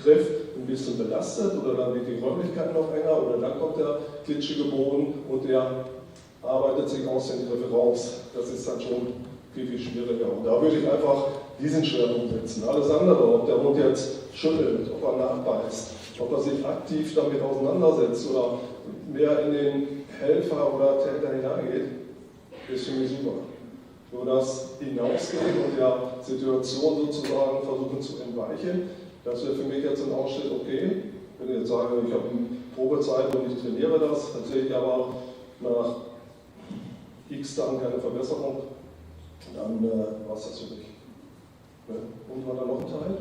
trifft, ein bisschen belastet oder dann wird die Räumlichkeit noch enger oder dann kommt der glitschige Boden und der arbeitet sich aus den Griffen raus. Das ist dann schon viel, viel schwieriger. Und da würde ich einfach diesen Schwerpunkt setzen. Alles andere, ob der Hund jetzt schüttelt, ob er nachbeißt, ob er sich aktiv damit auseinandersetzt oder mehr in den Helfer oder Täter hineingeht, ist für mich super. Nur das Hinausgehen und der Situation sozusagen versuchen zu entweichen, das wäre für mich jetzt ein Ausschnitt, okay, wenn ich jetzt sage, ich habe eine Probezeit und ich trainiere das, dann sehe ich aber nach X Tagen keine Verbesserung, dann war es das für mich. Und war da noch ein Teil?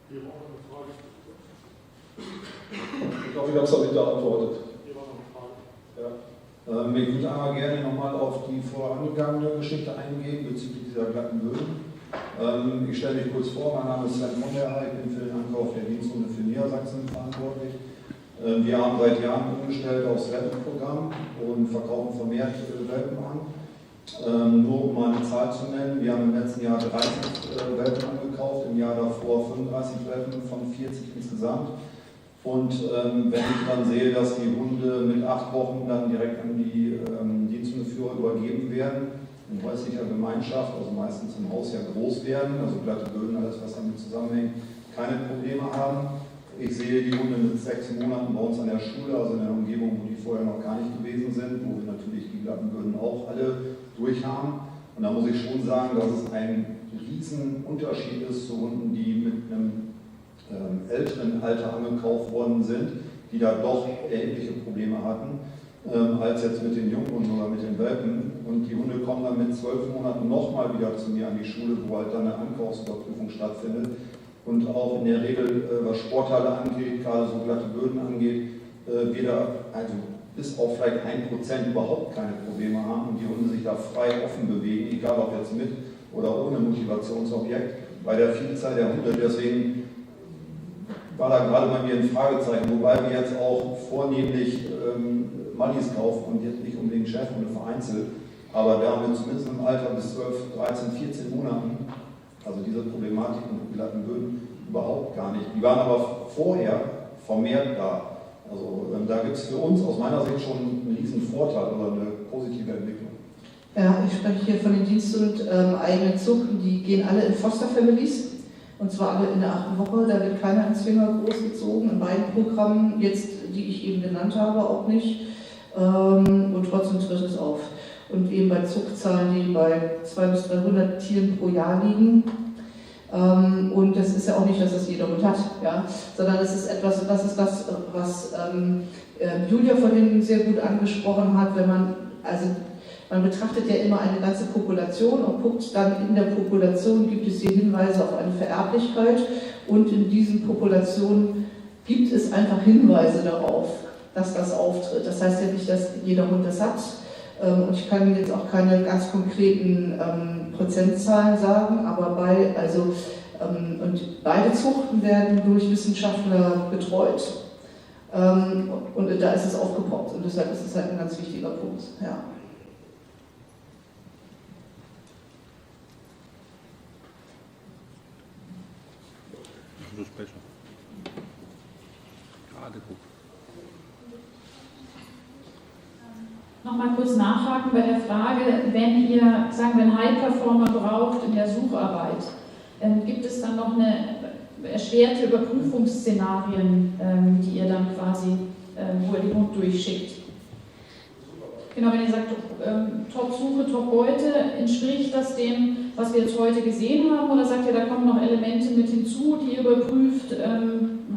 Hier war noch eine Frage. Ich hoffe, ich habe es damit beantwortet. Hier war noch eine Frage. Ja. Ich würde einmal gerne nochmal auf die vorangegangene Geschichte eingehen bezüglich dieser glatten Böden. Ich stelle mich kurz vor, mein Name ist Sven Monderher, ich bin für den Ankauf der Diensthunde für Niedersachsen verantwortlich. Wir haben seit Jahren umgestellt aufs Welpenprogramm und verkaufen vermehrt Welpen an. Nur um mal eine Zahl zu nennen, wir haben im letzten Jahr 30 Welpen angekauft, im Jahr davor 35 Welpen von 40 insgesamt. Und wenn ich dann sehe, dass die Hunde mit 8 Wochen dann direkt an die Diensthundeführer übergeben werden, in häuslicher Gemeinschaft, also meistens im Haus ja groß werden, also glatte Böden, alles was damit zusammenhängt, keine Probleme haben. Ich sehe die Hunde mit 6 Monaten bei uns an der Schule, also in einer Umgebung, wo die vorher noch gar nicht gewesen sind, wo wir natürlich die glatten Böden auch alle durch haben. Und da muss ich schon sagen, dass es ein riesen Unterschied ist zu Hunden, die mit einem älteren Alter angekauft worden sind, die da doch erhebliche Probleme hatten, als jetzt mit den Junghunden oder mit den Welpen. Und die Hunde kommen dann mit 12 Monaten nochmal wieder zu mir an die Schule, wo halt dann eine Ankaufsüberprüfung stattfindet. Und auch in der Regel, was Sporthalle angeht, gerade so glatte Böden angeht, wir also bis auf vielleicht 1% überhaupt keine Probleme haben und die Hunde sich da frei offen bewegen, egal ob jetzt mit oder ohne Motivationsobjekt, bei der Vielzahl der Hunde. Deswegen war da gerade bei mir ein Fragezeichen, wobei wir jetzt auch vornehmlich Mallis kaufen und jetzt nicht unbedingt Schäferhunde vereinzelt, aber wir haben zumindest im Alter bis 12, 13, 14 Monaten, also diese Problematik mit glatten Böden überhaupt gar nicht. Die waren aber vorher vermehrt da. Also da gibt es für uns aus meiner Sicht schon einen riesen Vorteil oder eine positive Entwicklung. Ja, ich spreche hier von den Diensthund eigenen Zuchten, die gehen alle in Foster Families. Und zwar alle in der 8. Woche, da wird keiner ins Zwinger großgezogen, in beiden Programmen, jetzt die ich eben genannt habe, auch nicht. Und trotzdem tritt es auf. Und eben bei Zuchtzahlen, die bei 200 bis 300 Tieren pro Jahr liegen. Und das ist ja auch nicht, dass das jeder Hund hat, ja? Sondern es ist etwas, und das ist das, was Julia vorhin sehr gut angesprochen hat, wenn man, also man betrachtet ja immer eine ganze Population und guckt dann in der Population, gibt es hier Hinweise auf eine Vererblichkeit und in diesen Populationen gibt es einfach Hinweise darauf, dass das auftritt. Das heißt ja nicht, dass jeder Hund das hat und ich kann jetzt auch keine ganz konkreten Prozentzahlen sagen, aber und beide Zuchten werden durch Wissenschaftler betreut und da ist es aufgepoppt und deshalb ist es halt ein ganz wichtiger Punkt. Ja. Nochmal kurz nachhaken bei der Frage, wenn ihr, sagen wir, einen High-Performer braucht in der Sucharbeit, gibt es dann noch eine erschwerte Überprüfungsszenarien, die ihr dann quasi, wo ihr den Hund durchschickt? Genau, wenn ihr sagt, Top-Suche, Top-Beute, entspricht das dem, was wir jetzt heute gesehen haben, oder sagt ihr, da kommen noch Elemente mit hinzu, die ihr überprüft?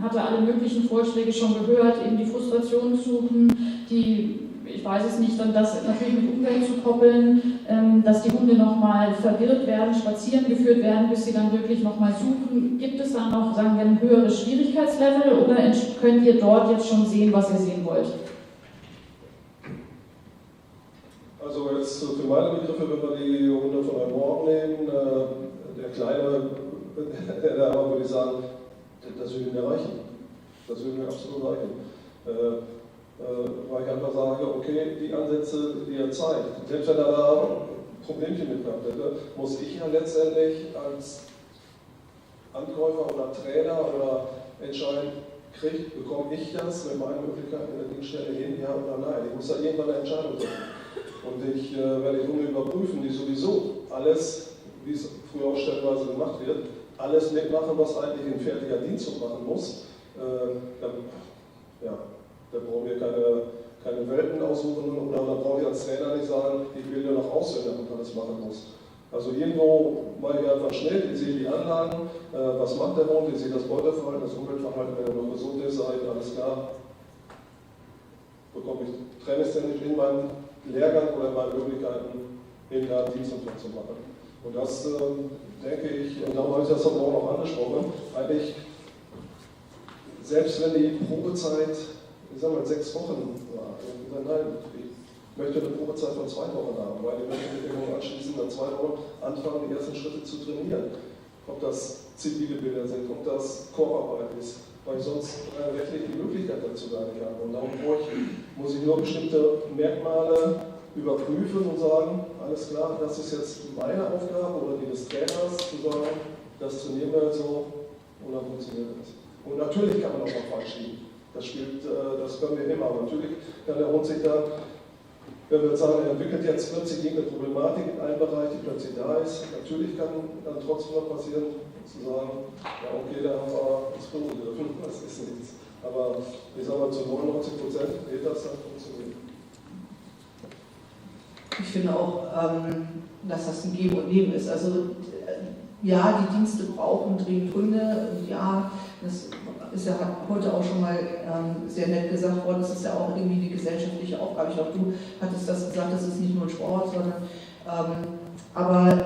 Hat er alle möglichen Vorschläge schon gehört, eben die Frustration suchen, die, ich weiß es nicht, dann das natürlich mit Umwelt zu koppeln, dass die Hunde nochmal verwirrt werden, spazieren geführt werden, bis sie dann wirklich nochmal suchen. Gibt es da noch, sagen wir, ein höheres Schwierigkeitslevel oder könnt ihr dort jetzt schon sehen, was ihr sehen wollt? Also jetzt für meine Begriffe, wenn wir die Hunde von einem Morgen nehmen, der Kleine, der da aber würde ich sagen, das würde mir reichen. Das würde mir absolut reichen. Weil ich einfach sage, okay, die Ansätze, die er zeigt, selbst wenn er da ein Problemchen mit gehabt hätte, muss ich ja letztendlich als Ankäufer oder Trainer oder entscheiden, bekomme ich das mit meinen Möglichkeiten in der Dienststelle hin, ja oder nein. Ich muss da irgendwann eine Entscheidung treffen. Und ich werde die Hunde überprüfen, die sowieso alles, wie es früher auch stellenweise gemacht wird, alles mitmachen, was eigentlich ein fertiger Diensthund machen muss. Da brauchen wir keine Welten aussuchen oder da brauche ich als Trainer nicht sagen, ich will nur noch Auswählen und alles machen muss. Also irgendwo mache ich einfach schnell, ich sehe die Anlagen, was macht der Hund, ich sehe das Beuteverhalten, das Umweltverhalten, wenn er noch gesund ist, sage ich, alles klar, bekomme ich trainingstechnisch in meinem Lehrgang oder in meinen Möglichkeiten in der Diensthund zu machen. Und das denke ich, und darum habe ich das auch noch angesprochen, eigentlich, selbst wenn die Probezeit, ich sage mal 6 Wochen war, nein, ich möchte eine Probezeit von 2 Wochen haben, weil ich möchte mit dem anschließend nach 2 Wochen anfangen, die ersten Schritte zu trainieren. Ob das zivile Bilder sind, ob das Korbarbeit ist, weil ich sonst rechtlich die Möglichkeit dazu gar nicht habe. Und darum muss ich nur bestimmte Merkmale überprüfen und sagen, alles klar, das ist jetzt meine Aufgabe oder die des Trainers, zu sagen, das trainieren wir so und dann funktioniert das. Und natürlich kann man auch mal falsch liegen. Das können wir immer. Aber natürlich kann der Hund sich dann, wenn wir jetzt sagen, er entwickelt jetzt plötzlich irgendeine Problematik in einem Bereich, die plötzlich da ist, natürlich kann dann trotzdem noch passieren, zu sagen, ja okay, da haben wir ins Büro dürfen, das ist nichts. Aber ich sage mal, zu 99% wird das dann funktionieren. Ich finde auch, dass das ein Geben und Nehmen ist. Also ja, die Dienste brauchen dringend Hunde. Und ja, das ist ja heute auch schon mal sehr nett gesagt worden, das ist ja auch irgendwie die gesellschaftliche Aufgabe. Ich glaube, du hattest das gesagt, das ist nicht nur ein Sport, sondern aber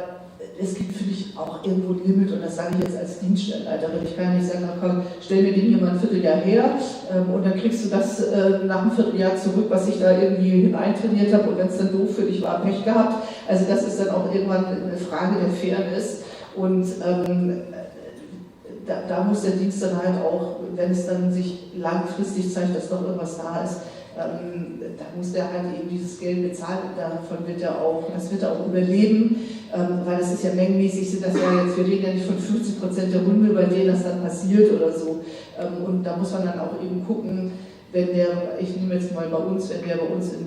es gibt für dich auch irgendwo ein Limit und das sage ich jetzt als Dienststellenleiterin. Ich kann ja nicht sagen, komm, stell mir den hier mal ein Vierteljahr her und dann kriegst du das nach einem Vierteljahr zurück, was ich da irgendwie hineintrainiert habe und wenn es dann doof für dich war, Pech gehabt. Also das ist dann auch irgendwann eine Frage der Fairness und da muss der Dienst dann halt auch, wenn es dann sich langfristig zeigt, dass doch irgendwas da ist, da muss der halt eben dieses Geld bezahlen, davon wird er auch, das wird er auch überleben, weil das ist ja mengenmäßig, sind das ja jetzt, wir reden ja nicht von 50% der Hunde, bei denen das dann passiert oder so. Und da muss man dann auch eben gucken, wenn der, ich nehme jetzt mal bei uns, wenn der bei uns im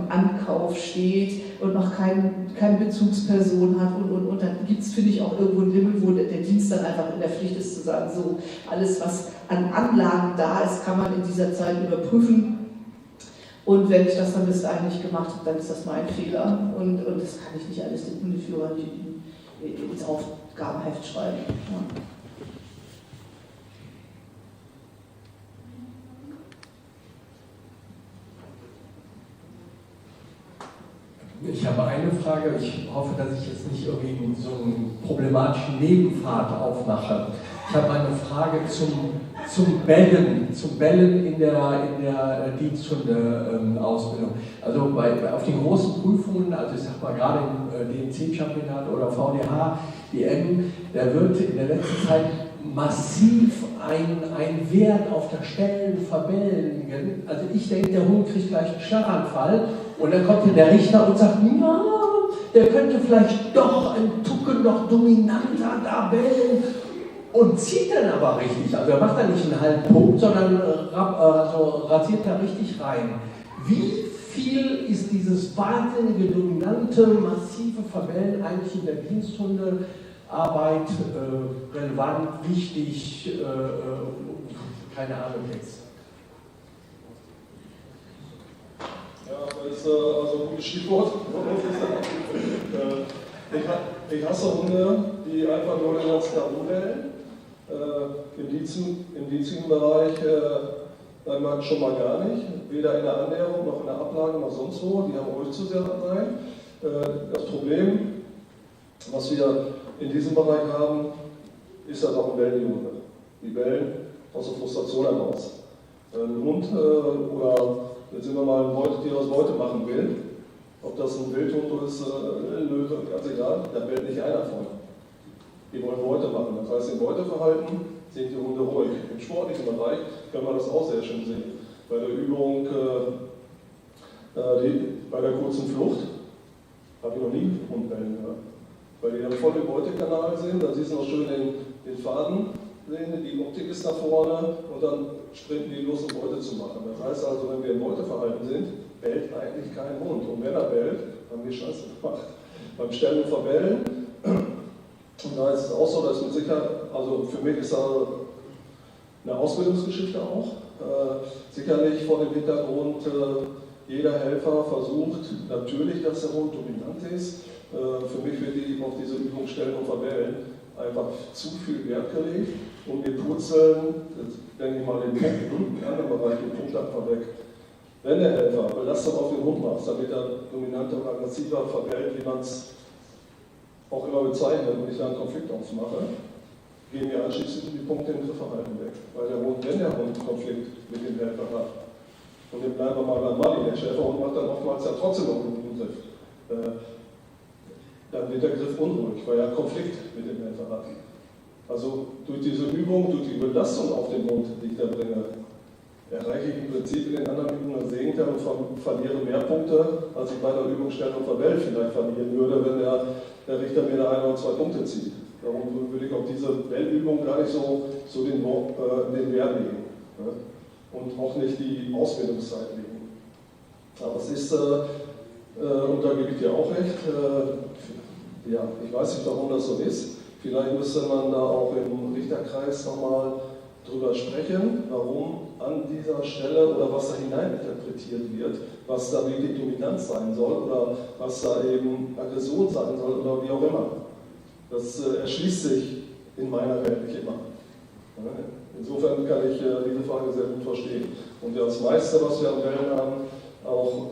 Ankauf steht und noch keine Bezugsperson hat und dann gibt es, finde ich, auch irgendwo ein Limit, wo der Dienst dann einfach in der Pflicht ist zu sagen, so, alles was an Anlagen da ist, kann man in dieser Zeit überprüfen. Und wenn ich das dann bis dahin nicht gemacht habe, dann ist das mein Fehler. Und das kann ich nicht alles dem Hundeführer ins Aufgabenheft schreiben. Ja. Ich habe eine Frage, ich hoffe, dass ich jetzt nicht irgendwie so einen problematischen Nebenpfad aufmache. Ich habe eine Frage zum Bellen in der Diensthunde-Ausbildung. Also auf den großen Prüfungen, also ich sag mal gerade im DMC-Championat oder VDH, DM, da wird in der letzten Zeit massiv ein Wert auf der Stelle verbellen. Also ich denke, der Hund kriegt gleich einen Schlaganfall und dann kommt der Richter und sagt, na, der könnte vielleicht doch ein Tucken noch dominanter da bellen und zieht dann aber richtig. Also er macht da nicht einen halben Punkt, sondern rasiert da richtig rein. Wie viel ist dieses wahnsinnige, dominante, massive Verbellen eigentlich in der Diensthundearbeit relevant, wichtig, keine Ahnung jetzt? Ja, das ist also ein gutes Stichwort. Ich hasse Hunde, die einfach nur den ganzen Tag rumbellen. Im dienstlichen Bereich schon mal gar nicht. Weder in der Annäherung noch in der Ablage noch sonst wo. Die haben ruhig zu sehr rein. Das Problem, was wir in diesem Bereich haben, ist halt auch ein Bellen die Hunde. Die bellen aus der Frustration heraus. Ein Hund oder jetzt sind wir mal ein Beutetier, was Beute machen will, ob das ein Wildhund oder ein Löwe, ganz egal, da bellt nicht einer von. Die wollen Beute machen. Das heißt, im Beuteverhalten sind die Hunde ruhig. Im sportlichen Bereich kann man das auch sehr schön sehen. Bei der Übung, bei der kurzen Flucht, habe ich noch nie einen Hund bellen gehört. Weil die dann voll im Beutekanal sind, da siehst du noch schön den Faden sehen, die Optik ist da vorne und dann sprinten die los, um Beute zu machen. Das heißt also, wenn wir im Beuteverhalten sind, bellt eigentlich kein Hund. Und wenn er bellt, haben wir Scheiße gemacht. Beim Stellen und Verbellen, und da ist es auch so, dass mit Sicherheit, also für mich ist da eine Ausbildungsgeschichte auch, sicherlich vor dem Hintergrund, jeder Helfer versucht natürlich, dass der Hund dominant ist. Für mich wird auf diese Übung Stellen und Verbellen einfach zu viel Wert gelegt und wir purzeln, jetzt denke ich mal, den Punkten, in anderen Bereichen, den Punkt einfach weg. Wenn der Helfer Belastung auf den Hund macht, damit er dominanter und aggressiver verbellt, wie man es auch immer bezeichnet und ich da einen Konflikt aufmache, gehen wir anschließend die Punkte im Griffverhalten weg. Weil der Hund, wenn der Hund einen Konflikt mit dem Helfer hat, und den bleiben wir mal beim Mali, der Schäferhund macht dann oftmals ja trotzdem noch einen guten Griff, dann wird der Griff unruhig, weil er einen Konflikt mit dem Helfer hat. Also durch diese Übung, durch die Belastung auf den Hund, die ich da bringe, erreiche ich im Prinzip in den anderen Übungen das Gegenteil und verliere mehr Punkte, als ich bei der Übung Stellen und Verbell vielleicht verlieren würde, wenn der Richter mir da 1 oder 2 Punkte zieht. Darum würde ich auf diese Bellübung gar nicht so den Wert legen. Ne? Und auch nicht die Ausbildungszeit legen. Aber es ist, und da gebe ich dir auch recht, ja, ich weiß nicht, warum das so ist. Vielleicht müsste man da auch im Richterkreis nochmal drüber sprechen, warum an dieser Stelle oder was da hineininterpretiert wird, was da wirklich Dominanz sein soll oder was da eben Aggression sein soll oder wie auch immer. Das erschließt sich in meiner Welt nicht immer. Insofern kann ich diese Frage sehr gut verstehen. Und das meiste, was wir am Wellen haben, auch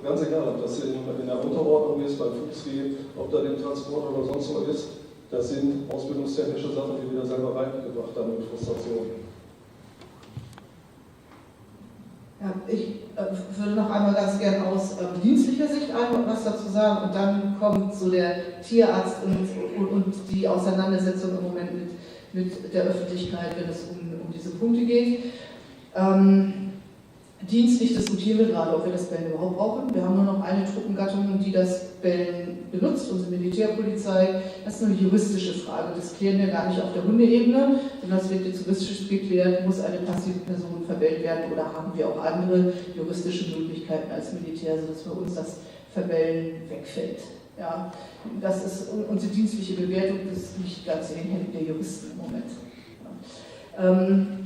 ganz egal, ob das in der Unterordnung ist, beim Fußgehen, ob da dem Transport oder sonst was ist, das sind ausbildungstechnische Sachen, die wir da selber reingebracht haben mit Frustration. Ja, ich würde noch einmal ganz gerne aus dienstlicher Sicht was dazu sagen und dann kommt so der Tierarzt und die Auseinandersetzung im Moment mit der Öffentlichkeit, wenn es um diese Punkte geht. Dienstlich diskutieren wir gerade, ob wir das Bellen überhaupt brauchen. Wir haben nur noch eine Truppengattung, die das Bellen benutzt, unsere Militärpolizei. Das ist eine juristische Frage. Das klären wir gar nicht auf der Hundeebene, sondern das wird jetzt juristisch geklärt, muss eine passive Person verbellt werden oder haben wir auch andere juristische Möglichkeiten als Militär, sodass für uns das Verbellen wegfällt. Ja, das ist unsere dienstliche Bewertung, das liegt ganz in den Händen der Juristen im Moment. Ja.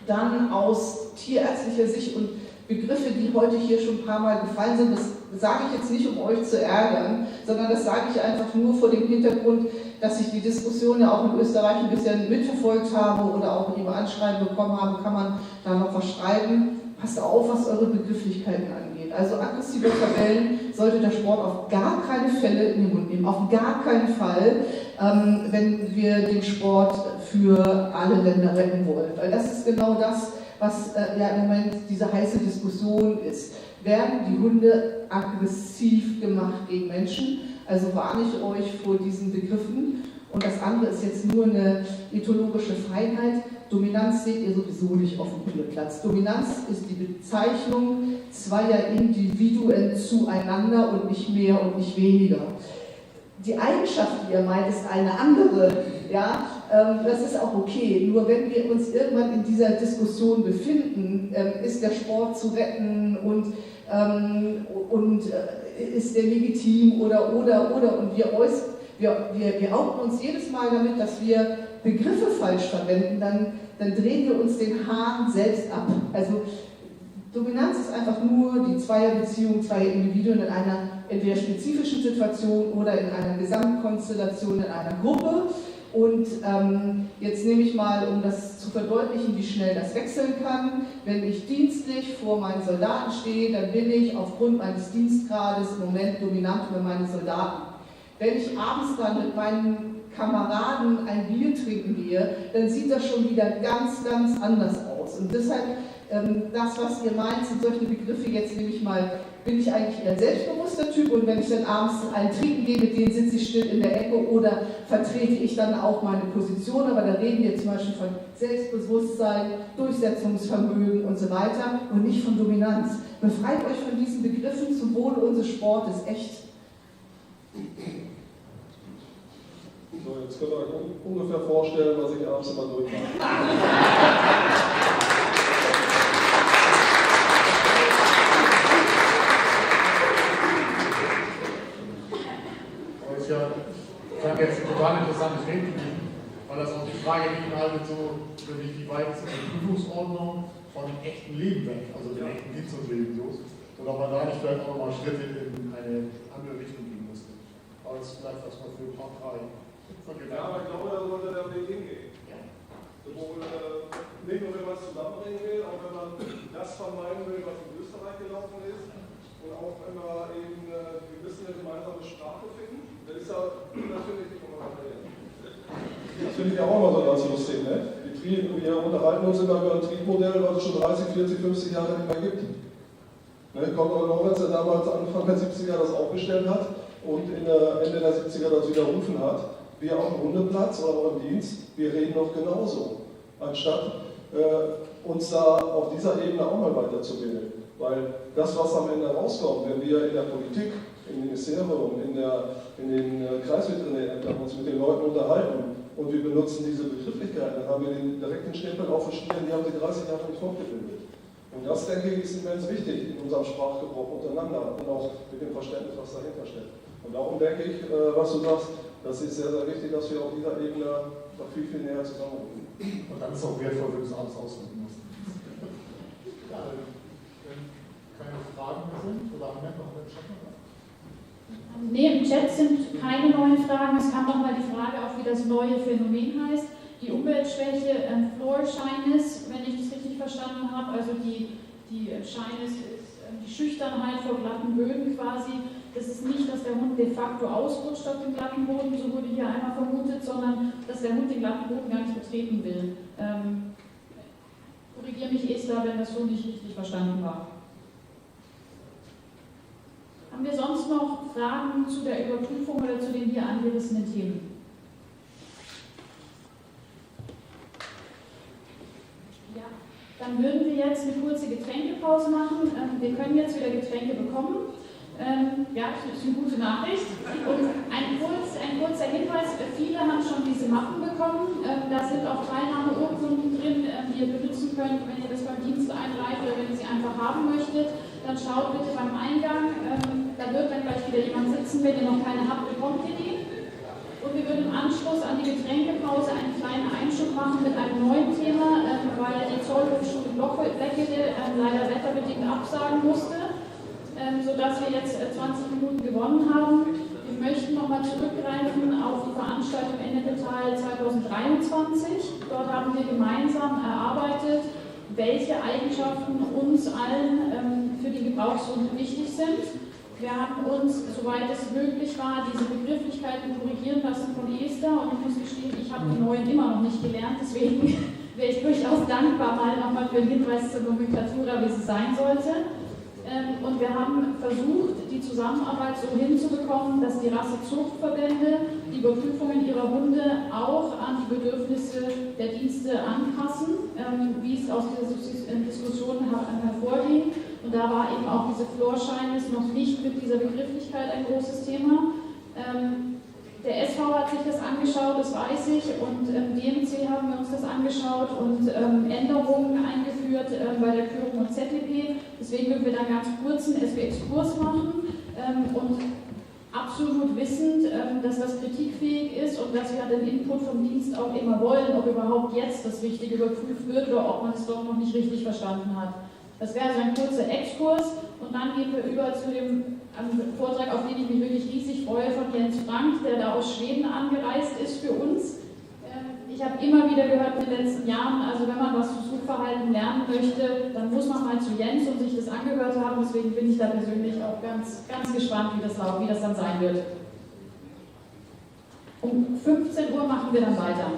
Dann aus tierärztlicher Sicht und Begriffe, die heute hier schon ein paar Mal gefallen sind, das sage ich jetzt nicht, um euch zu ärgern, sondern das sage ich einfach nur vor dem Hintergrund, dass ich die Diskussion ja auch in Österreich ein bisschen mitverfolgt habe oder auch über Anschreiben bekommen habe, kann man da noch was schreiben. Passt auf, was eure Begrifflichkeiten angeht. Also aggressive Verbellen sollte der Sport auf gar keine Fälle in den Mund nehmen, auf gar keinen Fall, wenn wir den Sport für alle Länder retten wollen. Weil das ist genau das, was ja im Moment diese heiße Diskussion ist. Werden die Hunde aggressiv gemacht gegen Menschen? Also warne ich euch vor diesen Begriffen. Und das andere ist jetzt nur eine ethologische Freiheit. Dominanz seht ihr sowieso nicht auf dem Spielplatz. Dominanz ist die Bezeichnung zweier Individuen zueinander und nicht mehr und nicht weniger. Die Eigenschaft, die ihr meint, ist eine andere. Ja? Das ist auch okay. Nur wenn wir uns irgendwann in dieser Diskussion befinden, ist der Sport zu retten und ist der legitim oder und wir outen uns jedes Mal damit, dass wir Begriffe falsch verwenden, dann drehen wir uns den Hahn selbst ab. Also Dominanz ist einfach nur die Zweierbeziehung zweier Individuen in einer entweder spezifischen Situation oder in einer Gesamtkonstellation in einer Gruppe. Und jetzt nehme ich mal, um das zu verdeutlichen, wie schnell das wechseln kann. Wenn ich dienstlich vor meinen Soldaten stehe, dann bin ich aufgrund meines Dienstgrades im Moment dominant über meine Soldaten. Wenn ich abends dann mit meinen Kameraden ein Bier trinken gehe, dann sieht das schon wieder ganz, ganz anders aus. Und deshalb, das, was ihr meint, sind solche Begriffe, jetzt nehme ich mal, bin ich eigentlich eher ein selbstbewusster Typ und wenn ich dann abends einen trinken gehe, mit denen sitze ich still in der Ecke oder vertrete ich dann auch meine Position, aber da reden wir zum Beispiel von Selbstbewusstsein, Durchsetzungsvermögen und so weiter und nicht von Dominanz. Befreit euch von diesen Begriffen zum Wohle unseres Sportes, echt. So, jetzt könnt ihr euch ungefähr vorstellen, was ich abends immer durchmache. Das ist ja, ich habe jetzt ein total interessantes Reden gegeben, weil das auch die Frage beinhaltet, so, wie weit ist die Prüfungsordnung von echtem Leben weg, also den echten Dienst und Leben los, und ob man da nicht vielleicht auch nochmal Schritte in eine andere Richtung gehen müsste. Aber das ist vielleicht was mal für ein paar Fragen. Ja, aber ich glaube, da sollte der Weg hingehen. Sowohl nicht nur, wenn man es zusammenbringen will, auch wenn man das vermeiden will, was in Österreich gelaufen ist, und auch wenn wir eben wir müssen eine gemeinsame Sprache finden. Das ist ja natürlich nicht unabhängig. Das finde ich ja auch immer so ganz lustig, ne? Wir unterhalten uns immer über ein Triebmodell, was es schon 30, 40, 50 Jahre nicht mehr gibt. Ne? Conrad Lorenz, der damals Anfang der 70er das aufgestellt hat und Ende der 70er das widerrufen hat. Wir auf dem Hundeplatz oder auch im Dienst, wir reden noch genauso, anstatt uns da auf dieser Ebene auch mal weiterzubilden. Weil das, was am Ende rauskommt, wenn wir in der Politik, im Ministerium, in den Kreisveterinärämtern uns mit den Leuten unterhalten und wir benutzen diese Begrifflichkeiten, dann haben wir direkt den Stempel auf den Stirn, die haben sie 30 Jahre nicht fortgebildet. Und das, denke ich, ist immens wichtig in unserem Sprachgebrauch untereinander und auch mit dem Verständnis, was dahinter steht. Und darum denke ich, was du sagst, das ist sehr, sehr wichtig, dass wir auf dieser Ebene noch viel, viel näher zusammenrücken. Und dann ist es auch wertvoll, wenn du es alles ausdrücken musst. Ja, wenn keine Fragen mehr sind, oder haben wir noch einen Chat? Nee, im Chat sind keine neuen Fragen. Es kam nochmal die Frage auf, wie das neue Phänomen heißt. Die Umweltschwäche, Floor Shyness, wenn ich das richtig verstanden habe, also die Shyness ist die Schüchternheit vor glatten Böden quasi. Das ist nicht, dass der Hund de facto ausrutscht auf dem glatten Boden, so wurde hier einmal vermutet, sondern dass der Hund den glatten Boden gar nicht betreten will. Korrigiere mich, Esther, wenn das so nicht richtig verstanden war. Haben wir sonst noch Fragen zu der Überprüfung oder zu den hier angerissenen Themen? Ja, dann würden wir jetzt eine kurze Getränkepause machen. Wir können jetzt wieder Getränke bekommen. Ja, das ist eine gute Nachricht. Und ein kurzer Hinweis, viele haben schon diese Mappen bekommen. Da sind auch Teilnahmeurkunden drin, die ihr benutzen könnt, wenn ihr das beim Dienst einreicht oder wenn ihr sie einfach haben möchtet. Dann schaut bitte beim Eingang, da wird dann gleich wieder jemand sitzen. Wenn ihr noch keine habt, bekommt ihr die. Und wir würden im Anschluss an die Getränkepause einen kleinen Einschub machen mit einem neuen Thema, weil die Zollhochschule Blechede leider wetterbedingt absagen musste. Sodass wir jetzt 20 Minuten gewonnen haben. Wir möchten nochmal zurückgreifen auf die Veranstaltung Ende Teil 2023. Dort haben wir gemeinsam erarbeitet, welche Eigenschaften uns allen für die Gebrauchshunde wichtig sind. Wir haben uns, soweit es möglich war, diese Begrifflichkeiten korrigieren lassen von Esther und ich muss gestehen, ich habe die neuen immer noch nicht gelernt, deswegen wäre ich durchaus dankbar mal nochmal für den Hinweis zur Nomenklatura, wie sie sein sollte. Und wir haben versucht, die Zusammenarbeit so hinzubekommen, dass die Rassezuchtverbände die Überprüfungen ihrer Hunde auch an die Bedürfnisse der Dienste anpassen, wie es aus der Diskussion hervorging. Und da war eben auch diese Floor Shyness noch nicht mit dieser Begrifflichkeit ein großes Thema. Der SV hat sich das angeschaut, das weiß ich, und DMC haben wir uns das angeschaut und Änderungen eingeführt bei der Führung und ZDP. Deswegen würden wir da ganz kurz einen SW-Exkurs machen und absolut wissend, dass das kritikfähig ist und dass wir den Input vom Dienst auch immer wollen, ob überhaupt jetzt das Richtige überprüft wird oder ob man es doch noch nicht richtig verstanden hat. Das wäre also ein kurzer Exkurs und dann gehen wir über zu dem Vortrag, auf den ich mich wirklich riesig freue, von Jens Frank, der da aus Schweden angereist ist für uns. Ich habe immer wieder gehört in den letzten Jahren, also wenn man was zu Suchverhalten lernen möchte, dann muss man mal zu Jens und sich das angehört haben. Deswegen bin ich da persönlich auch ganz, ganz gespannt, wie das dann sein wird. Um 15 Uhr machen wir dann weiter.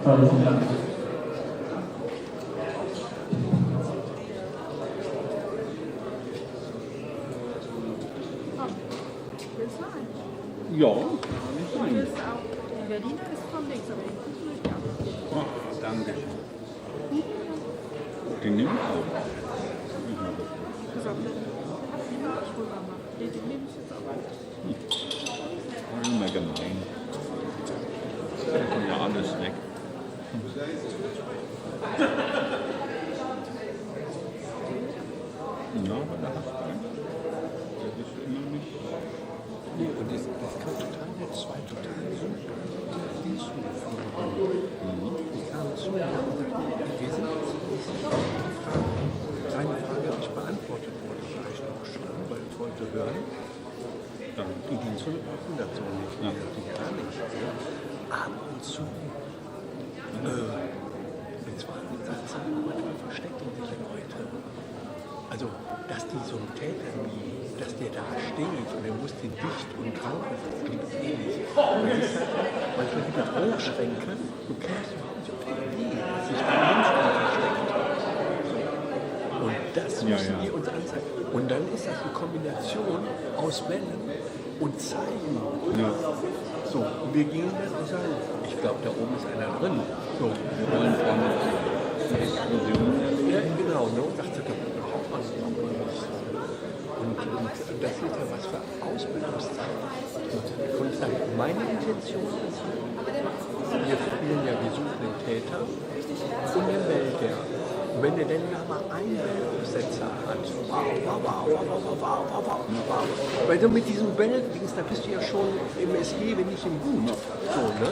Herzlichen Dank. Ja. Hier ist auch der Berliner ist von links, aber den kannst du nicht ab. Oh, danke. Den nehme ich auch. Ich hol mal. Den nehme ich jetzt auch. Immer gemein. Da kommt ja alles weg. Ja, aber da hast du recht. Das ist immer nicht. Nee, und das kam total nett, zwei total super Dienststudie von Die kamen zu mir und sagten, wir sind jetzt deine Frage nicht beantwortet worden, vielleicht noch schreiben, weil ich wollte hören. Die Dienststudie brauchen das so nicht, die gar nicht. Ab und zu, jetzt war manchmal verstecken sich Leute. Also, dass die so einen Täter wie, dass der da steht und er muss den dicht und rauchen, gibt es eh nicht. Man ist halt manchmal mit Hochschränken, du kommst überhaupt nicht auf die Idee, dass sich ein Mensch versteckt. Und das müssen die uns anzeigen. Und dann ist das eine Kombination aus Wellen und Zeigen. Ja. So, und wir gehen dann und sagen, ich glaube, da oben ist einer drin. So, Wir wollen vorne eine Explosion erleben. ja, genau, ne? Und dachte, da braucht man nicht. Und das ist ja was für Ausbildungszeit. Und ich sage, meine Intention ist, wir spielen ja, wir suchen den Täter und den Wälder. Und wenn der dann aber einen Weltaufsetzer hat, weil du mit diesem Weltdings, da bist du ja schon im SG, wenn nicht im Gut. So, ne?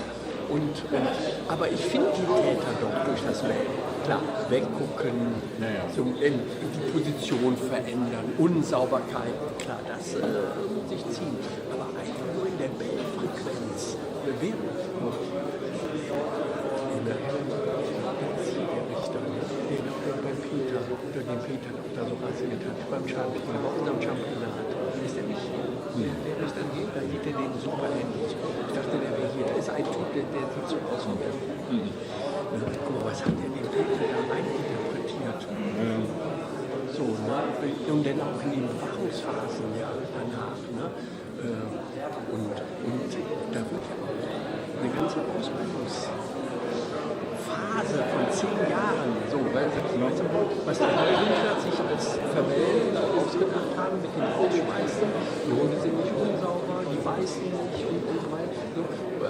Aber ich finde die Täter doch durch das Melden. Klar, weggucken, die Position verändern, Unsauberkeiten, klar, das muss sich ziehen. Aber einfach nur in der Bellfrequenz wirken. Beim Peter, oder den Peter noch da so rasiert hat, beim Champion, bei unserem Championat. Ist der nicht hier? Der ist dann hier, da sieht er den super ähnlich. Ich dachte, der wäre hier. Da ist ein Typ, der sieht so aus wie der. Guck mal, was hat der den Peter da reininterpretiert? So, ne? Und dann auch in den Bewachungsphasen, ja, danach, ne? Und da wird ja auch eine ganze Ausbildungsphase von 10 Jahren, so, weil was die Hunde sich als Verwählen ausgedacht haben mit dem Rausschmeißen, die Hunde sind nicht unsauber, die beißen nicht und so weiter,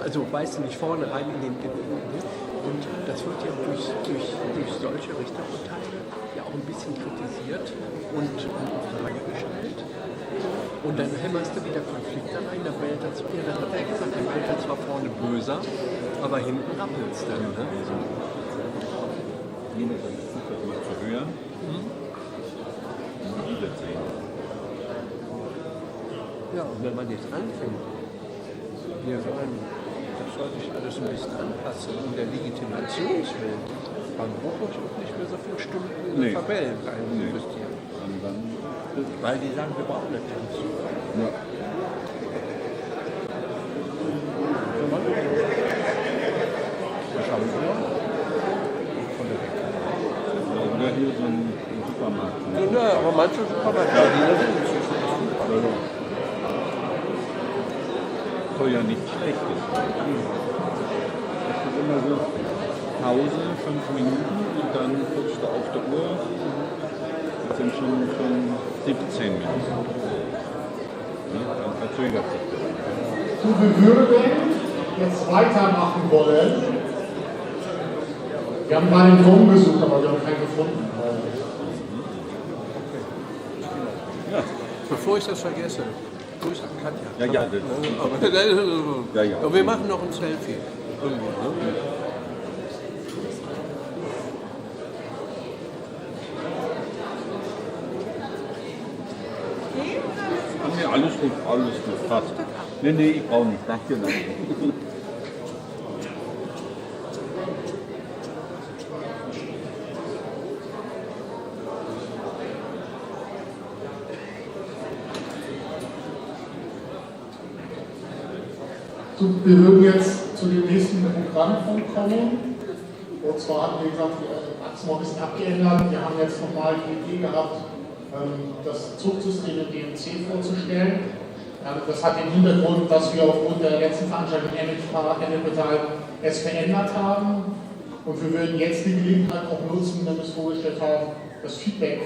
also beißen nicht vorne rein in den und das wird ja durch solche Richterurteile ja auch ein bisschen kritisiert und in Frage gestellt. Und dann hämmerst du wieder Konflikte rein, da bellt er zu dir, dann hat er gesagt, der bellt er zwar vorne böser, aber hinten rappelt es dann. Ne? So. Zu hören. Ja, und wenn man jetzt anfängt, wir sagen, das soll sich alles ein bisschen anpassen, um der Legitimationswillen, dann braucht man nicht mehr so viele Stunden in die Tabellen rein investieren. Weil die sagen, wir brauchen eine Tanz. Ja. Was haben wir? Von der Decke. Oder hier so ein Supermarkt. Ja, aber manche Supermärkte, die sind nicht so. Soll ja nicht schlecht sein. Das ist immer so Pause, 5 Minuten und dann guckst du auf der Uhr. Das sind schon 17 Minuten. Ja, dann verzögert sich das. So, wir würden jetzt weitermachen wollen. Wir haben mal den Ton gesucht, aber wir haben keinen gefunden. Ja. Bevor ich das vergesse, Grüße an Katja. Ja, Aber wir machen noch ein Selfie. Irgendwie, ne? Nee, alles gut, passt. Nee, ich brauche nicht. Danke. Wir würden jetzt zu dem nächsten Programmpunkt kommen. Und zwar hatten wir gesagt, die Achsen mal ein bisschen abgeändert. Wir haben jetzt nochmal die Idee gehabt, das Zugsystem im DMC vorzustellen. Das hat den Hintergrund, dass wir aufgrund der letzten Veranstaltung Ennepetal es verändert haben. Und wir würden jetzt die Gelegenheit auch nutzen, wenn wir es vorgestellt haben, das Feedback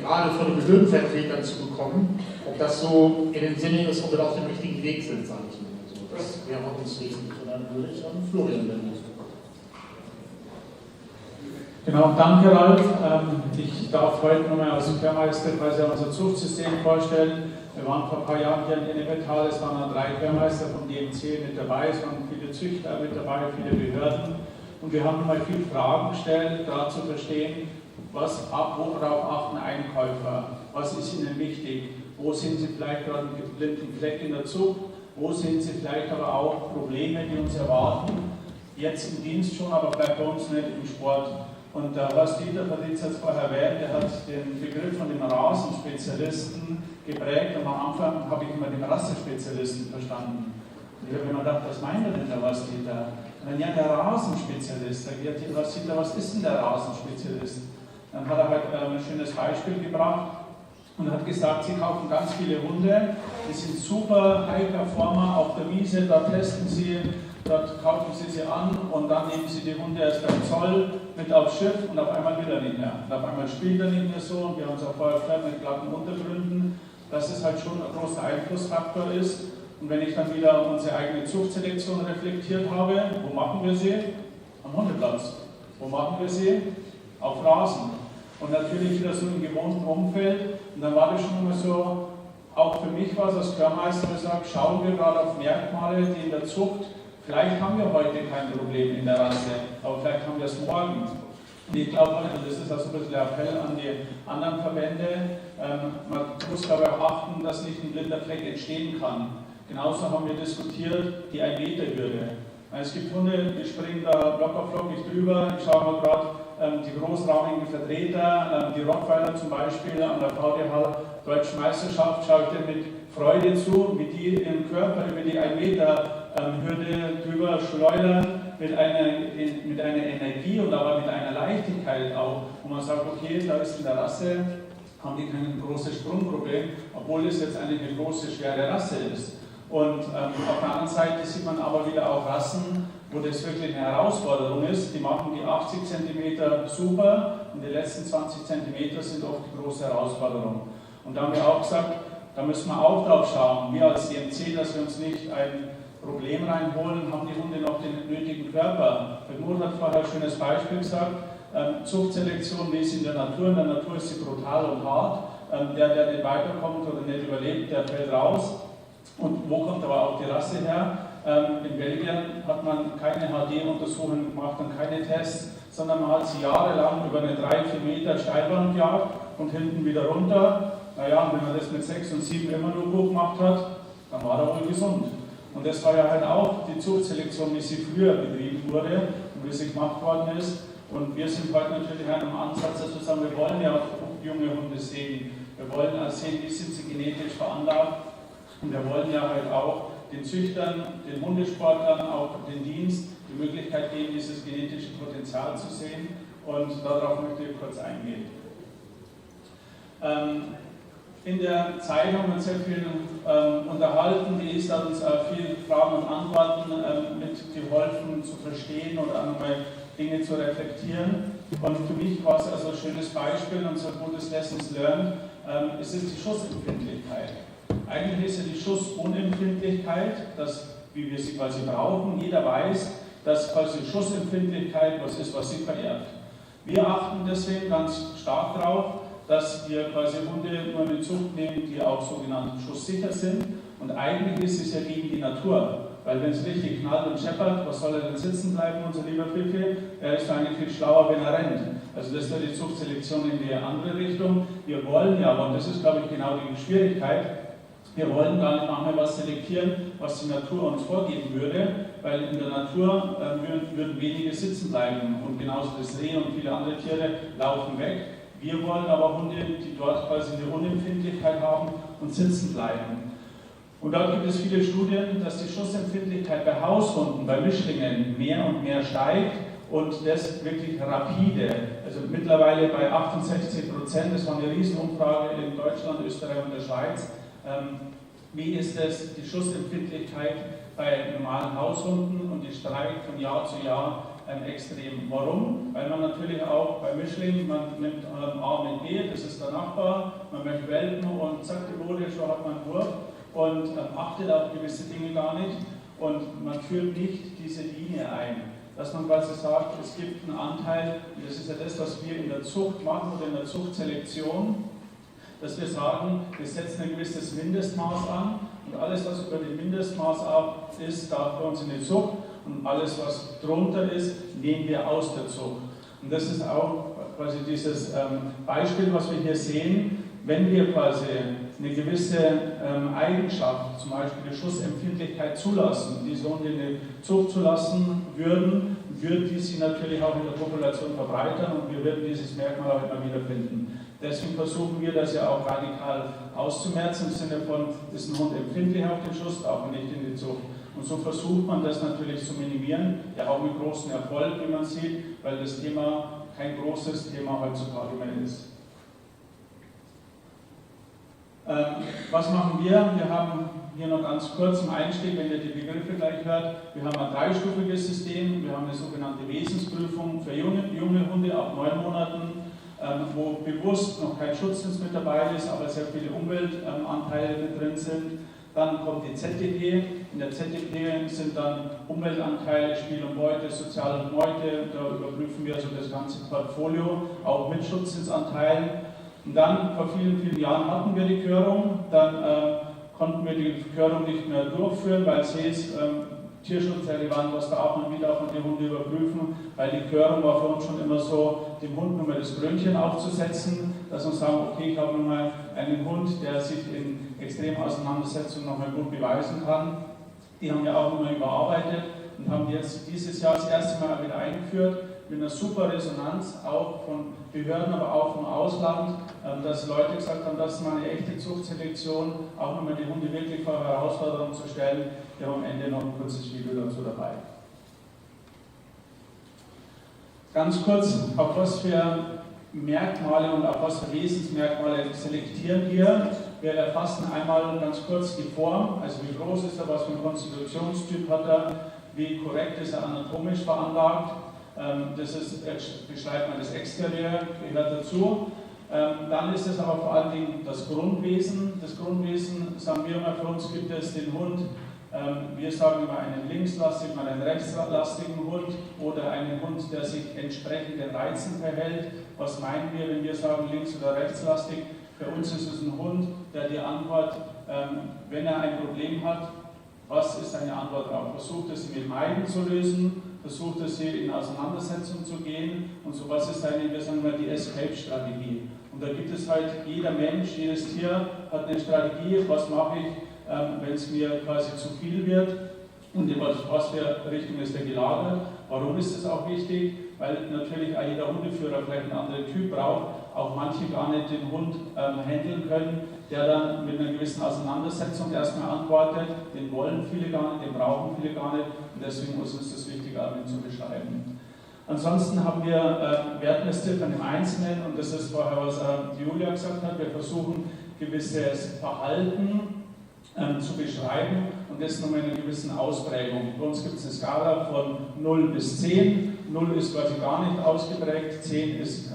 gerade von den Behördenvertretern zu bekommen, ob das so in den Sinne ist, ob wir auf dem richtigen Weg sind, sage ich mal. So, das wäre uns wichtig. Und dann würde ich an Florian wenden. Genau, danke Ralf. Ich darf heute nochmal aus dem Quermeister quasi unser Zuchtsystem vorstellen. Wir waren vor ein paar Jahren hier in Ennepetal, es waren dann 3 Quermeister vom DMC mit dabei, es waren viele Züchter mit dabei, viele Behörden. Und wir haben mal viele Fragen gestellt, gerade zu verstehen, worauf achten Einkäufer, was ist ihnen wichtig, wo sind sie vielleicht gerade einen blinden Fleck in der Zucht, wo sind sie vielleicht aber auch Probleme, die uns erwarten, jetzt im Dienst schon, aber vielleicht bei uns nicht im Sport. Und der Horst-Dieter hat es jetzt vorher erwähnt, der hat den Begriff von dem Rasenspezialisten geprägt und am Anfang habe ich immer den Rassespezialisten verstanden. Und ich habe immer gedacht, was meint er denn der Horst-Dieter? Und dann, ja, der Rasenspezialist. Was ist denn der Rasenspezialist? Dann hat er halt ein schönes Beispiel gebracht und hat gesagt, sie kaufen ganz viele Hunde, die sind super High-Performer auf der Wiese, da testen sie, dort kaufen sie sie an und dann nehmen sie die Hunde erst beim Zoll mit aufs Schiff und auf einmal will er nicht mehr. Und auf einmal spielt er nicht mehr so und wir haben es auch vorher erklärt mit glatten Untergründen, dass es halt schon ein großer Einflussfaktor ist. Und wenn ich dann wieder unsere eigene Zuchtselektion reflektiert habe, wo machen wir sie? Am Hundeplatz. Wo machen wir sie? Auf Rasen. Und natürlich wieder so im gewohnten Umfeld. Und dann war das schon immer so, auch für mich war es als Quermeister, wo ich sage, schauen wir gerade auf Merkmale, die in der Zucht, vielleicht haben wir heute kein Problem in der Rasse, aber vielleicht haben wir es morgen. Und ich glaube, das ist also ein bisschen der Appell an die anderen Verbände, man muss dabei auch achten, dass nicht ein blinder Fleck entstehen kann. Genauso haben wir diskutiert die 1-Meter-Hürde. Es gibt Hunde, die springen da locker flockig drüber. Ich schaue mal gerade die großraumigen Vertreter, die Rottweiler zum Beispiel an der VDH Deutschen Meisterschaft, schaue ich dir mit Freude zu, wie die ihren Körper über die 1-Meter-Hürde drüber schleudern, mit einer Energie und aber mit einer Leichtigkeit auch, wo man sagt, okay, da ist in der Rasse, haben die kein großes Sprungproblem, obwohl es jetzt eine große, schwere Rasse ist. Und auf der anderen Seite sieht man aber wieder auch Rassen, wo das wirklich eine Herausforderung ist. Die machen die 80 cm super und die letzten 20 cm sind oft die große Herausforderung. Und da haben wir auch gesagt, da müssen wir auch drauf schauen, wir als DMC, dass wir uns nicht ein Problem reinholen, haben die Hunde noch den nötigen Körper. Der Mut hat vorher ein schönes Beispiel gesagt, Zuchtselektion, wie ist in der Natur ist sie brutal und hart. Der nicht weiterkommt oder nicht überlebt, der fällt raus. Und wo kommt aber auch die Rasse her? In Belgien hat man keine HD-Untersuchungen gemacht und keine Tests, sondern man hat sie jahrelang über eine 3-4 Meter Steilwand gejagt und hinten wieder runter. Naja, und wenn man das mit 6 und 7 immer nur gut gemacht hat, dann war er wohl gesund. Und das war ja halt auch die Zuchtselektion, wie sie früher betrieben wurde und wie sie gemacht worden ist. Und wir sind heute natürlich an einem Ansatz, dass wir sagen, wir wollen ja junge Hunde sehen. Wir wollen sehen, wie sind sie genetisch veranlagt. Und wir wollen ja halt auch den Züchtern, den Hundesportlern, auch den Dienst die Möglichkeit geben, dieses genetische Potenzial zu sehen. Und darauf möchte ich kurz eingehen. In der Zeit haben wir uns sehr viel unterhalten. Die ist uns viel Fragen und Antworten mitgeholfen zu verstehen oder einmal Dinge zu reflektieren. Und für mich war es also ein schönes Beispiel und so ein gutes Lessons Learned. Es ist die Schussempfindlichkeit. Eigentlich ist ja die Schussunempfindlichkeit, wie wir sie quasi brauchen. Jeder weiß, dass quasi Schussempfindlichkeit was ist, was sie vererbt. Wir achten deswegen ganz stark darauf, dass wir quasi Hunde nur in die Zucht nehmen, die auch sogenannt schusssicher sind. Und eigentlich ist es ja gegen die Natur. Weil wenn es richtig knallt und scheppert, was soll er denn sitzen bleiben, unser lieber Pfiffi? Er ist eigentlich viel schlauer, wenn er rennt. Also das wäre die Zuchtselektion in die andere Richtung. Wir wollen ja, und das ist, glaube ich, genau die Schwierigkeit, wir wollen gar nicht manchmal was selektieren, was die Natur uns vorgeben würde, weil in der Natur würden wenige sitzen bleiben und genauso das Reh und viele andere Tiere laufen weg. Wir wollen aber Hunde, die dort quasi eine Unempfindlichkeit haben und sitzen bleiben. Und dort gibt es viele Studien, dass die Schussempfindlichkeit bei Haushunden, bei Mischlingen mehr und mehr steigt und das wirklich rapide. Also mittlerweile bei 68%, das war eine Riesenumfrage in Deutschland, Österreich und der Schweiz. Wie ist das, die Schussempfindlichkeit bei normalen Haushunden, und die steigt von Jahr zu Jahr extrem. Warum? Weil man natürlich auch bei Mischlingen, man nimmt A mit B, das ist der Nachbar, man möchte Welpen und zack, die Bude, schon hat man einen Wurf und achtet auf gewisse Dinge gar nicht und man führt nicht diese Linie ein. Dass man quasi sagt, es gibt einen Anteil, und das ist ja das, was wir in der Zucht machen oder in der Zuchtselektion, dass wir sagen, wir setzen ein gewisses Mindestmaß an und alles, was über dem Mindestmaß ab ist, darf bei uns in die Zucht. Und alles, was drunter ist, nehmen wir aus der Zucht. Und das ist auch quasi dieses Beispiel, was wir hier sehen. Wenn wir quasi eine gewisse Eigenschaft, zum Beispiel die Schussempfindlichkeit zulassen, diese Hunde in die Zucht zulassen würden, würde die sich natürlich auch in der Population verbreitern und wir würden dieses Merkmal auch immer wieder finden. Deswegen versuchen wir das ja auch radikal auszumerzen, im Sinne von, ist ein Hund empfindlich auf den Schuss, darf er nicht in die Zucht. Und so versucht man das natürlich zu minimieren, ja auch mit großem Erfolg, wie man sieht, weil das Thema kein großes Thema heutzutage mehr ist. Was machen wir? Wir haben hier noch ganz kurz im Einstieg, wenn ihr die Begriffe gleich hört, wir haben ein dreistufiges System, wir haben eine sogenannte Wesensprüfung für junge Hunde ab 9 Monaten, wo bewusst noch kein Schutzdienst mit dabei ist, aber sehr viele Umweltanteile mit drin sind. Dann kommt die ZDP. In der ZDP sind dann Umweltanteile, Spiel und Beute, Sozial und Meute. Da überprüfen wir also das ganze Portfolio, auch mit Schutzdienstanteilen. Und dann, vor vielen, vielen Jahren hatten wir die Körung. Dann konnten wir die Körung nicht mehr durchführen, weil es hieß, tierschutzrelevant, was darf man, wie darf man die Hunde überprüfen, weil die Körung war für uns schon immer so, dem Hund nur mal das Krönchen aufzusetzen, dass wir sagen, okay, ich habe nun mal einen Hund, der sich in extremen Auseinandersetzungen nochmal gut beweisen kann. Die haben wir auch nochmal überarbeitet und haben jetzt dieses Jahr das erste Mal wieder eingeführt, mit einer super Resonanz, auch von Behörden, aber auch vom Ausland, dass Leute gesagt haben, das ist mal eine echte Zuchtselektion, auch nochmal die Hunde wirklich vor Herausforderungen zu stellen. Wir haben am Ende noch ein kurzes Video dazu dabei. Ganz kurz, auf was für Merkmale und auf was für Wesensmerkmale selektieren wir. Wir erfassen einmal ganz kurz die Form, also wie groß ist er, was für einen Konstitutionstyp hat er, wie korrekt ist er anatomisch veranlagt. Das ist, beschreibt man das Exterieur, gehört dazu. Dann ist es aber vor allen Dingen das Grundwesen. Das Grundwesen, sagen wir immer, für uns gibt es den Hund, wir sagen immer einen linkslastigen, mal einen rechtslastigen Hund oder einen Hund, der sich entsprechend den Reizen verhält. Was meinen wir, wenn wir sagen links- oder rechtslastig? Für uns ist es ein Hund, der die Antwort, wenn er ein Problem hat, was ist seine Antwort darauf? Versucht es mit Meiden zu lösen, versucht es hier in Auseinandersetzung zu gehen und so, was ist seine, wir sagen mal, die Escape-Strategie. Und da gibt es halt, jeder Mensch, jedes Tier hat eine Strategie, was mache ich, wenn es mir quasi zu viel wird und in was für Richtung ist er gelagert. Warum ist das auch wichtig? Weil natürlich auch jeder Hundeführer vielleicht einen anderen Typ braucht, auch manche gar nicht den Hund handeln können, der dann mit einer gewissen Auseinandersetzung erstmal antwortet. Den wollen viele gar nicht, den brauchen viele gar nicht und deswegen ist uns das wichtig, damit zu beschreiben. Ansonsten haben wir Wertmessziffern im Einzelnen und das ist vorher, was die Julia gesagt hat, wir versuchen gewisses Verhalten zu beschreiben und das nur in einer gewissen Ausprägung. Bei uns gibt es eine Skala von 0 bis 10. 0 ist quasi gar nicht ausgeprägt, 10 ist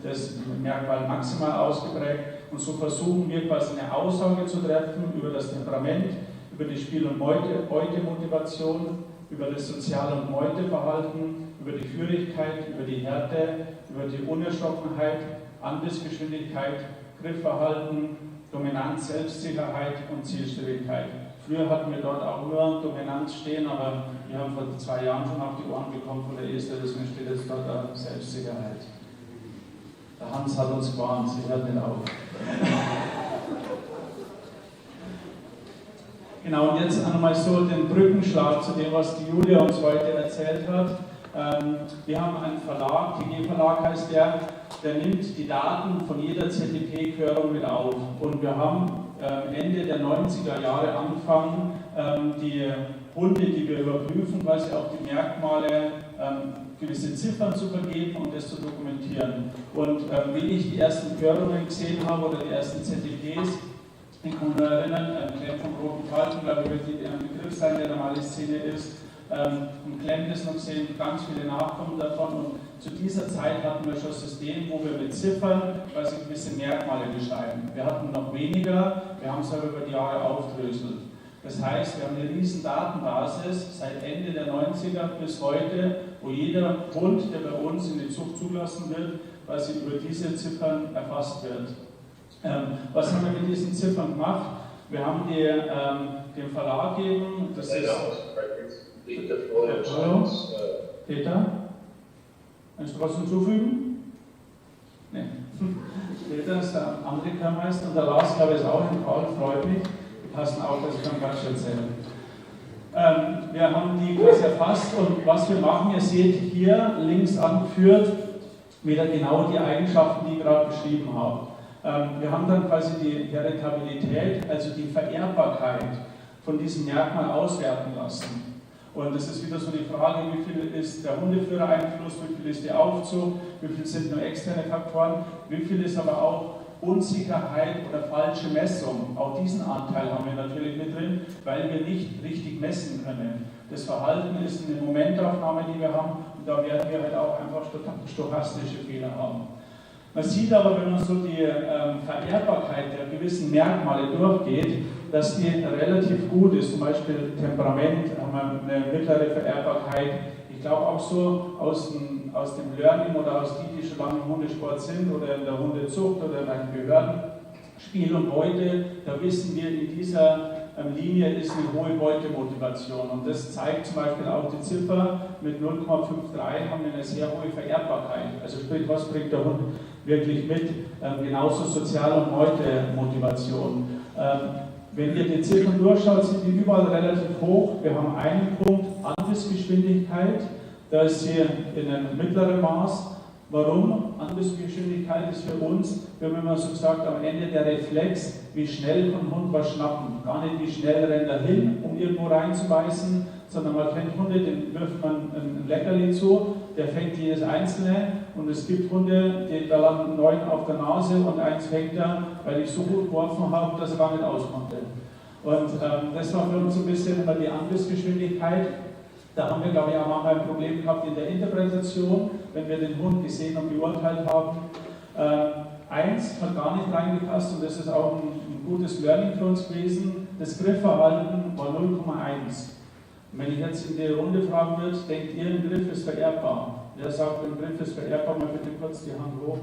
das Merkmal maximal ausgeprägt und so versuchen wir quasi eine Aussage zu treffen über das Temperament, über die Spiel- und Beutemotivation, über das Sozial- und Meuteverhalten, über die Führigkeit, über die Härte, über die Unerschrockenheit, Anbissgeschwindigkeit, Griffverhalten, Dominanz, Selbstsicherheit und Zielstrebigkeit. Früher hatten wir dort auch nur Dominanz stehen, aber wir haben vor 2 Jahren schon auf die Ohren bekommen von der Esther, deswegen steht jetzt dort Selbstsicherheit. Der Hans hat uns gewarnt, sie hört nicht auf. Genau, und jetzt einmal so den Brückenschlag zu dem, was die Julia uns heute erzählt hat. Wir haben einen Verlag, TG-Verlag heißt der nimmt die Daten von jeder ZDP-Körung mit auf. Und wir haben Ende der 90er Jahre angefangen, die Hunde, die wir überprüfen, quasi auch die Merkmale, gewisse Ziffern zu vergeben und das zu dokumentieren. Und wie ich die ersten Förderungen gesehen habe oder die ersten ZDGs, ich kann nur erinnern, Clem vom Roten Falken, glaube ich, wird ein Begriff sein, der normale Szene ist. Und Clem das noch gesehen, ganz viele Nachkommen davon. Und zu dieser Zeit hatten wir schon ein System, wo wir mit Ziffern quasi gewisse Merkmale beschreiben. Wir hatten noch weniger, wir haben es aber über die Jahre aufdröselt. Das heißt, wir haben eine riesen Datenbasis seit Ende der 90er bis heute, wo jeder Hund, der bei uns in die Zucht zugelassen wird, quasi über diese Ziffern erfasst wird. Was haben wir mit diesen Ziffern gemacht? Wir haben dem Verlag gegeben, das ist... Peter? Kannst du was hinzufügen? Nein. Peter ist der andere Kehrmeister und der Lars, glaube ich, ist auch in Karl, freut mich. Die passen auf, dass ich kann ganz schön erzählen. Wir haben die quasi erfasst und was wir machen, ihr seht hier links angeführt wieder genau die Eigenschaften, die ich gerade beschrieben habe. Wir haben dann quasi die Heritabilität, also die Vererbbarkeit von diesem Merkmal auswerten lassen. Und das ist wieder so die Frage, wie viel ist der Hundeführereinfluss, wie viel ist die Aufzucht, wie viel sind nur externe Faktoren, wie viel ist aber auch Unsicherheit oder falsche Messung. Auch diesen Anteil haben wir natürlich mit drin, weil wir nicht richtig messen können. Das Verhalten ist eine Momentaufnahme, die wir haben, und da werden wir halt auch einfach stochastische Fehler haben. Man sieht aber, wenn man so die Vererbbarkeit der gewissen Merkmale durchgeht, dass die relativ gut ist. Zum Beispiel Temperament haben wir eine mittlere Vererbbarkeit. Ich glaube auch so aus dem Learning oder aus die schon lange im Hundesport sind oder in der Hundezucht oder in einem Behördenspiel und heute, da wissen wir, in dieser Linie ist eine hohe Beutemotivation. Und das zeigt zum Beispiel auch die Ziffer mit 0,53 haben wir eine sehr hohe Vererbbarkeit. Also sprich, was bringt der Hund wirklich mit? Genauso Sozial- und Beutemotivation. Wenn ihr die Ziffern durchschaut, sind die überall relativ hoch. Wir haben einen Punkt, Anbissgeschwindigkeit, da ist sie in einem mittleren Maß. Warum? Anbissgeschwindigkeit ist für uns, wir haben immer so gesagt, am Ende der Reflex, wie schnell kann ein Hund was schnappen. Gar nicht, wie schnell rennt er hin, um irgendwo reinzubeißen, sondern man kennt Hunde, denen wirft man ein Leckerli zu, der fängt jedes einzelne, und es gibt Hunde, da landen 9 auf der Nase und eins fängt er, weil ich so gut geworfen habe, dass er gar nicht aus konnte. Und das war für uns so ein bisschen immer die Anbissgeschwindigkeit. Da haben wir, glaube ich, auch manchmal ein Problem gehabt in der Interpretation, wenn wir den Hund gesehen und beurteilt haben. Eins hat gar nicht reingepasst, und das ist auch ein gutes Learning für uns gewesen. Das Griffverhalten war 0,1. Und wenn ich jetzt in die Runde fragen würde, denkt ihr, ein Griff ist vererbbar? Wer sagt, ein Griff ist vererbbar? Mal bitte kurz die Hand hoch.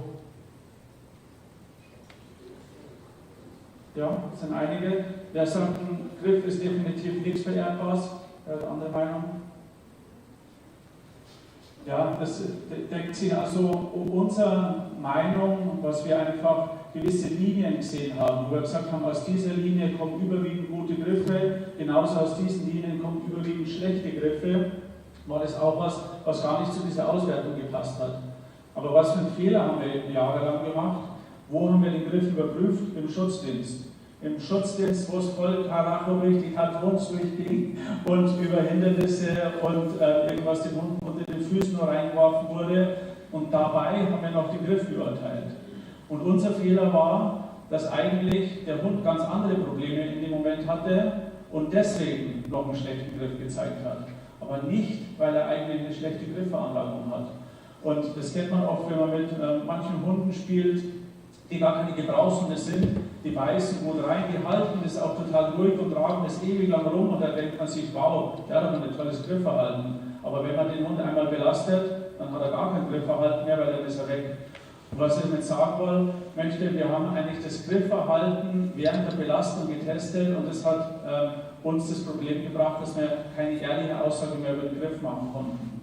Ja, das sind einige. Wer sagt, ein Griff ist definitiv nichts Vererbbares? Wer hat eine andere Meinung? Ja, das deckt sich also unsere Meinung, was wir einfach gewisse Linien gesehen haben, wo wir gesagt haben, aus dieser Linie kommen überwiegend gute Griffe, genauso aus diesen Linien kommen überwiegend schlechte Griffe, war das auch was gar nicht zu dieser Auswertung gepasst hat. Aber was für einen Fehler haben wir jahrelang gemacht? Wo haben wir den Griff überprüft? Im Schutzdienst. Im Schutzdienst, wo es voll Karacho durch die Kartons durchging und über Hindernisse und irgendwas den Hunden unter den Füßen nur reingeworfen wurde. Und dabei haben wir noch den Griff beurteilt. Und unser Fehler war, dass eigentlich der Hund ganz andere Probleme in dem Moment hatte und deswegen noch einen schlechten Griff gezeigt hat. Aber nicht, weil er eigentlich eine schlechte Griffveranlagung hat. Und das kennt man auch, wenn man mit manchen Hunden spielt, die gar keine Gebrauchshunde sind, die beißen gut rein, die halten das auch total ruhig und tragen das ewig lang rum, und dann denkt man sich, wow, der hat aber ein tolles Griffverhalten. Aber wenn man den Hund einmal belastet, dann hat er gar kein Griffverhalten mehr, weil dann ist er weg. Und was ich damit sagen möchte, wir haben eigentlich das Griffverhalten während der Belastung getestet, und das hat uns das Problem gebracht, dass wir keine ehrliche Aussage mehr über den Griff machen konnten.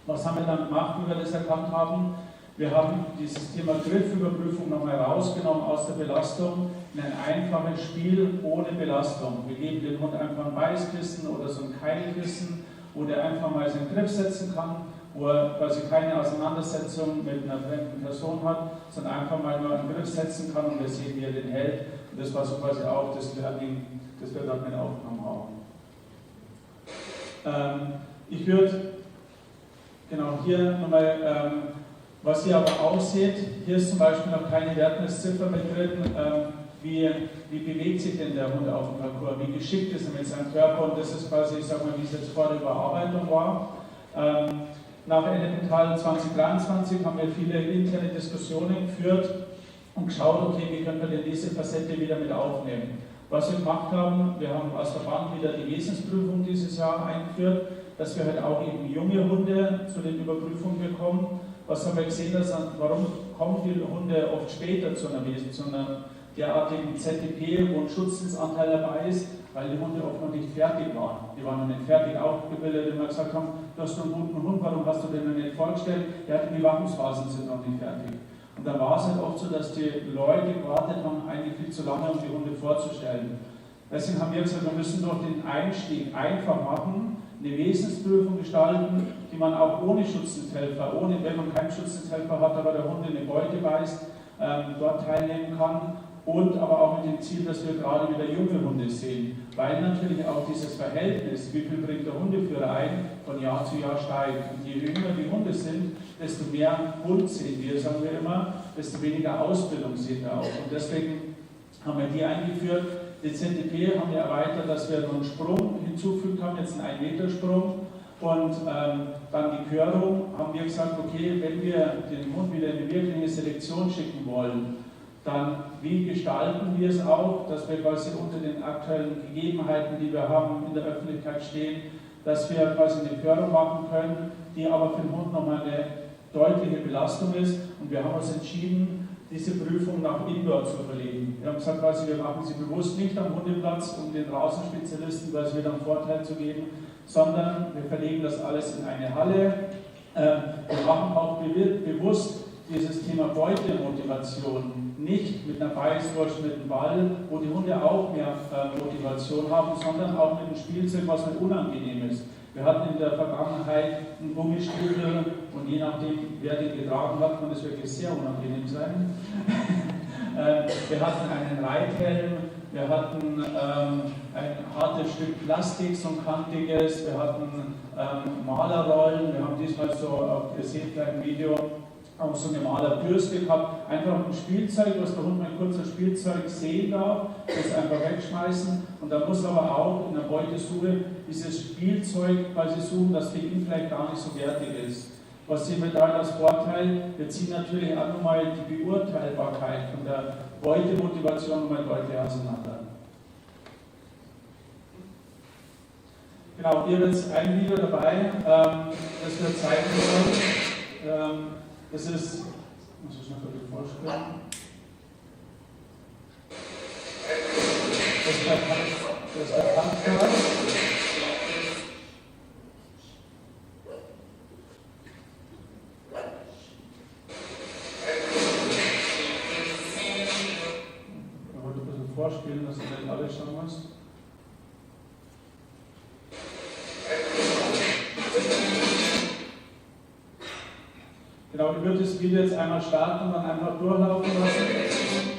Was haben wir dann gemacht, wie wir das erkannt haben? Wir haben dieses Thema Griffüberprüfung nochmal rausgenommen aus der Belastung in ein einfaches Spiel ohne Belastung. Wir geben dem Hund einfach ein Beißkissen oder so ein Keilkissen, wo der einfach mal seinen Griff setzen kann, wo er quasi keine Auseinandersetzung mit einer fremden Person hat, sondern einfach mal nur einen Griff setzen kann, und wir sehen, wie er den hält. Und das war so quasi auch das Learning, das wir dort mit aufgenommen haben. Ich würde, genau hier nochmal, was ihr aber auch seht, hier ist zum Beispiel noch keine Wertungsziffer mit drin, wie bewegt sich denn der Hund auf dem Parcours, wie geschickt ist er mit seinem Körper, und das ist quasi, ich sag mal, wie es jetzt vor der Überarbeitung war. Nach Teil 2023 haben wir viele interne Diskussionen geführt und geschaut, okay, wie können wir denn diese Facette wieder mit aufnehmen. Was wir gemacht haben, wir haben als Verband wieder die Wesensprüfung dieses Jahr eingeführt, dass wir halt auch eben junge Hunde zu den Überprüfungen bekommen. Was haben wir gesehen, warum kommen die Hunde oft später zu einer derartigen ZTP, wo ein Schutzdienstanteil dabei ist, weil die Hunde oft noch nicht fertig waren. Die waren noch nicht fertig ausgebildet, wenn wir gesagt haben, du hast einen guten Hund, warum hast du den noch nicht vorgestellt? Ja, die Bewachungsphasen sind noch nicht fertig. Und dann war es halt oft so, dass die Leute gewartet haben, eigentlich viel zu lange, um die Hunde vorzustellen. Deswegen haben wir gesagt, wir müssen doch den Einstieg einfach machen, eine Wesensprüfung gestalten, die man auch ohne Schutzdiensthelfer, wenn man keinen Schutzdiensthelfer hat, aber der Hund eine Beute weist, dort teilnehmen kann. Und aber auch mit dem Ziel, dass wir gerade wieder junge Hunde sehen, weil natürlich auch dieses Verhältnis, wie viel bringt der Hundeführer ein, von Jahr zu Jahr steigt. Und je jünger die Hunde sind, desto mehr Hund sehen wir, sagen wir immer, desto weniger Ausbildung sehen wir auch. Und deswegen haben wir die eingeführt. Die ZTP haben wir erweitert, dass wir noch einen Sprung hinzugefügt haben, jetzt einen 1-Meter-Sprung. Und dann die Körung haben wir gesagt, okay, wenn wir den Hund wieder in eine wirkliche Selektion schicken wollen, dann wie gestalten wir es auch, dass wir quasi unter den aktuellen Gegebenheiten, die wir haben, in der Öffentlichkeit stehen, dass wir quasi eine Förderung machen können, die aber für den Hund nochmal eine deutliche Belastung ist. Und wir haben uns entschieden, diese Prüfung nach Indoor zu verlegen. Wir haben gesagt, quasi, wir machen sie bewusst nicht am Hundeplatz, um den Draußenspezialisten quasi wieder einen Vorteil zu geben, sondern wir verlegen das alles in eine Halle. Wir machen auch bewusst dieses Thema Beutemotivation nicht mit einer Beißwurst, mit einem Ball, wo die Hunde auch mehr Motivation haben, sondern auch mit einem Spielzeug, was halt unangenehm ist. Wir hatten in der Vergangenheit einen Gummistiefel und je nachdem, wer den getragen hat, kann es wirklich sehr unangenehm sein. Wir hatten einen Reithelm, wir hatten ein hartes Stück Plastik, so ein kantiges, wir hatten Malerrollen, wir haben diesmal so, ihr seht gleich im Video, auch so eine Malerbürste gehabt, einfach ein Spielzeug, was der Hund ein kurzer Spielzeug sehen darf, das einfach wegschmeißen, und da muss aber auch in der Beutesuche dieses Spielzeug quasi suchen, das für ihn vielleicht gar nicht so wertig ist. Was sehen wir da als Vorteil? Wir ziehen natürlich auch nochmal die Beurteilbarkeit von der Beutemotivation nochmal deutlich auseinander. Genau, ihr habt jetzt ein Video dabei, das wir zeigen wollen. Das ist, muss ich noch ein vorstellen. Das ist der Kampfkörper. Ich wollte ein bisschen vorspielen, dass ihr nicht alle schauen müsst. Genau, ich würde das Video jetzt einmal starten und dann einfach durchlaufen lassen.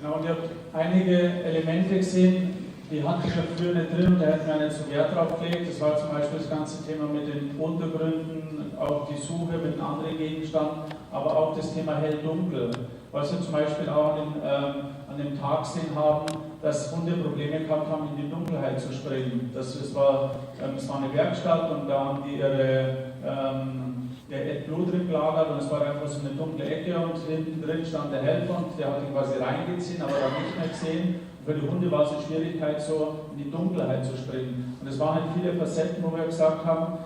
Genau, und ihr habt einige Elemente gesehen, die hatte ich ja früher nicht drin, da hätten wir nicht so Wert drauf gelegt. Das war zum Beispiel das ganze Thema mit den Untergründen, auch die Suche mit einem anderen Gegenstand, aber auch das Thema hell-dunkel. Was wir zum Beispiel auch an dem Tag gesehen haben, dass Hunde Probleme gehabt haben, in die Dunkelheit zu springen. Es war eine Werkstatt und da haben die ihr AdBlue drin gelagert und es war einfach so eine dunkle Ecke und hinten drin stand der Helfer und der hat ihn quasi reingezogen, aber dann nicht mehr gesehen. Und für die Hunde war es eine Schwierigkeit, so in die Dunkelheit zu springen. Und es waren halt viele Facetten, wo wir gesagt haben,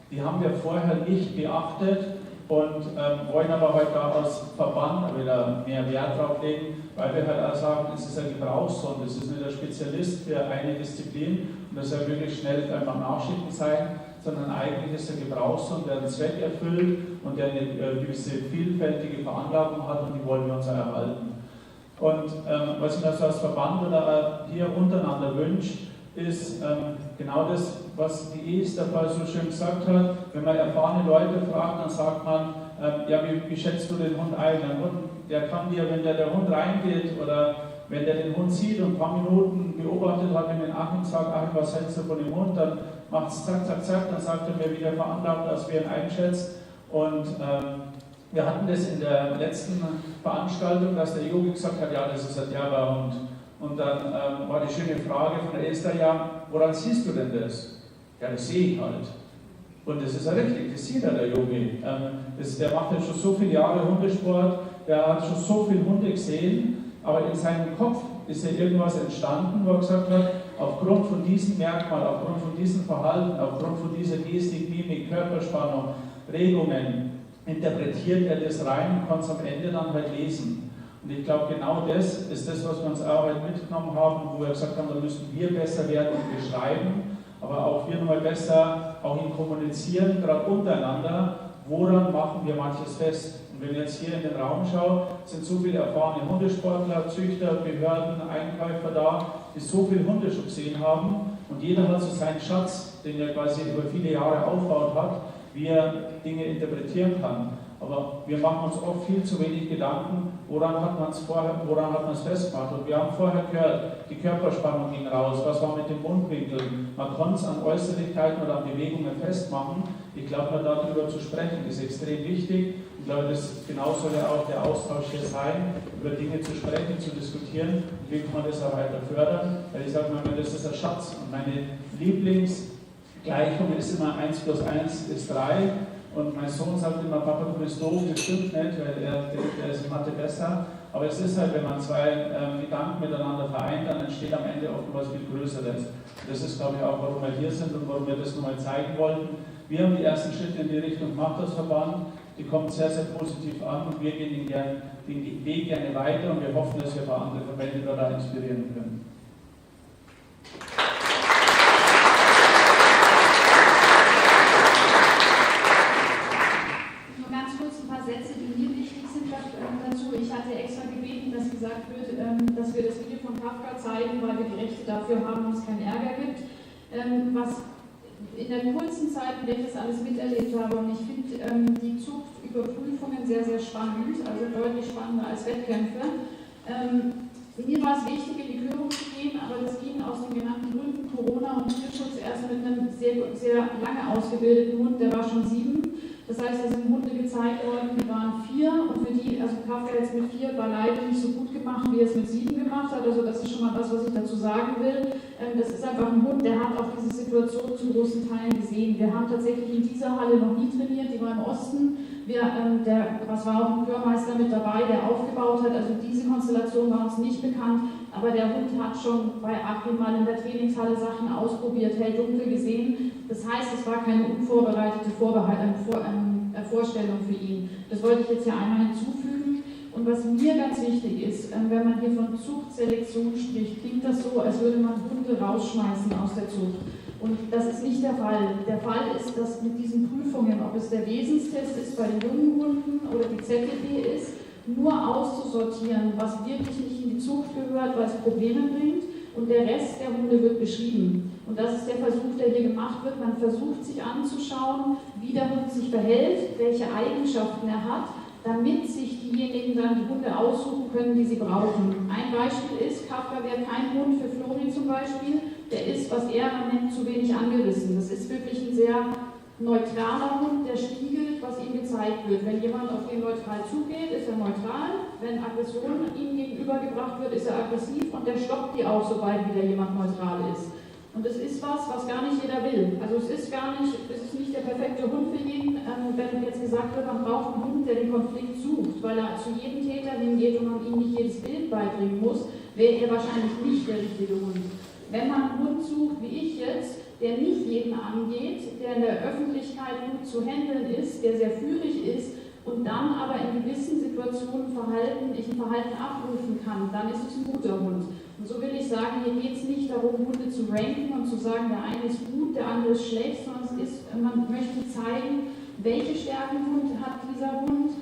die haben wir vorher nicht beachtet und wollen aber heute da als Verband wieder mehr Wert drauf legen, weil wir halt auch sagen, es ist ein Gebrauchshund, es ist nicht ein Spezialist für eine Disziplin und das soll wirklich schnell beim Nachschicken sein, sondern eigentlich ist der Gebrauchshund, der einen Zweck erfüllt und der eine gewisse vielfältige Veranlagung hat und die wollen wir uns erhalten. Und was ich mir so als Verband oder hier untereinander wünsche, ist genau das, was die dabei so schön gesagt hat. Wenn man erfahrene Leute fragt, dann sagt man, ja, wie schätzt du den Hund ein? Ein Hund, der kann dir, wenn der Hund reingeht oder wenn der den Hund sieht und ein paar Minuten beobachtet hat, wenn den Achim sagt, Achim, was hältst du von dem Hund, dann macht es zack, zack, zack, dann sagt er mir, wie der veranlagt, als wir ihn einschätzt. Und wir hatten das in der letzten Veranstaltung, dass der Yogi gesagt hat, ja, das ist ein derber Hund. Und dann war die schöne Frage von der Esther, ja, woran siehst du denn das? Ja, das sehe ich halt. Und das ist ja richtig, das sieht ja der Yogi. Der macht ja schon so viele Jahre Hundesport, der hat schon so viele Hunde gesehen, aber in seinem Kopf ist ja irgendwas entstanden, wo er gesagt hat, aufgrund von diesem Merkmal, aufgrund von diesem Verhalten, aufgrund von dieser Gestik, Mimik, Körperspannung, Regungen, interpretiert er das rein und kann es am Ende dann halt lesen. Und ich glaube, genau das ist das, was wir uns auch halt mitgenommen haben, wo wir gesagt haben, da müssen wir besser werden und beschreiben, aber auch wir nochmal besser auch in kommunizieren, gerade untereinander, woran machen wir manches fest. Und wenn ich jetzt hier in den Raum schaue, sind so viele erfahrene Hundesportler, Züchter, Behörden, Einkäufer da, die so viele Hunde schon gesehen haben und jeder hat so seinen Schatz, den er quasi über viele Jahre aufgebaut hat, wie er Dinge interpretieren kann. Aber wir machen uns oft viel zu wenig Gedanken, woran hat man es festgemacht. Und wir haben vorher gehört, die Körperspannung ging raus, was war mit dem Mundwinkel. Man konnte es an Äußerlichkeiten oder an Bewegungen festmachen. Ich glaube, darüber zu sprechen ist extrem wichtig. Ich glaube, genau soll ja auch der Austausch hier sein, über Dinge zu sprechen, zu diskutieren. Wie kann man das auch weiter fördern? Weil ich sage mal, das ist ein Schatz. Und meine Lieblingsgleichung ist immer 1 + 1 = 3. Und mein Sohn sagt immer, Papa, du bist doof, das stimmt nicht, weil er ist in Mathe besser. Aber es ist halt, wenn man zwei Gedanken miteinander vereint, dann entsteht am Ende auch etwas viel Größeres. Das ist, glaube ich, auch, warum wir hier sind und warum wir das nochmal zeigen wollten. Wir haben die ersten Schritte in die Richtung gemacht als Verband. Die kommen sehr, sehr positiv an und wir gehen den Weg gerne weiter und wir hoffen, dass wir ein paar andere Verbände da inspirieren können. Nur ganz kurz ein paar Sätze, die mir wichtig sind dazu. Ich hatte extra gebeten, dass gesagt wird, dass wir das Video von Kafka zeigen, weil wir die Rechte dafür haben und es keinen Ärger gibt. Was in der kurzen Zeit, in der ich das alles miterlebt habe, und ich finde die Zuchtüberprüfungen sehr, sehr spannend, also deutlich spannender als Wettkämpfe. Mir war es wichtig, in die Klärung zu gehen, aber das ging aus den genannten Gründen Corona und Tierschutz erst mit einem sehr, sehr lange ausgebildeten Hund, der war schon 7. Das heißt, da sind Hunde gezeigt worden, die waren 4 und für die, also Kafka jetzt mit 4 beileibe nicht so gut gemacht, wie er es mit 7 gemacht hat. Also das ist schon mal das, was ich dazu sagen will. Das ist einfach ein Hund, der hat auch diese Situation zu großen Teilen gesehen. Wir haben tatsächlich in dieser Halle noch nie trainiert, die war im Osten. Was war auch ein Chörmeister mit dabei, der aufgebaut hat. Also diese Konstellation war uns nicht bekannt, aber der Hund hat schon bei Achim mal in der Trainingshalle Sachen ausprobiert, hell dunkel gesehen. Das heißt, es war keine unvorbereitete Vorstellung für ihn. Das wollte ich jetzt hier einmal hinzufügen. Und was mir ganz wichtig ist, wenn man hier von Zuchtselektion spricht, klingt das so, als würde man Hunde rausschmeißen aus der Zucht. Und das ist nicht der Fall. Der Fall ist, dass mit diesen Prüfungen, ob es der Wesenstest ist bei den jungen Hunden oder die ZGB ist, nur auszusortieren, was wirklich nicht in die Zucht gehört, weil es Probleme bringt, und der Rest der Hunde wird beschrieben. Und das ist der Versuch, der hier gemacht wird. Man versucht sich anzuschauen, wie der Hund sich verhält, welche Eigenschaften er hat, damit sich diejenigen dann die Hunde aussuchen können, die sie brauchen. Ein Beispiel ist, Kafka wäre kein Hund für Flori zum Beispiel, der ist, was er nennt, zu wenig angerissen. Das ist wirklich ein sehr neutraler Hund, der spiegelt, was ihm gezeigt wird. Wenn jemand auf den neutral zugeht, ist er neutral. Wenn Aggression ihm gegenübergebracht wird, ist er aggressiv und der stoppt die auch, sobald wieder jemand neutral ist. Und es ist was gar nicht jeder will. Also es ist nicht der perfekte Hund für jeden. Wenn jetzt gesagt wird, man braucht einen Hund, der den Konflikt sucht, weil er zu jedem Täter hingeht und man ihm nicht jedes Bild beibringen muss, wäre er wahrscheinlich nicht der richtige Hund. Wenn man einen Hund sucht, wie ich jetzt, der nicht jeden angeht, der in der Öffentlichkeit gut zu handeln ist, der sehr führig ist und dann aber in gewissen Situationen ein Verhalten abrufen kann, dann ist es ein guter Hund. Und so will ich sagen, hier geht es nicht darum, Hunde zu ranken und zu sagen, der eine ist gut, der andere ist schlecht, sondern man möchte zeigen, welche Stärken hat dieser Hund.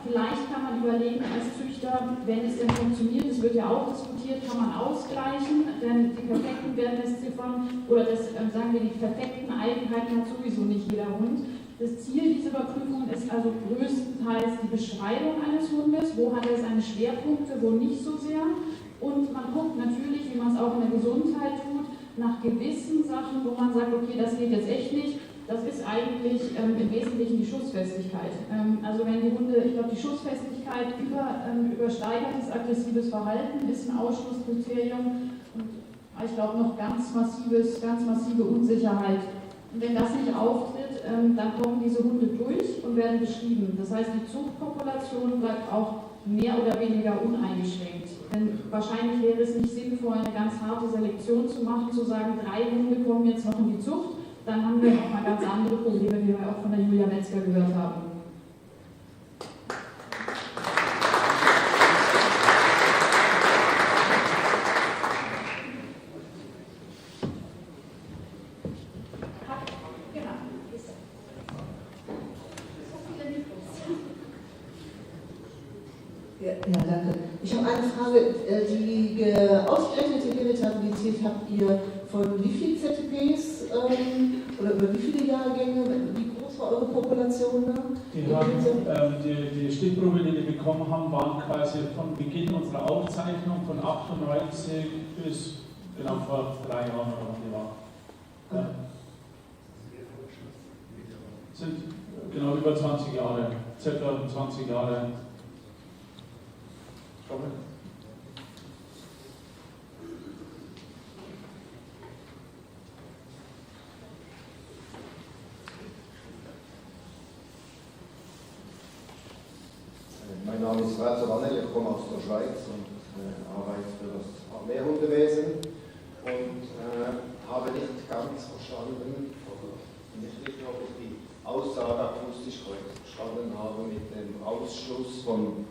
Vielleicht kann man überlegen als Züchter, wenn es denn funktioniert, das wird ja auch diskutiert, kann man ausgleichen, denn die perfekten Wertmessziffern oder die perfekten Eigenheiten hat sowieso nicht jeder Hund. Das Ziel dieser Überprüfung ist also größtenteils die Beschreibung eines Hundes, wo hat er seine Schwerpunkte, wo nicht so sehr. Und man guckt natürlich, wie man es auch in der Gesundheit tut, nach gewissen Sachen, wo man sagt, okay, das geht jetzt echt nicht. Das ist eigentlich im Wesentlichen die Schussfestigkeit. Also wenn die Hunde, ich glaube, die Schussfestigkeit übersteigertes aggressives Verhalten ist ein Ausschlusskriterium und ich glaube noch ganz massive Unsicherheit. Und wenn das nicht auftritt, dann kommen diese Hunde durch und werden beschrieben. Das heißt, die Zuchtpopulation bleibt auch mehr oder weniger uneingeschränkt. Denn wahrscheinlich wäre es nicht sinnvoll, eine ganz harte Selektion zu machen, zu sagen, 3 Hunde kommen jetzt noch in die Zucht. Dann haben wir noch mal ganz andere Probleme, wie wir auch von der Julia Metzger gehört haben. Ja, danke. Ich habe eine Frage. Die ausgerechnete Irritabilität habt ihr von wie vielen ZTPs oder über wie viele Jahrgänge, wie groß war eure Hundepopulation da? Die Stichprobe, die wir bekommen haben, waren quasi von Beginn unserer Aufzeichnung von 98 bis genau vor 3 Jahren oder wann die war. Ja. Sind genau über 20 Jahre, circa 20 Jahre. Mein Name ist Vanel, ich komme aus der Schweiz und arbeite für das Armeehundewesen und habe nicht ganz verstanden, oder nicht richtig, ob ich die Aussage akustisch korrekt verstanden habe mit dem Ausschluss von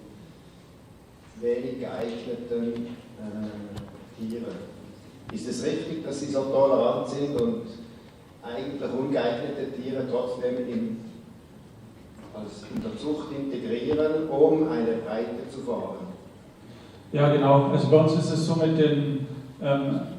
wenig geeigneten Tieren. Ist es richtig, dass Sie so tolerant sind und eigentlich ungeeignete Tiere trotzdem in der Zucht integrieren, um eine Breite zu fahren? Ja, genau. Also bei uns ist es so mit den,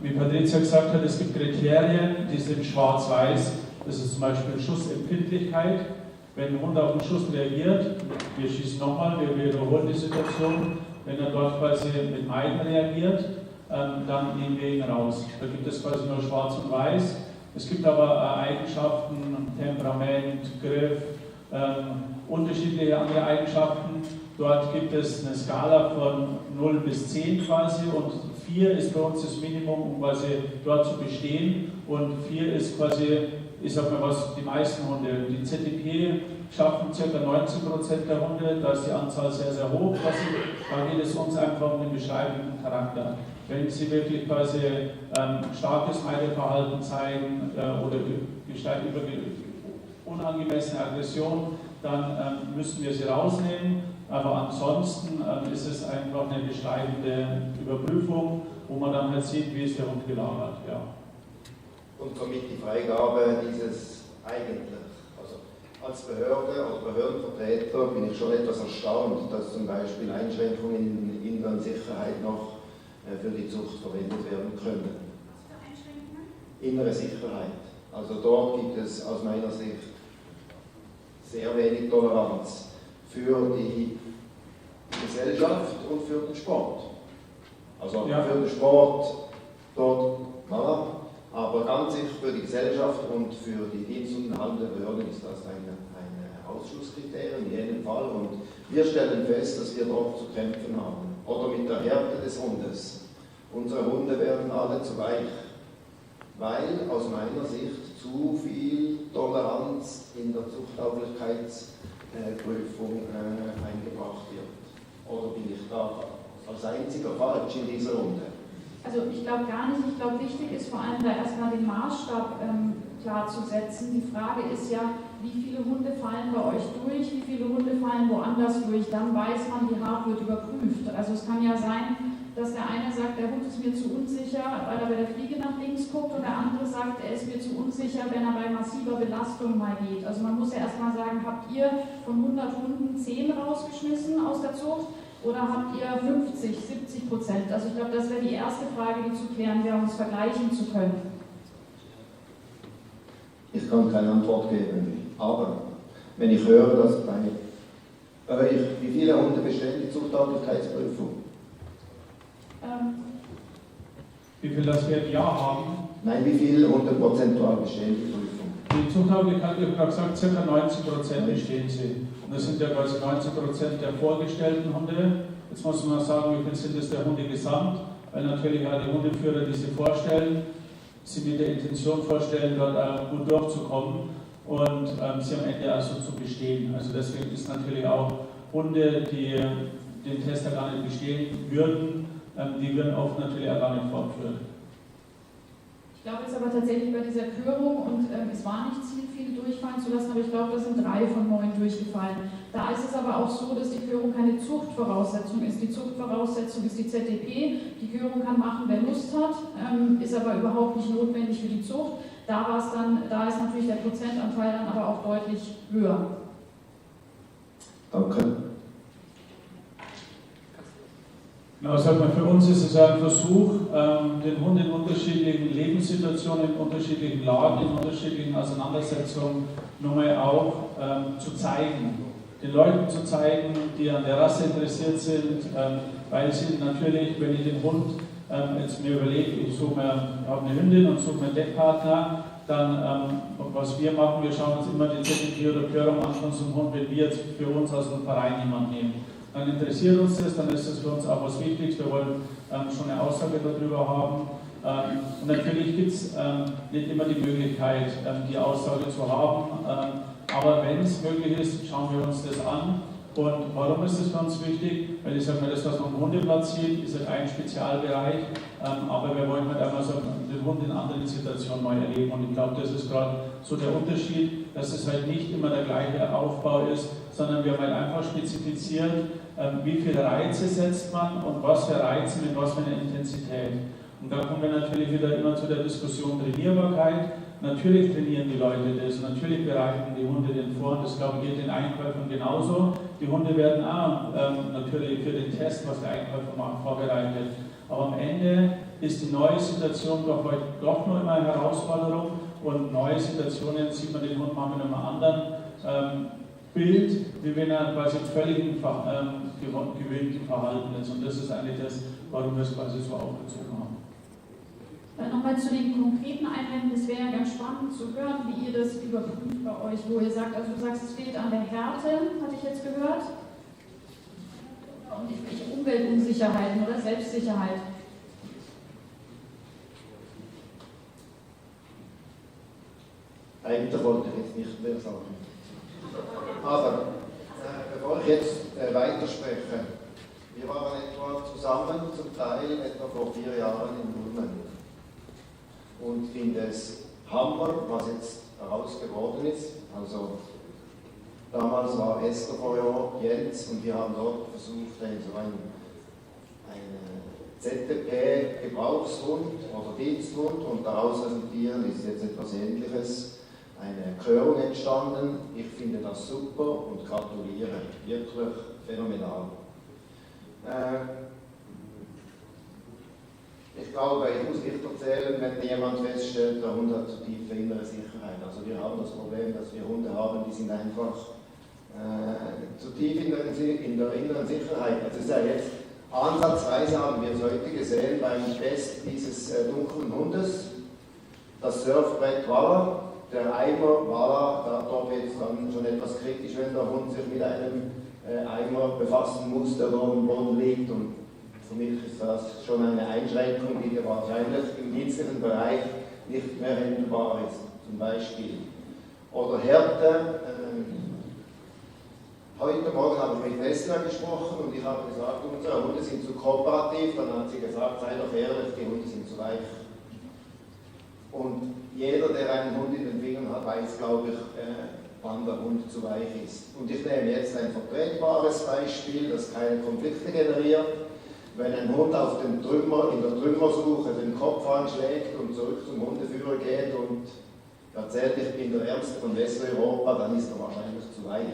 wie Patricia gesagt hat, es gibt Kriterien, die sind schwarz-weiß. Das ist zum Beispiel Schussempfindlichkeit. Wenn ein Hund auf den Schuss reagiert, wir schießen nochmal, wir wiederholen die Situation. Wenn er dort quasi mit Meiden reagiert, dann nehmen wir ihn raus. Da gibt es quasi nur schwarz und weiß. Es gibt aber Eigenschaften, Temperament, Griff, unterschiedliche andere Eigenschaften. Dort gibt es eine Skala von 0 bis 10 quasi und 4 ist bei uns das Minimum, um quasi dort zu bestehen und 4 ist quasi, ich sag mal was, die meisten Hunde. Die ZDP schaffen ca. 19% der Hunde, da ist die Anzahl sehr, sehr hoch. Da geht es uns einfach um den beschreibenden Charakter. Wenn sie wirklich quasi starkes Meideverhalten zeigen oder unangemessene Aggression, dann müssen wir sie rausnehmen. Aber ansonsten ist es einfach eine beschreibende Überprüfung, wo man dann halt sieht, wie ist der Hund gelagert. Ja. Und somit die Freigabe dieses eigentlich. Also als Behörde oder Behördenvertreter bin ich schon etwas erstaunt, dass zum Beispiel Einschränkungen in inneren Sicherheit noch für die Zucht verwendet werden können. Was für Einschränkungen? Innere Sicherheit. Also dort gibt es aus meiner Sicht sehr wenig Toleranz für die Gesellschaft und für den Sport. Also ja. Für den Sport dort, voilà, aber ganz sicher für die Gesellschaft und für die Dienst- und handelnden Behörden ist das ein Ausschlusskriterium in jedem Fall. Und wir stellen fest, dass wir dort zu kämpfen haben. Oder mit der Härte des Hundes. Unsere Hunde werden alle zu weich, weil aus meiner Sicht zu viel Toleranz in der Zuchttauglichkeitsprüfung eingebracht wird. Oder bin ich da als einziger falsch in dieser Runde? Also ich glaube gar nicht. Ich glaube, wichtig ist vor allem da erstmal den Maßstab klar zu setzen. Die Frage ist ja, wie viele Hunde fallen bei euch durch, wie viele Hunde fallen woanders durch. Dann weiß man, wie hart wird überprüft. Also es kann ja sein, dass der eine sagt, der Hund ist mir zu unsicher, weil er bei der Fliege nach links guckt, und der andere sagt, er ist mir zu unsicher, wenn er bei massiver Belastung mal geht. Also man muss ja erstmal sagen, habt ihr von 100 Hunden 10 rausgeschmissen aus der Zucht oder habt ihr 50, 70%? Also ich glaube, das wäre die erste Frage, die zu klären wäre, um es vergleichen zu können. Ich kann keine Antwort geben, aber wenn ich höre, dass bei euch, wie viele Hunde bestehen die Zuchttauglichkeitsprüfung? Wie viel das wir im Jahr haben? Nein, wie viele Hunde prozentual bestehen die Prüfung? Die Zuchttauglichkeit, ich habe gesagt, ca. 19% bestehen sie. Und das sind ja quasi 19% der vorgestellten Hunde. Jetzt muss man sagen, wie viel sind das der Hunde gesamt? Weil natürlich auch die Hundeführer, die sie vorstellen, sie mit der Intention vorstellen, dort auch gut durchzukommen und sie am Ende also zu bestehen. Also deswegen ist natürlich auch Hunde, die den Test gar nicht bestehen würden, die würden oft natürlich auch gar nicht fortführen. Ich glaube jetzt aber tatsächlich bei dieser Körung, und es war nicht Ziel, viele durchfallen zu lassen, aber ich glaube, da sind 3 von 9 durchgefallen. Da ist es aber auch so, dass die Körung keine Zuchtvoraussetzung ist. Die Zuchtvoraussetzung ist die ZDP. Die Körung kann machen, wer Lust hat, ist aber überhaupt nicht notwendig für die Zucht. Da ist natürlich der Prozentanteil dann aber auch deutlich höher. Danke. Genau, sag mal, für uns ist es ja ein Versuch, den Hund in unterschiedlichen Lebenssituationen, in unterschiedlichen Lagen, in unterschiedlichen Auseinandersetzungen nochmal auch zu zeigen. Den Leuten zu zeigen, die an der Rasse interessiert sind, weil sie natürlich, wenn ich den Hund jetzt mir überlege, ich habe eine Hündin und suche mir einen Deckpartner, dann, was wir machen, wir schauen uns immer die ZDP oder Körung an von so einem Hund, wenn wir jetzt für uns aus dem Verein jemanden nehmen. Dann interessiert uns das, dann ist das für uns auch was Wichtiges, wir wollen schon eine Aussage darüber haben. Und natürlich gibt es nicht immer die Möglichkeit, die Aussage zu haben, aber wenn es möglich ist, schauen wir uns das an. Und warum ist das für uns wichtig? Weil ich sage mal, das, was man am Hundeplatz sieht, ist halt ein Spezialbereich, aber wir wollen halt einmal so den Hund in anderen Situationen neu erleben. Und ich glaube, das ist gerade so der Unterschied, dass es halt nicht immer der gleiche Aufbau ist, sondern wir haben halt einfach spezifiziert, wie viele Reize setzt man und was für Reize mit was für einer Intensität. Und da kommen wir natürlich wieder immer zu der Diskussion Trainierbarkeit. Natürlich trainieren die Leute das, natürlich bereiten die Hunde den vor, und das glaube ich geht den Einkäufern genauso. Die Hunde werden auch natürlich für den Test, was der Einkäufer macht, vorbereitet. Aber am Ende ist die neue Situation doch heute doch nur immer eine Herausforderung, und neue Situationen sieht man den Hund manchmal in einem anderen Bild, wie wenn er quasi völlig gewöhnten Verhalten ist. Und das ist eigentlich das, warum wir es quasi so aufgezogen haben. Nochmal zu den konkreten Einwänden, es wäre ja ganz spannend zu hören, wie ihr das überprüft bei euch, wo ihr sagt, also du sagst, es fehlt an der Härte, hatte ich jetzt gehört, und irgendwelche Umweltunsicherheiten oder Selbstsicherheit. Eigentlich wollte ich jetzt nicht mehr sagen. Aber bevor ich jetzt weiterspreche, wir waren etwa zusammen, zum Teil etwa vor 4 Jahren in Ulmen. Und finde es Hammer, was jetzt daraus geworden ist. Also damals war Esther Feuer, Jens, und wir haben dort versucht, so ein ZDP Gebrauchshund oder Diensthund, und daraus resultieren ist jetzt etwas Ähnliches, eine Körung entstanden. Ich finde das super und gratuliere, wirklich phänomenal. Ich glaube, ich muss nicht erzählen, wenn jemand feststellt, der Hund hat zu tiefe innere Sicherheit. Also wir haben das Problem, dass wir Hunde haben, die sind einfach zu tief in der inneren Sicherheit. Also es ist ja jetzt ansatzweise, haben wir es heute gesehen, beim Test dieses dunklen Hundes, das Surfbrett Walla, der Eimer Walla, dort wird es dann schon etwas kritisch, wenn der Hund sich mit einem Eimer befassen muss, der dort am Boden liegt. Und für mich ist das schon eine Einschränkung, die wahrscheinlich im dienstlichen Bereich nicht mehr handelbar ist, zum Beispiel. Oder Härte. Heute Morgen habe ich mit Nestler gesprochen und ich habe gesagt, unsere Hunde sind zu kooperativ. Dann hat sie gesagt, sei doch ehrlich, die Hunde sind zu weich. Und jeder, der einen Hund in den Fingern hat, weiß, glaube ich, wann der Hund zu weich ist. Und ich nehme jetzt ein vertretbares Beispiel, das keine Konflikte generiert. Wenn ein Hund auf den in der Trümmersuche den Kopf anschlägt und zurück zum Hundeführer geht und erzählt, ich bin der Ärmste von Westeuropa, dann ist er wahrscheinlich zu weich.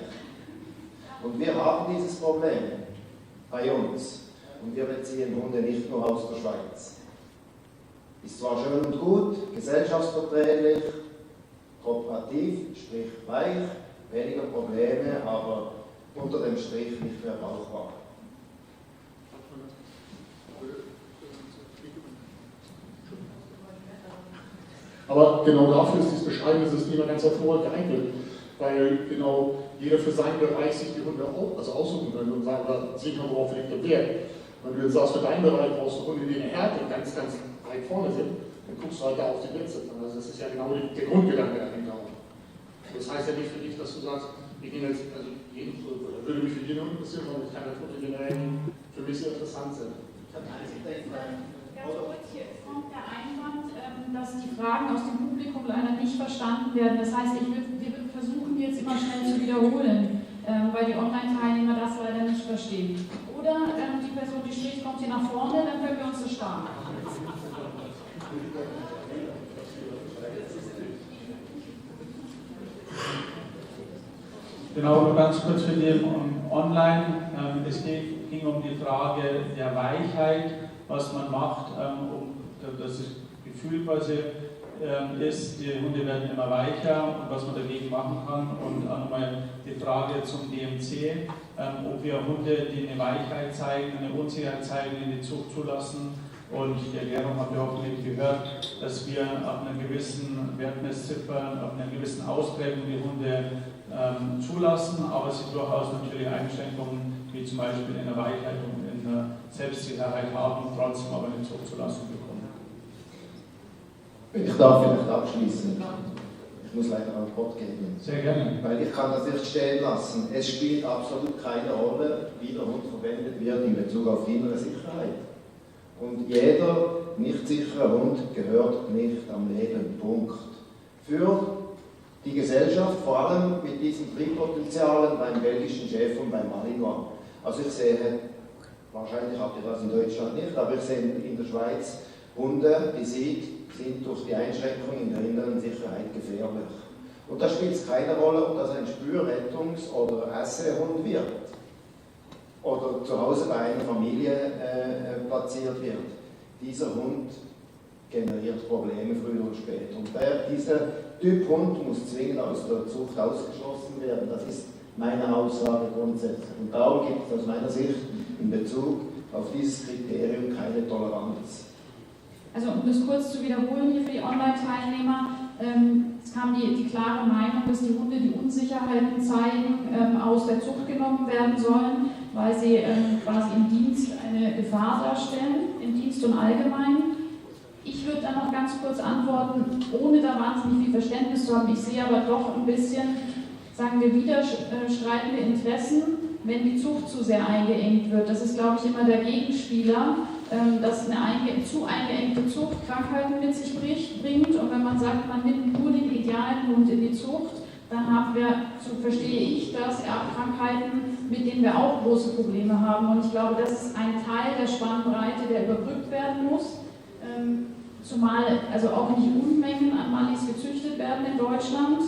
Und wir haben dieses Problem bei uns. Und wir beziehen Hunde nicht nur aus der Schweiz. Ist zwar schön und gut, gesellschaftsverträglich, kooperativ, sprich weich, weniger Probleme, aber unter dem Strich nicht mehr brauchbar. Aber genau dafür ist dieses beschreibende System ganz hervorragend geeignet, weil genau jeder für seinen Bereich sich die Hunde aussuchen kann und sagen, sehen kann, worauf liegt der Wert. Wenn du jetzt sagst, für deinen Bereich brauchst du Hunde, die in der Härte ganz, ganz weit vorne sind, dann guckst du halt da auf die Plätze. Also das ist ja genau der Grundgedanke dahinter. Das heißt ja nicht für dich, dass du sagst, ich nehme jetzt, also jeden, oder würde mich für jeden Hund interessieren, sondern ich kann das Hunde generell für mich sehr interessant sein. Ganz kurz, hier kommt der Einwand, dass die Fragen aus dem Publikum leider nicht verstanden werden. Das heißt, wir versuchen jetzt immer schnell zu wiederholen, weil die Online-Teilnehmer das leider nicht verstehen. Oder die Person, die spricht, kommt hier nach vorne, dann können wir uns das starten. Genau, nur ganz kurz für die Online. Es ging um die Frage der Weichheit, was man macht, um das Gefühl quasi ist, die Hunde werden immer weicher und was man dagegen machen kann. Und auch nochmal die Frage zum DMC, ob wir Hunde, die eine Weichheit zeigen, eine Unsicherheit zeigen, in die Zucht zulassen. Und die Erklärung habt ihr hoffentlich gehört, dass wir ab einer gewissen Wertmessziffer, ab einer gewissen Ausprägung die Hunde zulassen, aber sie durchaus natürlich Einschränkungen, wie zum Beispiel in der Weichheit und in der Selbstsicherheit haben, trotzdem aber eine Zucht zulassen bekommen. Ich darf vielleicht abschließen. Ich muss leider an Gott geben. Sehr gerne. Weil ich kann das nicht stehen lassen. Es spielt absolut keine Rolle, wie der Hund verwendet wird in Bezug auf die innere Sicherheit. Und jeder nicht sichere Hund gehört nicht am Leben. Punkt. Für die Gesellschaft, vor allem mit diesen Triebpotenzialen beim belgischen Chef und beim Malinois. Also ich sehe, wahrscheinlich habt ihr das in Deutschland nicht, aber ich sehe in der Schweiz Hunde, die sind durch die Einschränkung in der inneren Sicherheit gefährlich. Und da spielt es keine Rolle, ob das ein Spürrettungs- oder Essehund wird oder zu Hause bei einer Familie platziert wird. Dieser Hund generiert Probleme früher oder später. Und dieser Typ Hund muss zwingend aus der Zucht ausgeschlossen werden. Das ist meine Aussage grundsätzlich. Und darum gibt es aus meiner Sicht in Bezug auf dieses Kriterium keine Toleranz. Also um das kurz zu wiederholen hier für die Online-Teilnehmer, es kam die klare Meinung, dass die Hunde, die Unsicherheiten zeigen, aus der Zucht genommen werden sollen, weil sie quasi im Dienst eine Gefahr darstellen, im Dienst und allgemein. Ich würde dann noch ganz kurz antworten, ohne da wahnsinnig viel Verständnis zu haben. Ich sehe aber doch ein bisschen, sagen wir, widerstreitende Interessen, wenn die Zucht zu sehr eingeengt wird. Das ist, glaube ich, immer der Gegenspieler, dass eine zu eingeengte Zucht Krankheiten mit sich bringt. Und wenn man sagt, man nimmt nur den idealen Hund in die Zucht, dann haben wir, so verstehe ich das, Erbkrankheiten, mit denen wir auch große Probleme haben. Und ich glaube, das ist ein Teil der Spannbreite, der überbrückt werden muss. Zumal also auch nicht Unmengen an Mallis gezüchtet werden in Deutschland,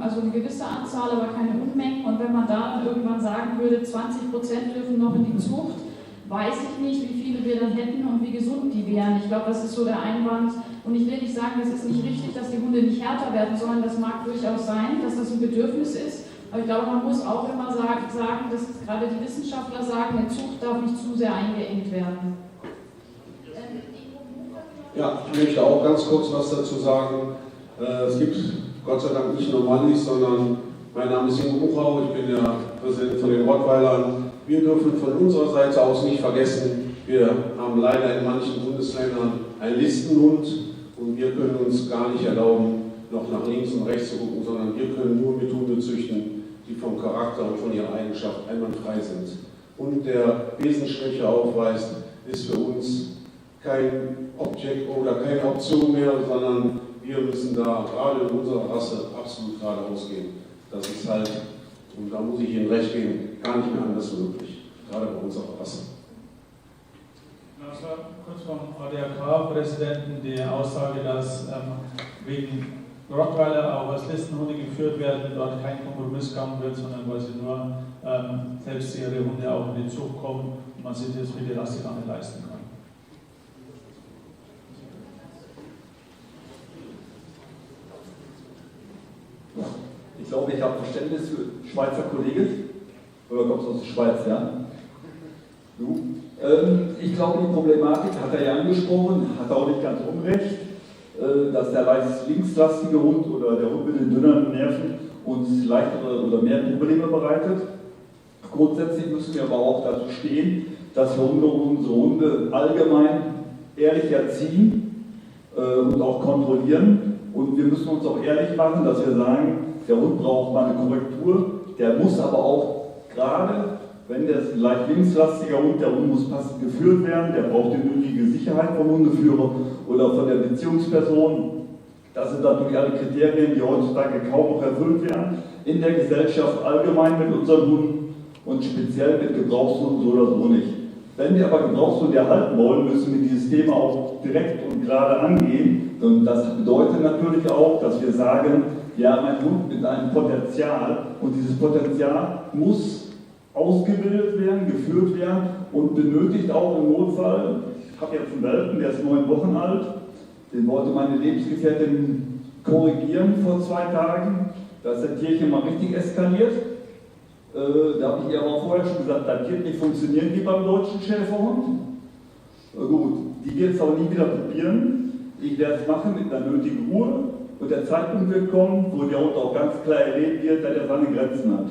also eine gewisse Anzahl, aber keine Unmengen. Und wenn man da dann irgendwann sagen würde, 20% dürfen noch in die Zucht, weiß ich nicht, wie viele wir dann hätten und wie gesund die wären. Ich glaube, das ist so der Einwand. Und ich will nicht sagen, das ist nicht richtig, dass die Hunde nicht härter werden sollen. Das mag durchaus sein, dass das ein Bedürfnis ist. Aber ich glaube, man muss auch immer sagen, dass gerade die Wissenschaftler sagen, eine Zucht darf nicht zu sehr eingeengt werden. Ja, ich möchte auch ganz kurz was dazu sagen. Es gibt Gott sei Dank nicht nur Mallis, sondern mein Name ist Ingo Buchau, ich bin der Präsident von den Rottweilern. Wir dürfen von unserer Seite aus nicht vergessen, wir haben leider in manchen Bundesländern einen Listenhund und wir können uns gar nicht erlauben, noch nach links und rechts zu gucken, sondern wir können nur mit Hunde züchten, die vom Charakter und von ihrer Eigenschaft einwandfrei sind. Und der Wesensschwäche aufweist, ist für uns kein Objekt oder keine Option mehr, sondern wir müssen da gerade in unserer Rasse absolut geradeaus gehen. Das ist halt, und da muss ich Ihnen recht geben, gar nicht mehr anders möglich, gerade bei unserer Rasse. Das war kurz vom ADAK-Präsidenten die Aussage, dass wegen Rottweiler auch als Listenhunde geführt werden, dort kein Kompromiss gegangen wird, sondern weil sie nur selbstsichere Hunde auch in die Zucht kommen und man sich das für die Rasse gar nicht leisten kann. Ich glaube, ich habe Verständnis für Schweizer Kollegen. Oder kommst du aus der Schweiz, ja? Du? Ich glaube, die Problematik hat er ja angesprochen, hat auch nicht ganz unrecht, dass der linkslastige Hund oder der Hund mit den dünneren Nerven uns leichtere oder mehr Probleme bereitet. Grundsätzlich müssen wir aber auch dazu stehen, dass wir unsere Hunde allgemein ehrlich erziehen und auch kontrollieren. Und wir müssen uns auch ehrlich machen, dass wir sagen, der Hund braucht mal eine Korrektur, der muss aber auch gerade, wenn der ist ein leicht linkslastiger Hund, der Hund muss passend geführt werden, der braucht die nötige Sicherheit vom Hundeführer oder von der Beziehungsperson. Das sind natürlich alle Kriterien, die heutzutage kaum noch erfüllt werden in der Gesellschaft allgemein mit unseren Hunden und speziell mit Gebrauchshunden so oder so nicht. Wenn wir aber Gebrauchshunde erhalten wollen, müssen wir dieses Thema auch direkt und gerade angehen. Und das bedeutet natürlich auch, dass wir sagen, ja, mein Hund mit einem Potenzial und dieses Potenzial muss ausgebildet werden, geführt werden und benötigt auch im Notfall, ich habe jetzt einen Welpen, der ist 9 Wochen alt, den wollte meine Lebensgefährtin korrigieren vor 2 Tagen, da ist das Tierchen mal richtig eskaliert. Da habe ich ihr aber auch vorher schon gesagt, das wird nicht funktionieren wie beim deutschen Schäferhund. Gut, die wird es auch nie wieder probieren. Ich werde es machen mit einer nötigen Ruhe und der Zeitpunkt wird kommen, wo der Hund auch ganz klar erlebt wird, dass er seine Grenzen hat.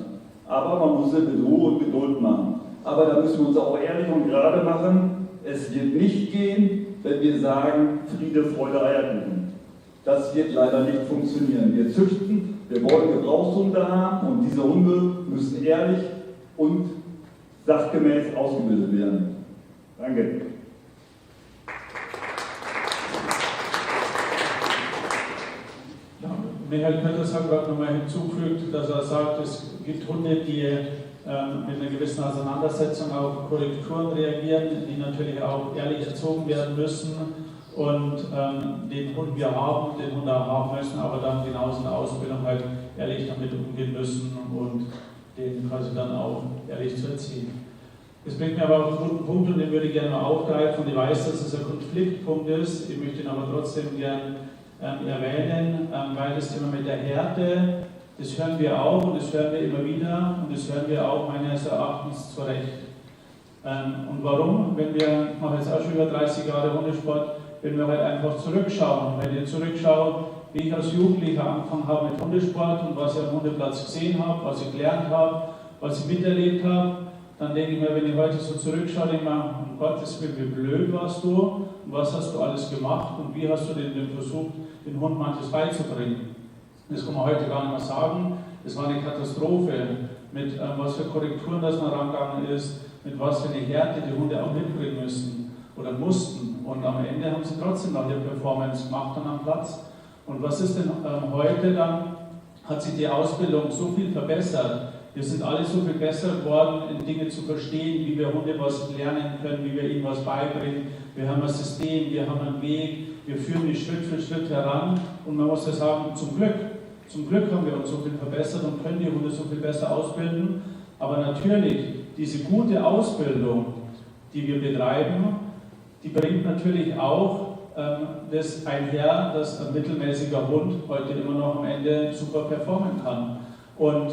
Aber man muss es mit Ruhe und Geduld machen. Aber da müssen wir uns auch ehrlich und gerade machen, es wird nicht gehen, wenn wir sagen, Friede, Freude, Eierkuchen. Das wird leider nicht funktionieren. Wir züchten, wir wollen Gebrauchshunde haben und diese Hunde müssen ehrlich und sachgemäß ausgebildet werden. Danke. Ja, Michael Kötters hat gerade nochmal hinzugefügt, dass er sagt, es gibt Hunde, die mit einer gewissen Auseinandersetzung auf Korrekturen reagieren, die natürlich auch ehrlich erzogen werden müssen und den Hund wir haben, den Hund auch haben müssen, aber dann genauso in der Ausbildung halt ehrlich damit umgehen müssen und den quasi dann auch ehrlich zu erziehen. Das bringt mir aber auf einen guten Punkt und den würde ich gerne mal aufgreifen und ich weiß, dass es ein Konfliktpunkt ist, ich möchte ihn aber trotzdem gerne erwähnen, weil das Thema mit der Härte, das hören wir auch und das hören wir immer wieder und das hören wir auch meines Erachtens zu Recht. Und warum? Wenn wir, ich mache jetzt auch schon über 30 Jahre Hundesport, wenn wir halt einfach zurückschauen, wenn ihr zurückschaut, wie ich als Jugendlicher angefangen habe mit Hundesport und was ich am Hundeplatz gesehen habe, was ich gelernt habe, was ich miterlebt habe, dann denke ich mir, wenn ich heute so zurückschaue, denke ich mir, um Gottes Willen, wie blöd warst du und was hast du alles gemacht und wie hast du denn versucht, den Hund manches beizubringen. Das kann man heute gar nicht mehr sagen. Es war eine Katastrophe, mit was für Korrekturen das man rangegangen ist, mit was für eine Härte die Hunde auch mitbringen müssen oder mussten. Und am Ende haben sie trotzdem noch ihre Performance gemacht dann am Platz. Und was ist denn heute dann? Hat sich die Ausbildung so viel verbessert? Wir sind alle so viel besser geworden, in Dinge zu verstehen, wie wir Hunde was lernen können, wie wir ihnen was beibringen. Wir haben ein System, wir haben einen Weg, wir führen die Schritt für Schritt heran. Und man muss ja sagen, zum Glück haben wir uns so viel verbessert und können die Hunde so viel besser ausbilden. Aber natürlich, diese gute Ausbildung, die wir betreiben, die bringt natürlich auch das einher, dass ein mittelmäßiger Hund heute immer noch am Ende super performen kann. Und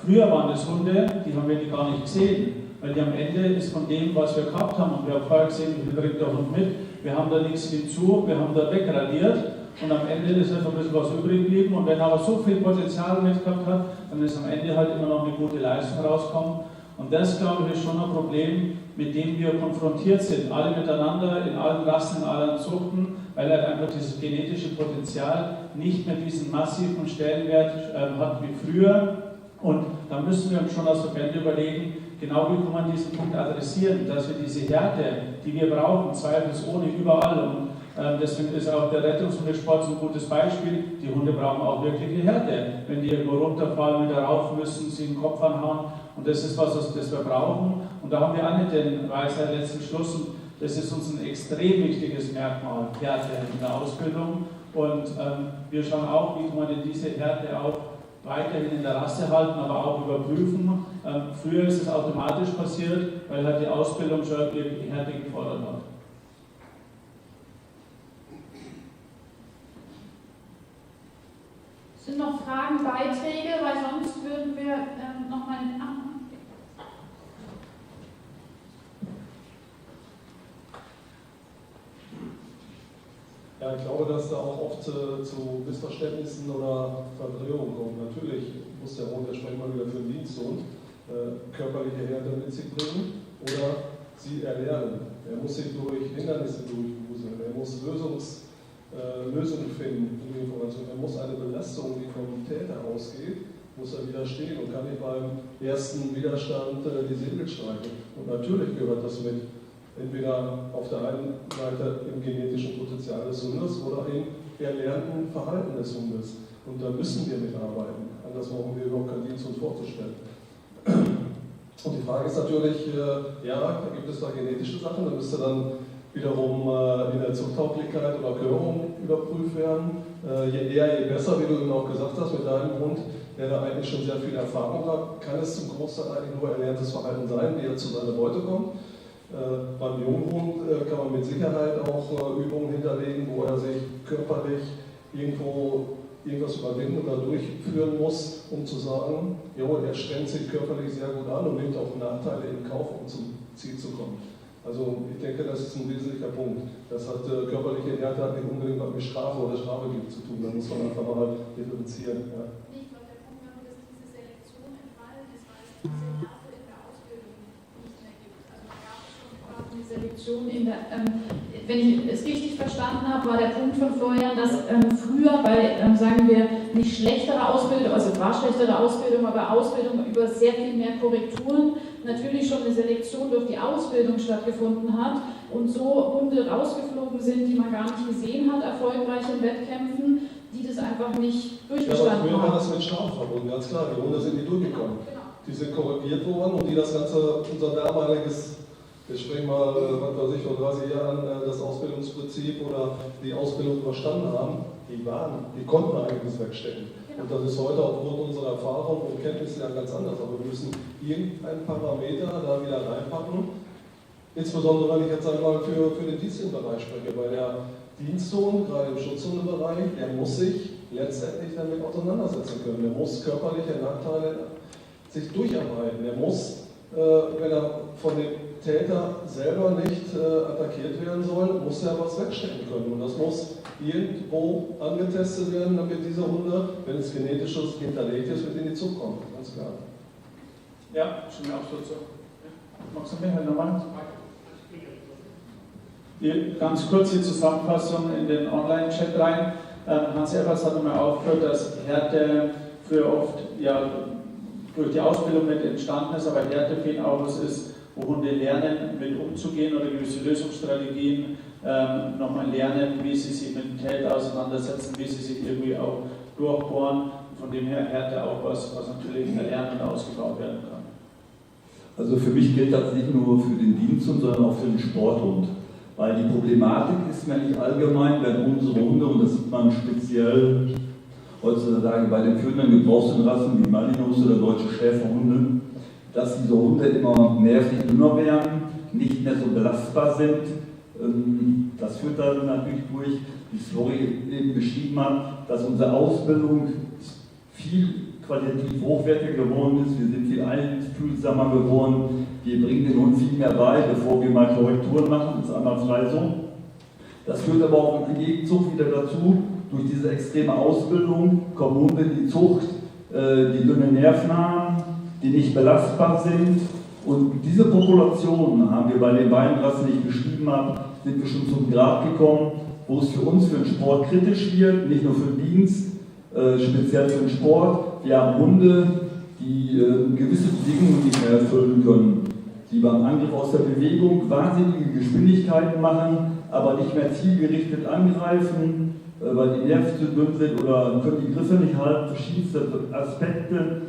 früher waren das Hunde, die haben wir gar nicht gesehen, weil die am Ende ist von dem, was wir gehabt haben, und wir haben vorher gesehen, wie viel bringt der Hund mit, wir haben da nichts hinzu, wir haben da wegradiert und am Ende ist einfach ein bisschen was übrig geblieben und wenn er aber so viel Potenzial mit gehabt hat, dann ist am Ende halt immer noch eine gute Leistung rausgekommen. Und das, glaube ich, ist schon ein Problem, mit dem wir konfrontiert sind, alle miteinander, in allen Rassen, in allen Zuchten, weil er einfach dieses genetische Potenzial nicht mehr diesen massiven Stellenwert hat wie früher. Und da müssen wir uns schon als Verbände überlegen, genau wie kann man diesen Punkt adressieren, dass wir diese Härte, die wir brauchen, zweifelsohne überall, und deswegen ist auch der Rettungshundesport so ein gutes Beispiel, die Hunde brauchen auch wirkliche Härte. Wenn die irgendwo runterfallen, wieder rauf müssen, sie den Kopf anhauen, und das ist was, das wir brauchen. Und da haben wir alle den Weisheit letzten Schluss, und das ist uns ein extrem wichtiges Merkmal, Härte in der Ausbildung. Und wir schauen auch, wie kann man denn diese Härte auch weiterhin in der Rasse halten, aber auch überprüfen. Früher ist es automatisch passiert, weil halt die Ausbildung schon wirklich Härte gefordert hat. Sind noch Fragen, Beiträge, weil sonst würden wir nochmal Ja, ich glaube, dass da auch oft zu Missverständnissen oder Verdrehungen kommt. Natürlich muss der Hund, der spricht mal wieder für den Diensthund, körperliche Härte mit sich bringen oder sie erlernen. Er muss sich durch Hindernisse durchwuseln, er muss Lösungen finden in der Information. Er muss eine Belastung, die vom Täter ausgeht, muss er widerstehen und kann nicht beim ersten Widerstand die Säbel streichen. Und natürlich gehört das mit. Entweder auf der einen Seite im genetischen Potenzial des Hundes oder im erlernten Verhalten des Hundes. Und da müssen wir mitarbeiten. Anders brauchen wir überhaupt keinen Dienst uns vorzustellen. Und die Frage ist natürlich, ja, da gibt es da genetische Sachen, da müsste dann wiederum in der Zuchttauglichkeit oder Gehörung überprüft werden. Je eher, je besser, wie du eben auch gesagt hast, mit deinem Hund, der da eigentlich schon sehr viel Erfahrung hat, kann es zum Großteil eigentlich nur erlerntes Verhalten sein, wie er zu seiner Beute kommt. Beim Junghund kann man mit Sicherheit auch Übungen hinterlegen, wo er sich körperlich irgendwo irgendwas überwinden oder durchführen muss, um zu sagen, jo, er strengt sich körperlich sehr gut an und nimmt auch Nachteile in Kauf, um zum Ziel zu kommen. Also ich denke, das ist ein wesentlicher Punkt. Das hat körperliche Härte nicht unbedingt mit Strafe oder Strafegift zu tun. Da muss man einfach mal differenzieren. Ja. Ich glaube, der Punkt war, dass diese Selektion entfallen ist, weil es diese Härte in der Ausbildung nicht mehr gibt. Also da gab es schon quasi eine Selektion in der, wenn ich es richtig verstanden habe, war der Punkt von Florian, dass früher bei, sagen wir, nicht schlechtere Ausbildung, also war schlechtere Ausbildung, aber Ausbildung über sehr viel mehr Korrekturen, natürlich schon eine Selektion durch die Ausbildung stattgefunden hat und so Hunde rausgeflogen sind, die man gar nicht gesehen hat, erfolgreich in Wettkämpfen, die das einfach nicht durchgestanden haben. Ja, aber früher war das mit Strafen verbunden, ganz klar. Die Hunde sind nicht durchgekommen. Genau. Die sind korrigiert worden und die das Ganze, unser damaliges, jetzt sprechen wir mal, was weiß ich, vor 30 Jahren, das Ausbildungsprinzip oder die Ausbildung überstanden haben, die konnten eigentlich wegstecken. Und das ist heute aufgrund unserer Erfahrung und Kenntnisse ja ganz anders. Aber wir müssen irgendeinen Parameter da wieder reinpacken. Insbesondere, wenn ich jetzt einmal für den Diensthundebereich spreche, weil der Diensthund, gerade im Schutzhundebereich, der muss sich letztendlich damit auseinandersetzen können. Der muss körperliche Nachteile sich durcharbeiten. Der muss, wenn er von dem Täter selber nicht attackiert werden soll, muss er was wegstecken können. Und das muss irgendwo angetestet werden, damit diese Hunde, wenn es genetisch hinterlegt ist, mit in die Zucht kommen. Ganz klar. Ja, schon mir absolut so. Magst du mir nochmal? Die ganz kurze Zusammenfassung in den Online-Chat rein. Hans Evers hat nochmal aufgehört, dass Härte für oft ja, durch die Ausbildung mit entstanden ist, aber Härte für ihn auch was ist, wo Hunde lernen, mit umzugehen oder gewisse Lösungsstrategien nochmal lernen, wie sie sich mit dem Täter auseinandersetzen, wie sie sich irgendwie auch durchbohren. Von dem her Härte auch was natürlich erlernt und ausgebaut werden kann. Also für mich gilt das nicht nur für den Diensthund, sondern auch für den Sporthund. Weil die Problematik ist mir nicht allgemein, wenn unsere Hunde, und das sieht man speziell heutzutage bei den führenden Gebrauchshundrassen wie Malinos oder deutsche Schäferhunde, dass diese Hunde immer nervig dünner werden, nicht mehr so belastbar sind. Das führt dann natürlich durch, wie Flori eben beschrieben hat, dass unsere Ausbildung viel qualitativ hochwertiger geworden ist. Wir sind viel einfühlsamer geworden. Wir bringen den Hund viel mehr bei, bevor wir mal Korrekturen machen. Das ist einwandfrei so. Das führt aber auch im Gegenzug wieder dazu, durch diese extreme Ausbildung kommen Hunde in die Zucht, die dünne Nerven haben, die nicht belastbar sind. Und diese Populationen haben wir bei den beiden Rassen, die ich beschrieben habe, sind wir schon zum Grad gekommen, wo es für uns für den Sport kritisch wird, nicht nur für den Dienst, speziell für den Sport. Wir haben Hunde, die gewisse Bedingungen nicht mehr erfüllen können, die beim Angriff aus der Bewegung wahnsinnige Geschwindigkeiten machen, aber nicht mehr zielgerichtet angreifen, weil die Nerven zu dünn sind oder können die Griffe nicht halten, verschiedenste Aspekte.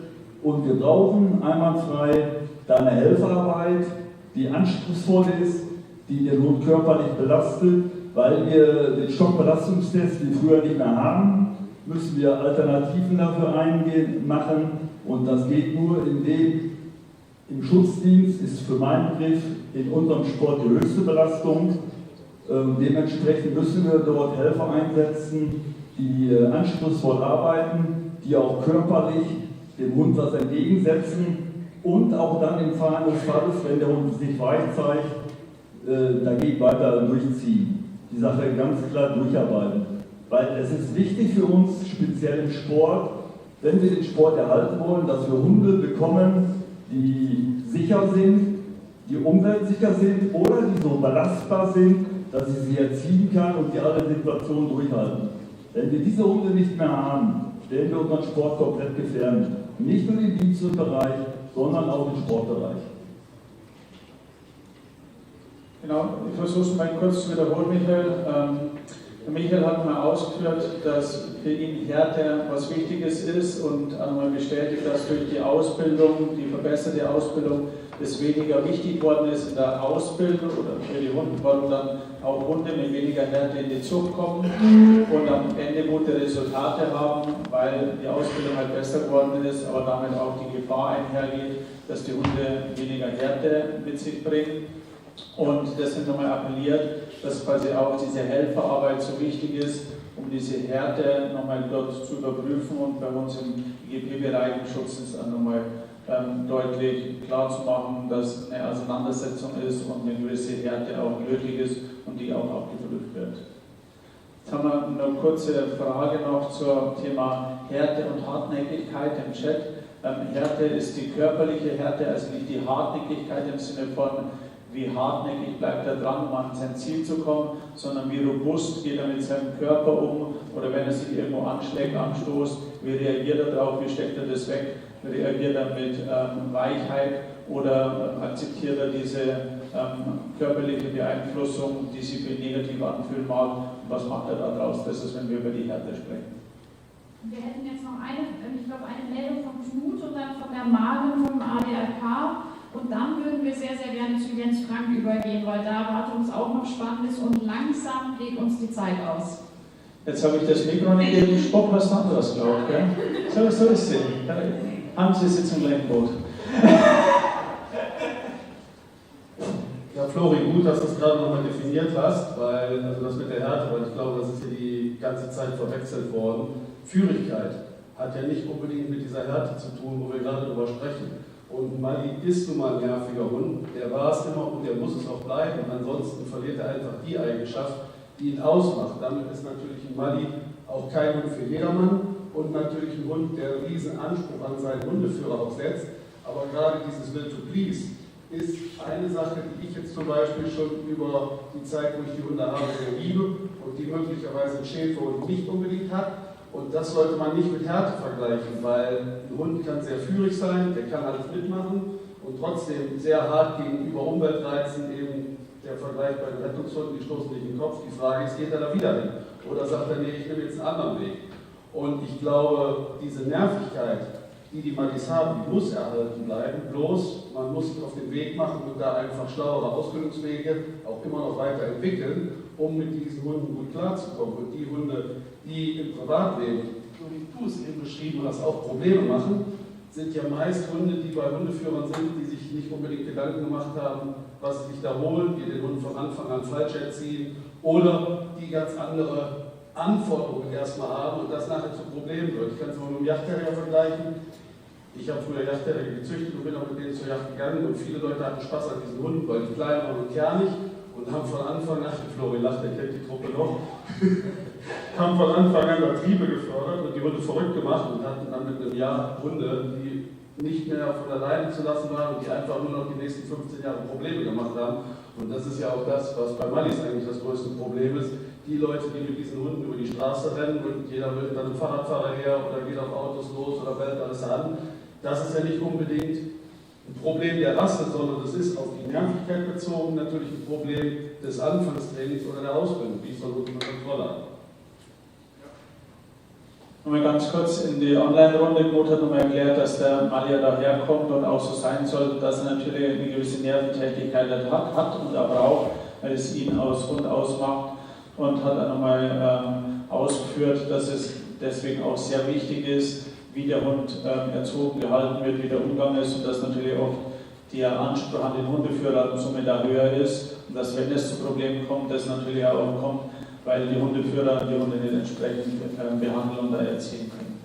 Und wir brauchen einwandfrei da eine Helferarbeit, die anspruchsvoll ist, die den Hund körperlich belastet, weil wir den Schockbelastungstest, den wir früher nicht mehr haben, müssen wir Alternativen dafür machen. Und das geht nur, indem im Schutzdienst ist für meinen Begriff in unserem Sport die höchste Belastung. Dementsprechend müssen wir dort Helfer einsetzen, die anspruchsvoll arbeiten, die auch körperlich dem Hund was entgegensetzen und auch dann im Fall des Falles, wenn der Hund sich weich zeigt, dagegen weiter durchziehen. Die Sache ganz klar durcharbeiten. Weil es ist wichtig für uns, speziell im Sport, wenn wir den Sport erhalten wollen, dass wir Hunde bekommen, die sicher sind, die umweltsicher sind oder die so belastbar sind, dass ich sie erziehen kann und die alle Situationen durchhalten. Wenn wir diese Hunde nicht mehr haben, stellen wir unseren Sport komplett gefährdet. Nicht nur im Dienstbereich, sondern auch im Sportbereich. Genau, ich versuche es mal kurz zu wiederholen, Michael. Michael hat mal ausgeführt, dass für ihn Härte was Wichtiges ist und einmal bestätigt, dass durch die Ausbildung, die verbesserte Ausbildung, es weniger wichtig worden ist in der Ausbildung oder für die Hunde, warum dann auch Hunde mit weniger Härte in die Zucht kommen und am Ende gute Resultate haben, weil die Ausbildung halt besser geworden ist, aber damit auch die Gefahr einhergeht, dass die Hunde weniger Härte mit sich bringen. Und deswegen nochmal appelliert, dass quasi auch diese Helferarbeit so wichtig ist, um diese Härte nochmal dort zu überprüfen und bei uns im IGP-Bereich im Schutz dann nochmal deutlich klar zu machen, dass eine Auseinandersetzung ist und eine gewisse Härte auch nötig ist und die auch abgeprüft wird. Jetzt haben wir eine kurze Frage noch zum Thema Härte und Hartnäckigkeit im Chat. Härte ist die körperliche Härte, also nicht die Hartnäckigkeit im Sinne von, wie hartnäckig bleibt er dran, um an sein Ziel zu kommen, sondern wie robust geht er mit seinem Körper um oder wenn er sich irgendwo anschlägt, anstoßt, wie reagiert er darauf, wie steckt er das weg, reagiert er mit Weichheit oder akzeptiert er diese körperliche Beeinflussung, die sich für negativ anfühlen mag und was macht er daraus? Das ist, wenn wir über die Härte sprechen. Wir hätten jetzt noch eine Meldung von Knut und dann von der Maren vom ADRK. Und dann würden wir sehr, sehr gerne zu Jens Frank übergehen, weil da erwartet uns auch noch Spannendes und langsam geht uns die Zeit aus. Jetzt habe ich das Mikro nicht gegeben, Spock was anderes glaubt, gell? So ist es. Haben Sie sitzen im Lenkboot. Ja, Flori, gut, dass du es gerade nochmal definiert hast, weil, also das mit der Härte, weil ich glaube, das ist hier die ganze Zeit verwechselt worden. Führigkeit hat ja nicht unbedingt mit dieser Härte zu tun, wo wir gerade drüber sprechen. Und Mali ist nun mal ein nerviger Hund, der war es immer und der muss es auch bleiben. Ansonsten verliert er einfach die Eigenschaft, die ihn ausmacht. Damit ist natürlich ein Mali auch kein Hund für jedermann und natürlich ein Hund, der einen riesen Anspruch an seinen Hundeführer auch setzt. Aber gerade dieses Will to Please ist eine Sache, die ich jetzt zum Beispiel schon über die Zeit, wo ich die Hunde habe, sehr liebe und die möglicherweise ein Schäferhund nicht unbedingt hat. Und das sollte man nicht mit Härte vergleichen, weil ein Hund kann sehr führig sein, der kann alles mitmachen und trotzdem sehr hart gegenüber Umweltreizen, eben der Vergleich bei den Rettungshunden, die stoßen nicht in den Kopf. Die Frage ist, geht er da wieder hin? Oder sagt er, nee, ich nehme jetzt einen anderen Weg? Und ich glaube, diese Nervigkeit, die Malis haben, die muss erhalten bleiben, bloß man muss sich auf den Weg machen und da einfach schlauere Ausbildungswege auch immer noch weiterentwickeln, um mit diesen Hunden gut klarzukommen. Und die Hunde, die im Privatleben, so wie du es eben beschrieben hast, auch Probleme machen, sind ja meist Hunde, die bei Hundeführern sind, die sich nicht unbedingt Gedanken gemacht haben, was sie sich da holen, die den Hund von Anfang an falsch erziehen oder die ganz andere Anforderungen erstmal haben und das nachher zu Problemen wird. Ich kann es mal mit dem Yachtterrier vergleichen. Ich habe früher Yachtterrier gezüchtet und bin auch mit denen zur Yacht gegangen und viele Leute hatten Spaß an diesen Hunden, weil die klein waren und kernig und haben von Anfang an, Flori lacht, der kennt die Truppe noch, haben von Anfang an Triebe gefördert und die Hunde verrückt gemacht und hatten dann mit einem Jahr Hunde, die nicht mehr von alleine zu lassen waren und die einfach nur noch die nächsten 15 Jahre Probleme gemacht haben. Und das ist ja auch das, was bei Malis eigentlich das größte Problem ist. Die Leute, die mit diesen Hunden über die Straße rennen und jeder will dann einen Fahrradfahrer her oder geht auf Autos los oder bellt alles an, das ist ja nicht unbedingt ein Problem der Rasse, sondern das ist auf die Nervigkeit bezogen natürlich ein Problem des Anfangstrainings oder der Ausbildung, wie soll man Kontrolle haben. Nochmal ganz kurz in die Online-Runde, Knut hat nochmal erklärt, dass der Mali daherkommt und auch so sein soll, dass er natürlich eine gewisse Nerventätigkeit hat und er braucht, weil es ihn aus Hund ausmacht und hat dann nochmal ausgeführt, dass es deswegen auch sehr wichtig ist, wie der Hund erzogen, gehalten wird, wie der Umgang ist und dass natürlich oft der Anspruch an den Hundeführer somit da höher ist und dass, wenn es zu Problemen kommt, das natürlich auch kommt, weil die Hundeführer die Hunde nicht entsprechend behandeln und da erziehen können.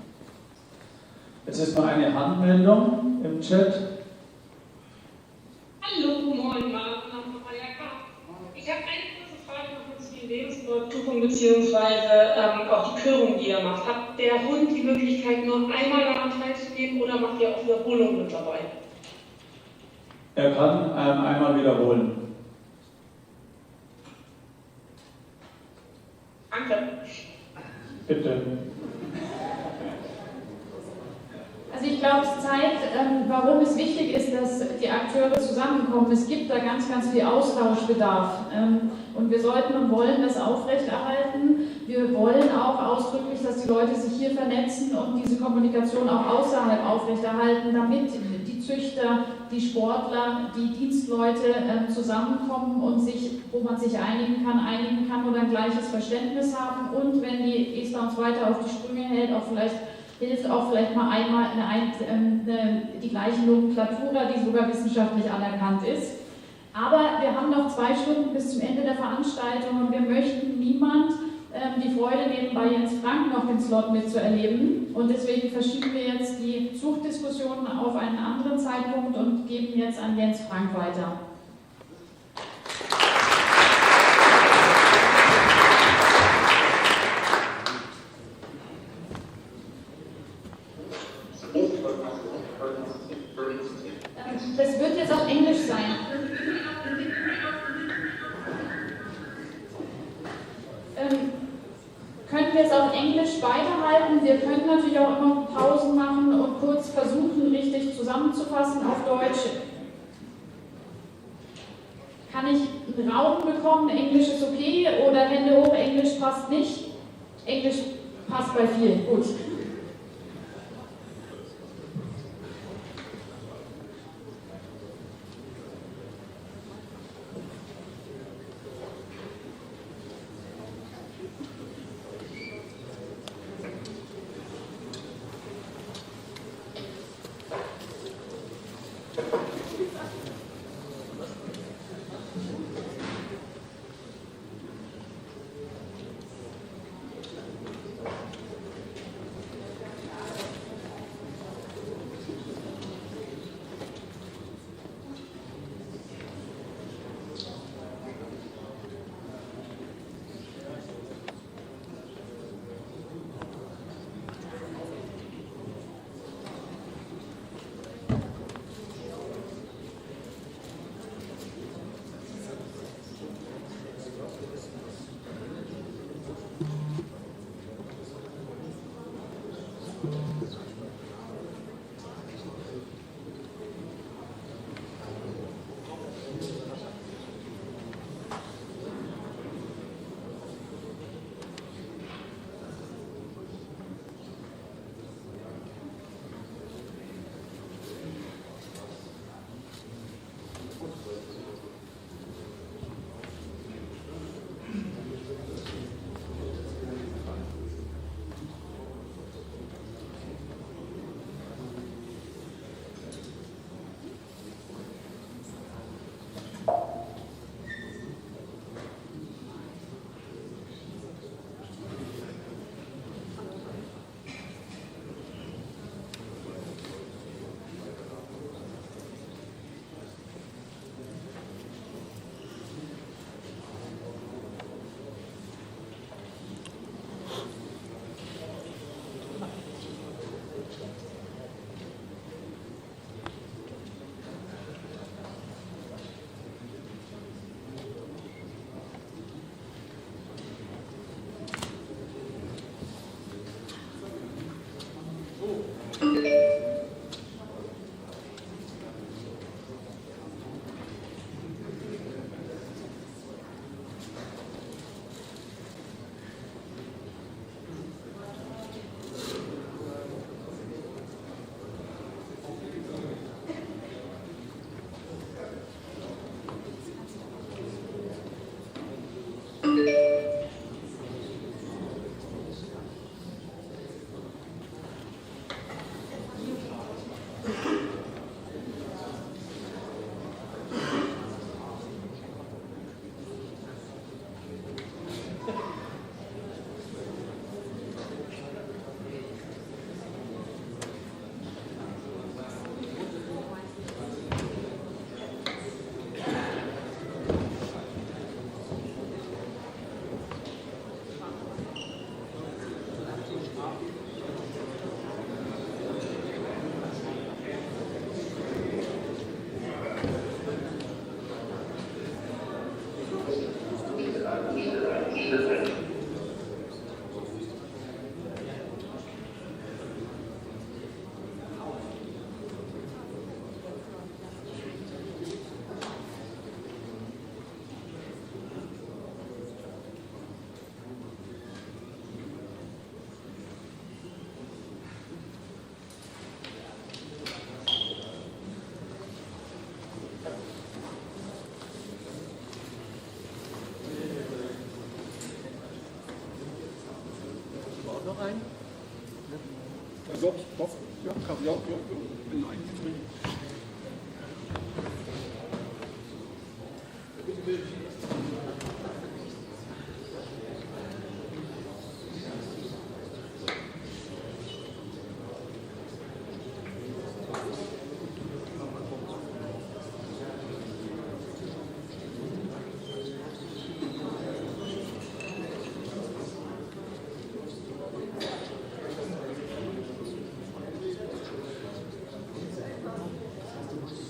Jetzt ist noch eine Handmeldung im Chat. Hallo, moin, Martin von ADRK. Ich habe eine kurze Frage noch zu den Lebensüberprüfungen bzw. auch die Körung, die ihr macht. Hat der Hund die Möglichkeit, nur einmal daran teilzunehmen oder macht ihr auch Wiederholungen mit dabei? Er kann einmal wiederholen. Danke. Bitte. Also ich glaube, es zeigt, warum es wichtig ist, dass die Akteure zusammenkommen. Es gibt da ganz, ganz viel Austauschbedarf und wir sollten und wollen das aufrechterhalten. Wir wollen auch ausdrücklich, dass die Leute sich hier vernetzen und diese Kommunikation auch außerhalb aufrechterhalten, damit die Züchter, die Sportler, die Dienstleute zusammenkommen und sich, wo man sich einigen kann oder ein gleiches Verständnis haben und wenn die Esther uns weiter auf die Sprünge hält, hilft auch vielleicht mal einmal die gleiche Nomenklatura, die sogar wissenschaftlich anerkannt ist. Aber wir haben noch 2 Stunden bis zum Ende der Veranstaltung und wir möchten niemand die Freude nehmen, bei Jens Frank noch den Slot mitzuerleben. Und deswegen verschieben wir jetzt die Zuchtdiskussion auf einen anderen Zeitpunkt und geben jetzt an Jens Frank weiter. Das wird jetzt auf Englisch sein. Können wir es auf Englisch weiterhalten? Wir können natürlich auch immer Pausen machen und kurz versuchen, richtig zusammenzufassen auf Deutsch. Kann ich einen Raum bekommen? Englisch ist okay oder Hände hoch, Englisch passt nicht? Englisch passt bei vielen, gut.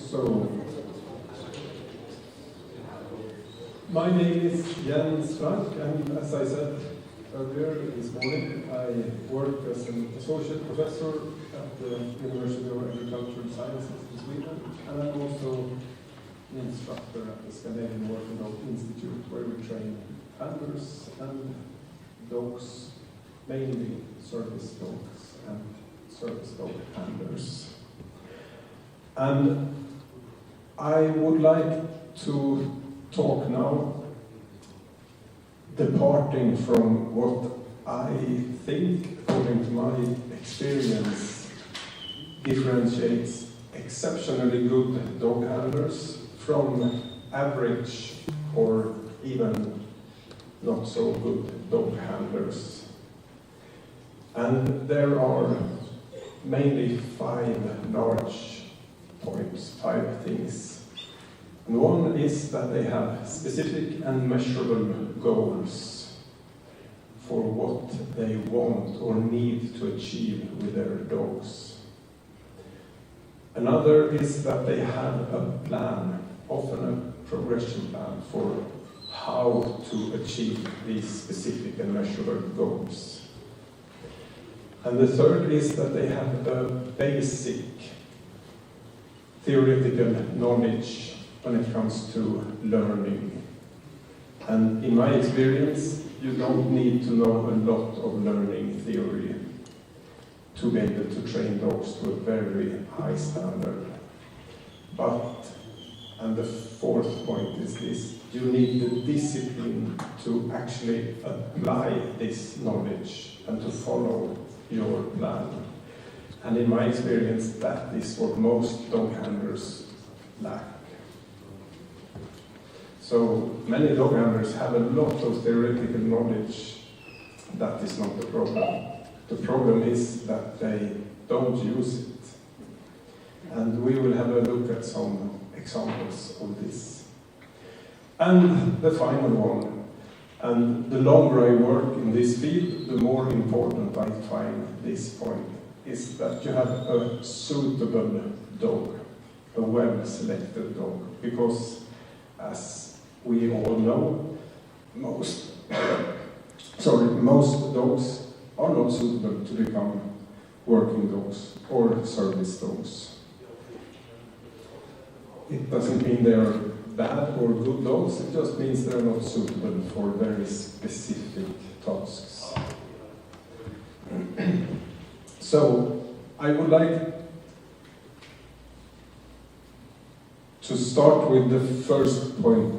So, my name is Jens Frank, and as I said earlier this morning, I work as an associate professor at the University of Agricultural Sciences in Sweden, and I'm also an instructor at the Scandinavian Working Dog Institute, where we train handlers and dogs, mainly service dogs and service dog handlers. And I would like to talk now, departing from what I think, according to my experience, differentiates exceptionally good dog handlers from average or even not so good dog handlers. And there are mainly 5 large points, 5 things. And one is that they have specific and measurable goals for what they want or need to achieve with their dogs. Another is that they have a plan, often a progression plan, for how to achieve these specific and measurable goals. And the third is that they have a basic theoretical knowledge when it comes to learning. And in my experience, you don't need to know a lot of learning theory to be able to train dogs to a very high standard. But, and the fourth point is this, you need the discipline to actually apply this knowledge and to follow your plan. And in my experience, that is what most dog handlers lack. So many dog handlers have a lot of theoretical knowledge. That is not the problem. The problem is that they don't use it. And we will have a look at some examples of this. And the final one, and the longer I work in this field, the more important I find this point, is that you have a suitable dog, a well-selected dog, because as we all know, most dogs are not suitable to become working dogs or service dogs. It doesn't mean they are bad or good dogs, it just means they're not suitable for very specific tasks. So, I would like to start with the first point,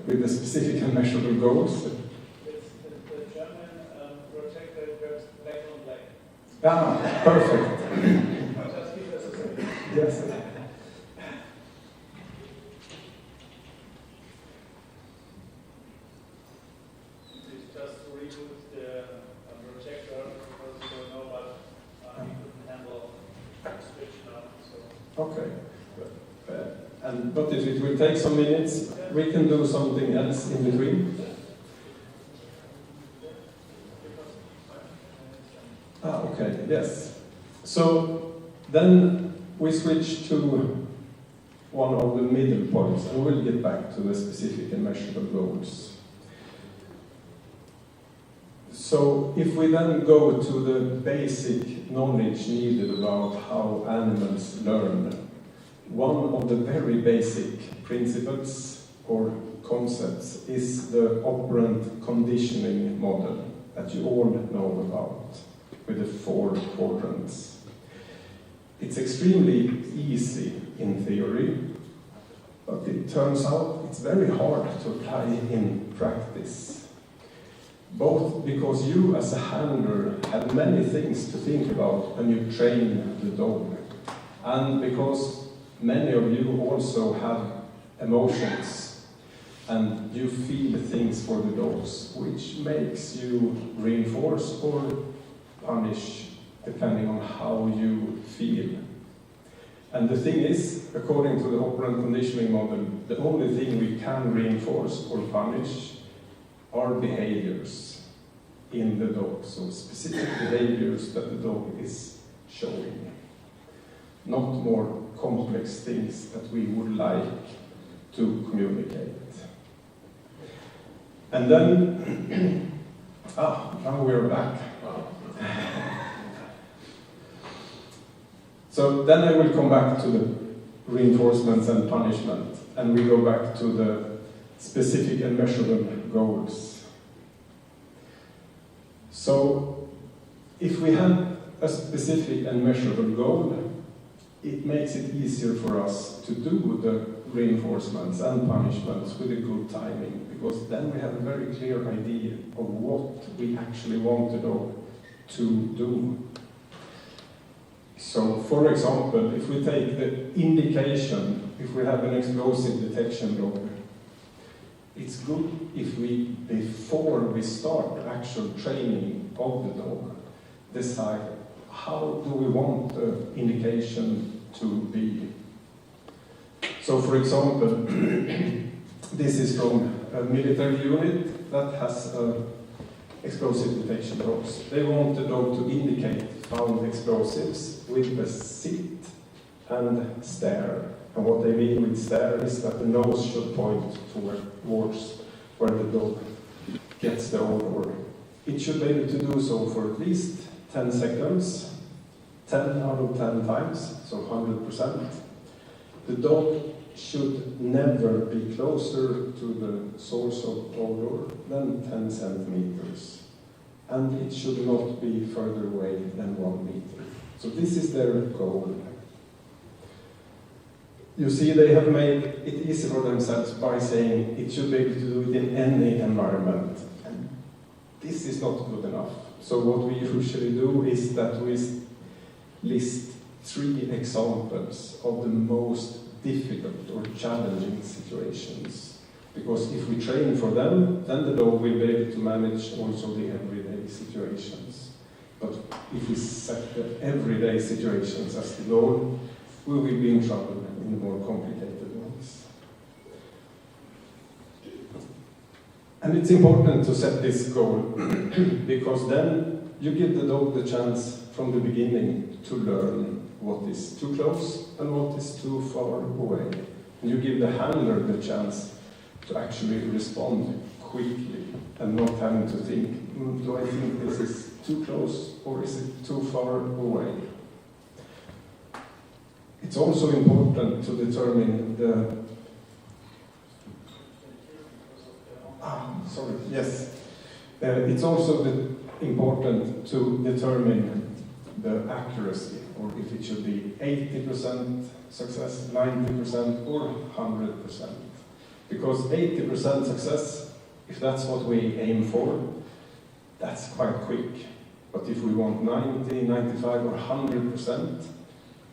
with the specific and measurable goals. It's the German projector works black on black. Ah, perfect. Just give us a second. Yes. Just to reboot the projector because you don't know what you couldn't handle switch now. So. Okay. But if it will take some minutes, we can do something else in between. Okay, yes. So then we switch to one of the middle points, and we'll get back to the specific and measurable goals. So if we then go to the basic knowledge needed about how animals learn, one of the very basic principles or concepts is the operant conditioning model that you all know about, with the 4 quadrants. It's extremely easy in theory, but it turns out it's very hard to apply in practice. both because you as a handler have many things to think about when you train the dog, and because many of you also have emotions and you feel things for the dogs, which makes you reinforce or punish depending on how you feel. And the thing is, according to the operant conditioning model, the only thing we can reinforce or punish are behaviors in the dog, so specific behaviors that the dog is showing, not more complex things that we would like to communicate. And then, now we're back. So then I will come back to the reinforcements and punishment, and we go back to the specific and measurable goals. So if we have a specific and measurable goal, it makes it easier for us to do the reinforcements and punishments with a good timing, because then we have a very clear idea of what we actually want the dog to do. So, for example, if we take the indication, if we have an explosive detection dog, it's good if we, before we start actual training of the dog, decide how do we want the indication to be. So, for example, this is from a military unit that has explosive detection dogs. They want the dog to indicate found explosives with the sit and stare. And what they mean with stare is that the nose should point towards where the dog gets the odor. It should be able to do so for at least 10 seconds, 10 out of 10 times, so 100%. The dog should never be closer to the source of odor than 10 centimeters. And it should not be further away than 1 meter. So this is their goal. You see, they have made it easy for themselves by saying it should be able to do it in any environment. And this is not good enough. So what we usually do is that we list 3 examples of the most difficult or challenging situations. Because if we train for them, then the dog will be able to manage also the everyday situations. But if we set the everyday situations as the goal, we will be in trouble in the more complicated ones. And it's important to set this goal because then you give the dog the chance from the beginning to learn what is too close and what is too far away. And you give the handler the chance to actually respond quickly and not having to think, do I think this is too close or is it too far away? It's also important to determine the... It's also important to determine the accuracy, or if it should be 80% success, 90% or 100%. Because 80% success, if that's what we aim for, that's quite quick. But if we want 90, 95 or 100%,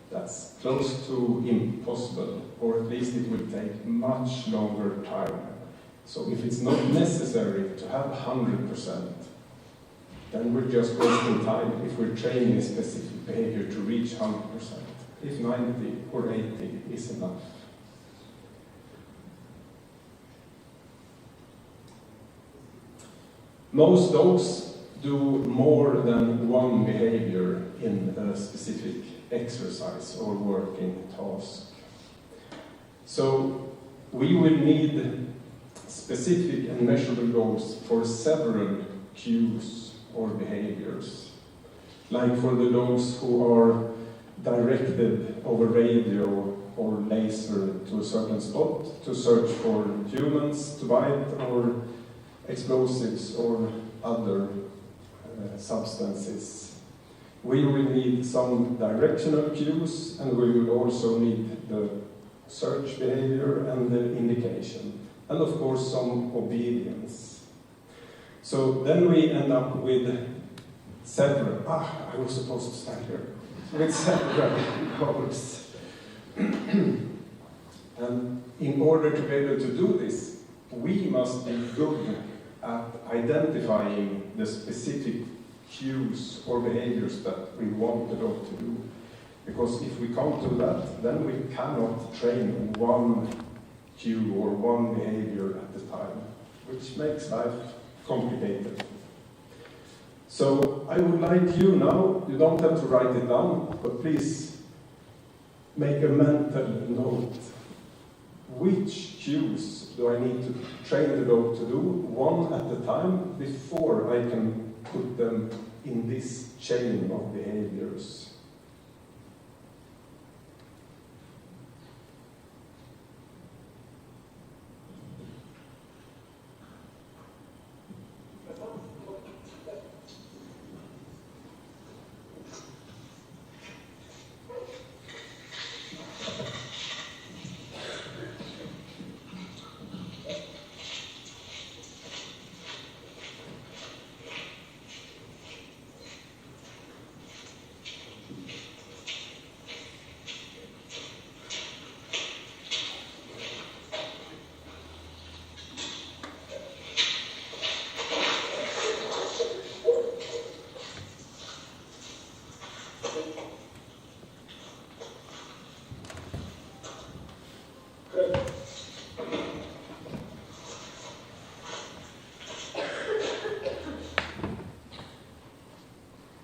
that's close to impossible, or at least it will take much longer time. So if it's not necessary to have 100%, then we're just wasting time if we're training a specific behavior to reach 100%. If 90 or 80 is enough. Most dogs do more than one behavior in a specific exercise or working task. So we will need specific and measurable goals for several cues or behaviors. Like for the dogs who are directed over radio or laser to a certain spot to search for humans to bite or explosives or other substances. We will need some directional cues, and we will also need the search behavior and the indication, and of course some obedience. So then we end up with several, I was supposed to stand here, with several goals. And in order to be able to do this, we must be good at identifying the specific cues or behaviors that we want the dog to do. Because if we can't do that, then we cannot train one cue or one behavior at a time, which makes life complicated. So I would like you now, you don't have to write it down, but please make a mental note. Which cues do I need to train the dog to do, one at a time, before I can put them in this chain of behaviors?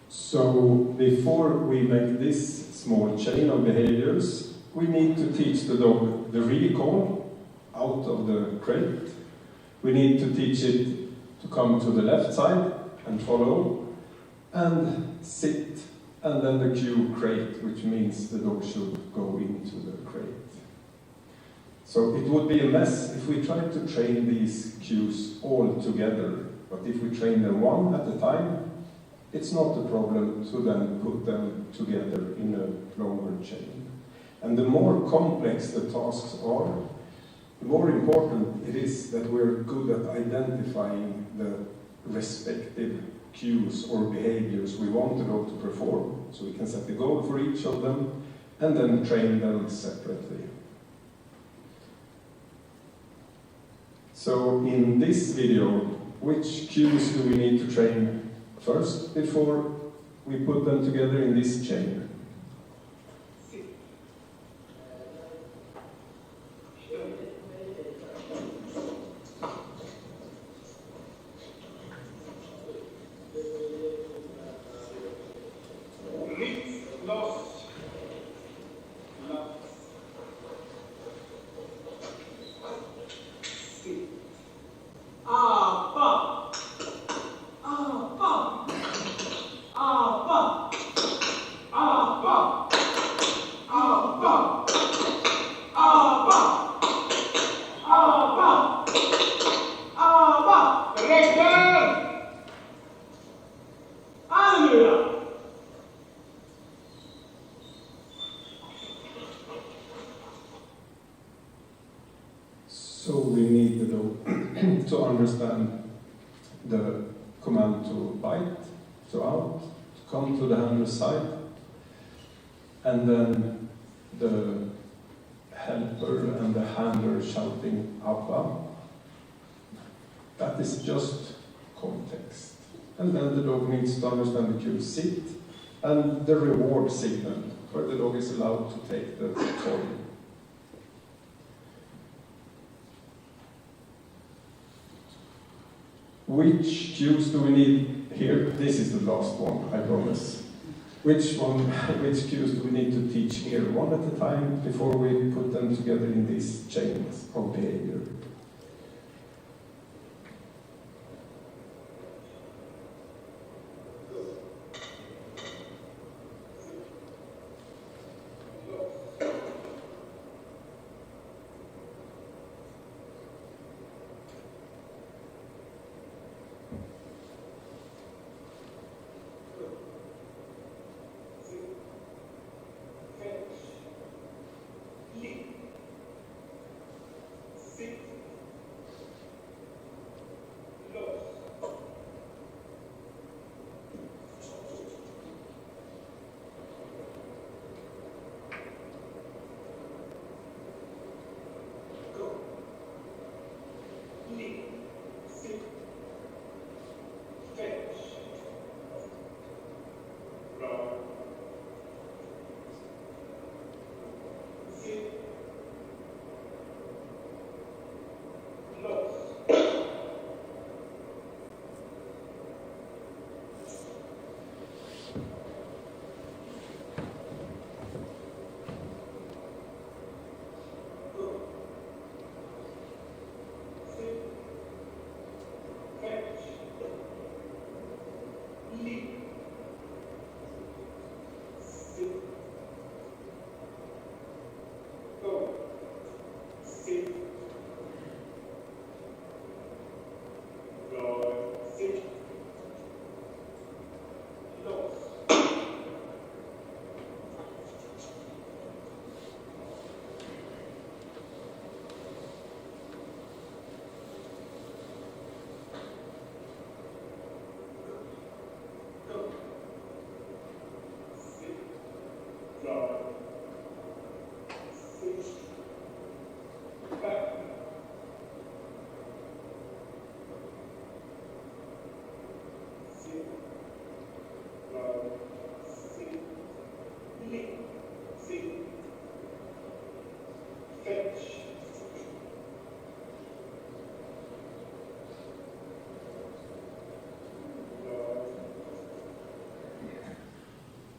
So before we make this small chain of behaviors, we need to teach the dog the recall out of the crate. We need to teach it to come to the left side and follow, and sit, and then the cue crate, which means the dog should go into the crate. So it would be a mess if we tried to train these cues all together, but if we train them one at a time, it's not a problem to then put them together in a longer chain. And the more complex the tasks are, the more important it is that we're good at identifying the respective cues or behaviors we want the dog to perform, so we can set the goal for each of them and then train them separately. So in this video, which cues do we need to train first before we put them together in this chain? So we need the dog to understand the command to bite, to out, to come to the handler's side, and then the helper and the handler shouting up, up. That is just context. And then the dog needs to understand the cue sit and the reward signal, where the dog is allowed to take the toy. Which cues do we need here? This is the last one, I promise. Which cues do we need to teach here, one at a time, before we put them together in these chains of behavior?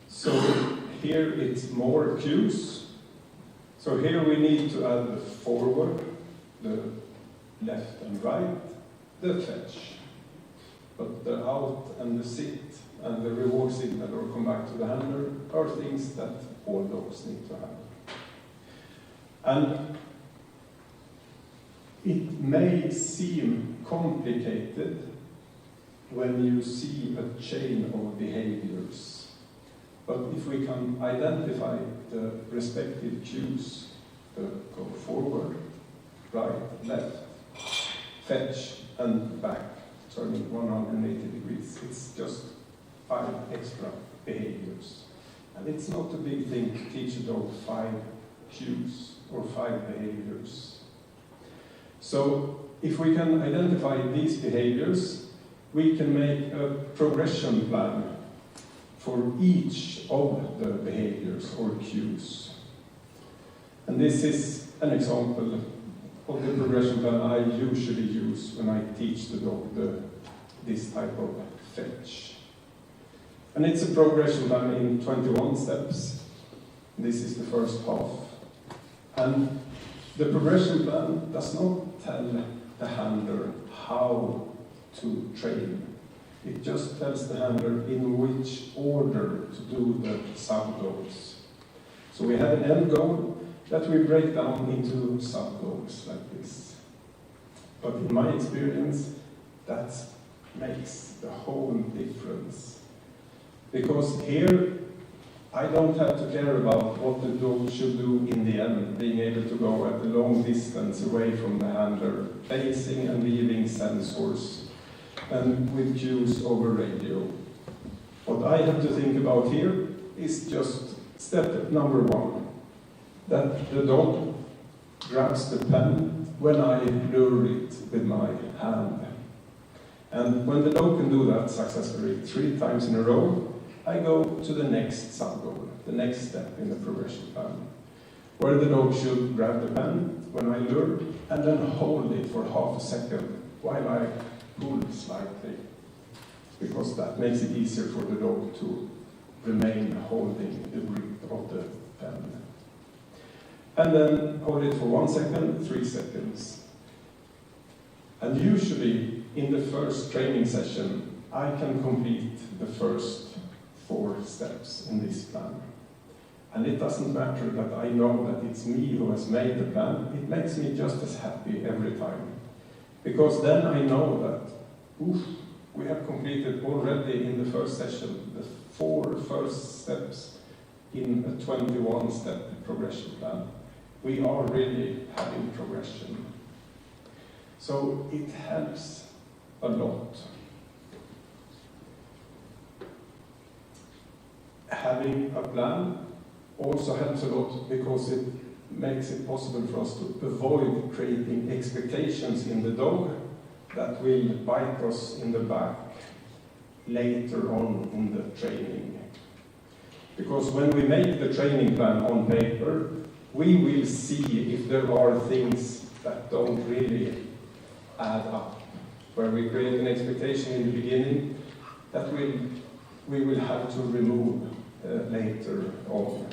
So here it's more cues. So here we need to add the forward, the left and right, the fetch. But the out and the sit and the reward signal or come back to the handler are things that all dogs need to have. And it may seem complicated when you see a chain of behaviors. But if we can identify the respective cues, go forward, right, left, fetch, and back, turning 180 degrees, it's just 5 extra behaviors. And it's not a big thing to teach a dog 5 cues or 5 behaviors. So if we can identify these behaviors, we can make a progression plan for each of the behaviors or cues. And this is an example of the progression plan I usually use when I teach the dog this type of fetch. And it's a progression plan in 21 steps. This is the first half. And the progression plan does not tell the handler how to train. It just tells the handler in which order to do the sub-goals. So we have an end goal that we break down into sub-goals like this. But in my experience, that makes the whole difference. Because here, I don't have to care about what the dog should do in the end, being able to go at a long distance away from the handler, placing and leaving sensors, and with cues over radio. What I have to think about here is just step number 1, that the dog grabs the pen when I lure it with my hand. And when the dog can do that successfully 3 times in a row, I go to the next sub-goal, the next step in the progression plan, where the dog should grab the pen when I lure and then hold it for half a second while I pull slightly, because that makes it easier for the dog to remain holding the grip of the pen. And then hold it for 1 second, 3 seconds. And usually in the first training session, I can complete the first 4 steps in this plan. And it doesn't matter that I know that it's me who has made the plan, it makes me just as happy every time. Because then I know that, we have completed already in the first session the 4 first steps in a 21-step progression plan. We are really having progression. So it helps a lot. Having a plan also helps a lot because it makes it possible for us to avoid creating expectations in the dog that will bite us in the back later on in the training. Because when we make the training plan on paper, we will see if there are things that don't really add up, where we create an expectation in the beginning that we will have to remove later on.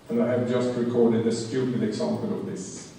And I have just recorded a stupid example of this.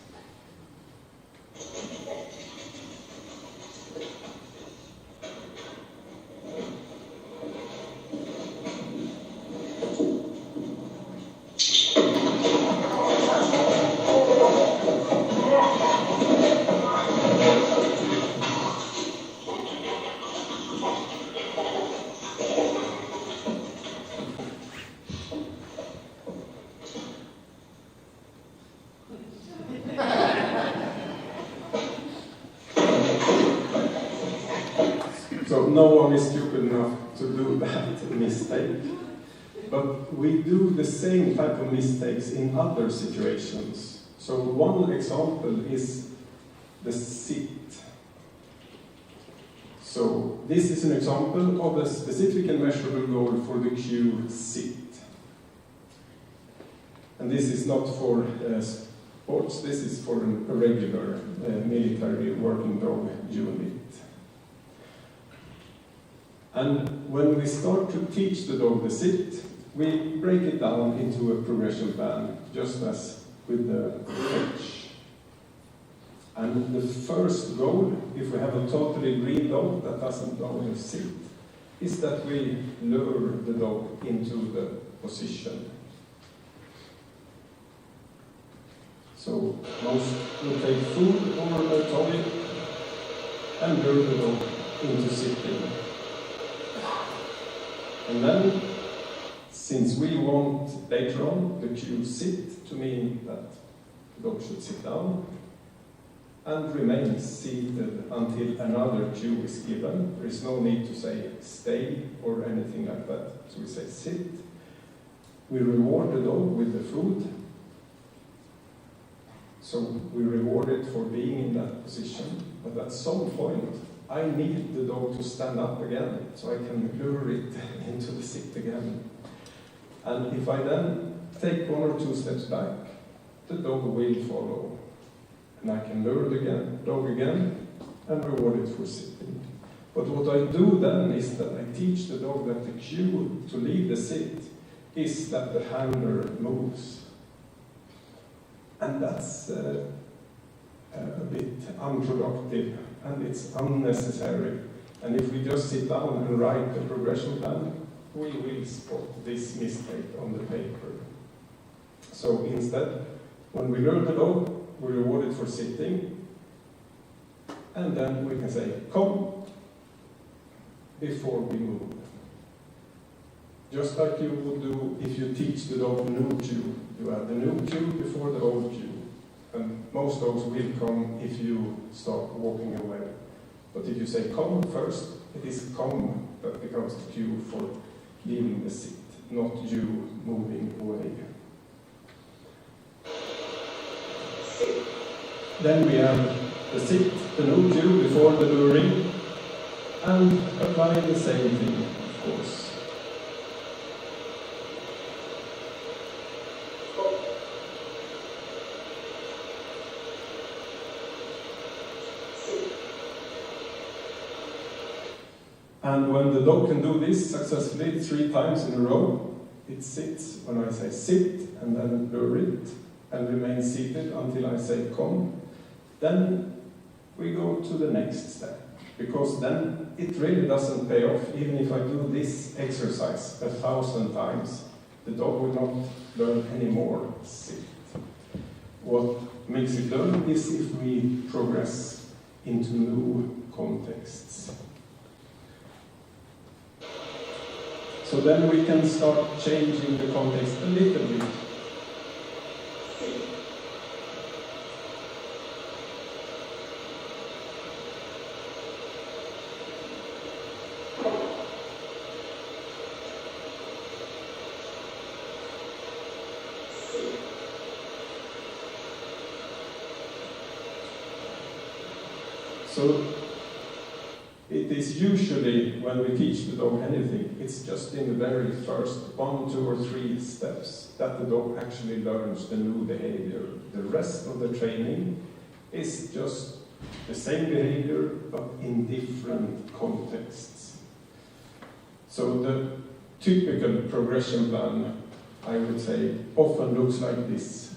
So no one is stupid enough to do that mistake. But we do the same type of mistakes in other situations. So one example is the sit. So this is an example of a specific and measurable goal for the cue sit. And And this is not for sports, this is for a regular military working dog unit. And when we start to teach the dog the sit, we break it down into a progression plan, just as with the fetch. And the first goal, if we have a totally green dog that doesn't know how to sit, is that we lure the dog into the position. So most will take food or a toy and lure the dog into sitting. And then, since we want later on the cue sit to mean that the dog should sit down and remain seated until another cue is given. There is no need to say stay or anything like that. So we say sit. We reward the dog with the food. So we reward it for being in that position. But at some point, I need the dog to stand up again so I can lure it into the sit again. And if I then take 1 or 2 steps back, the dog will follow. And I can lure the dog again and reward it for sitting. But what I do then is that I teach the dog that the cue to leave the sit is that the handler moves. And that's a bit unproductive and it's unnecessary. And if we just sit down and write the progression plan, we will spot this mistake on the paper. So instead, when we lure the dog, we reward it for sitting, and then we can say, come, before we move. Just like you would do if you teach the dog new cue. You have the new cue before the old cue. And most dogs will come if you start walking away. But if you say come first, it is come that becomes the cue for leaving the sit, not you moving away. Then we have the sit, the new cue before the luring, and apply the same thing, of course. And when the dog can do this successfully 3 times in a row, it sits when I say sit, and then lure it, and remain seated until I say come. Then we go to the next step, because then it really doesn't pay off. Even if I do this exercise 1,000 times, the dog will not learn any more sit. What makes it learn is if we progress into new contexts. So then we can start changing the context a little bit. So it is usually, when we teach the dog anything, it's just in the very first 1, 2, or 3 steps that the dog actually learns the new behavior. The rest of the training is just the same behavior, but in different contexts. So the typical progression plan, I would say, often looks like this.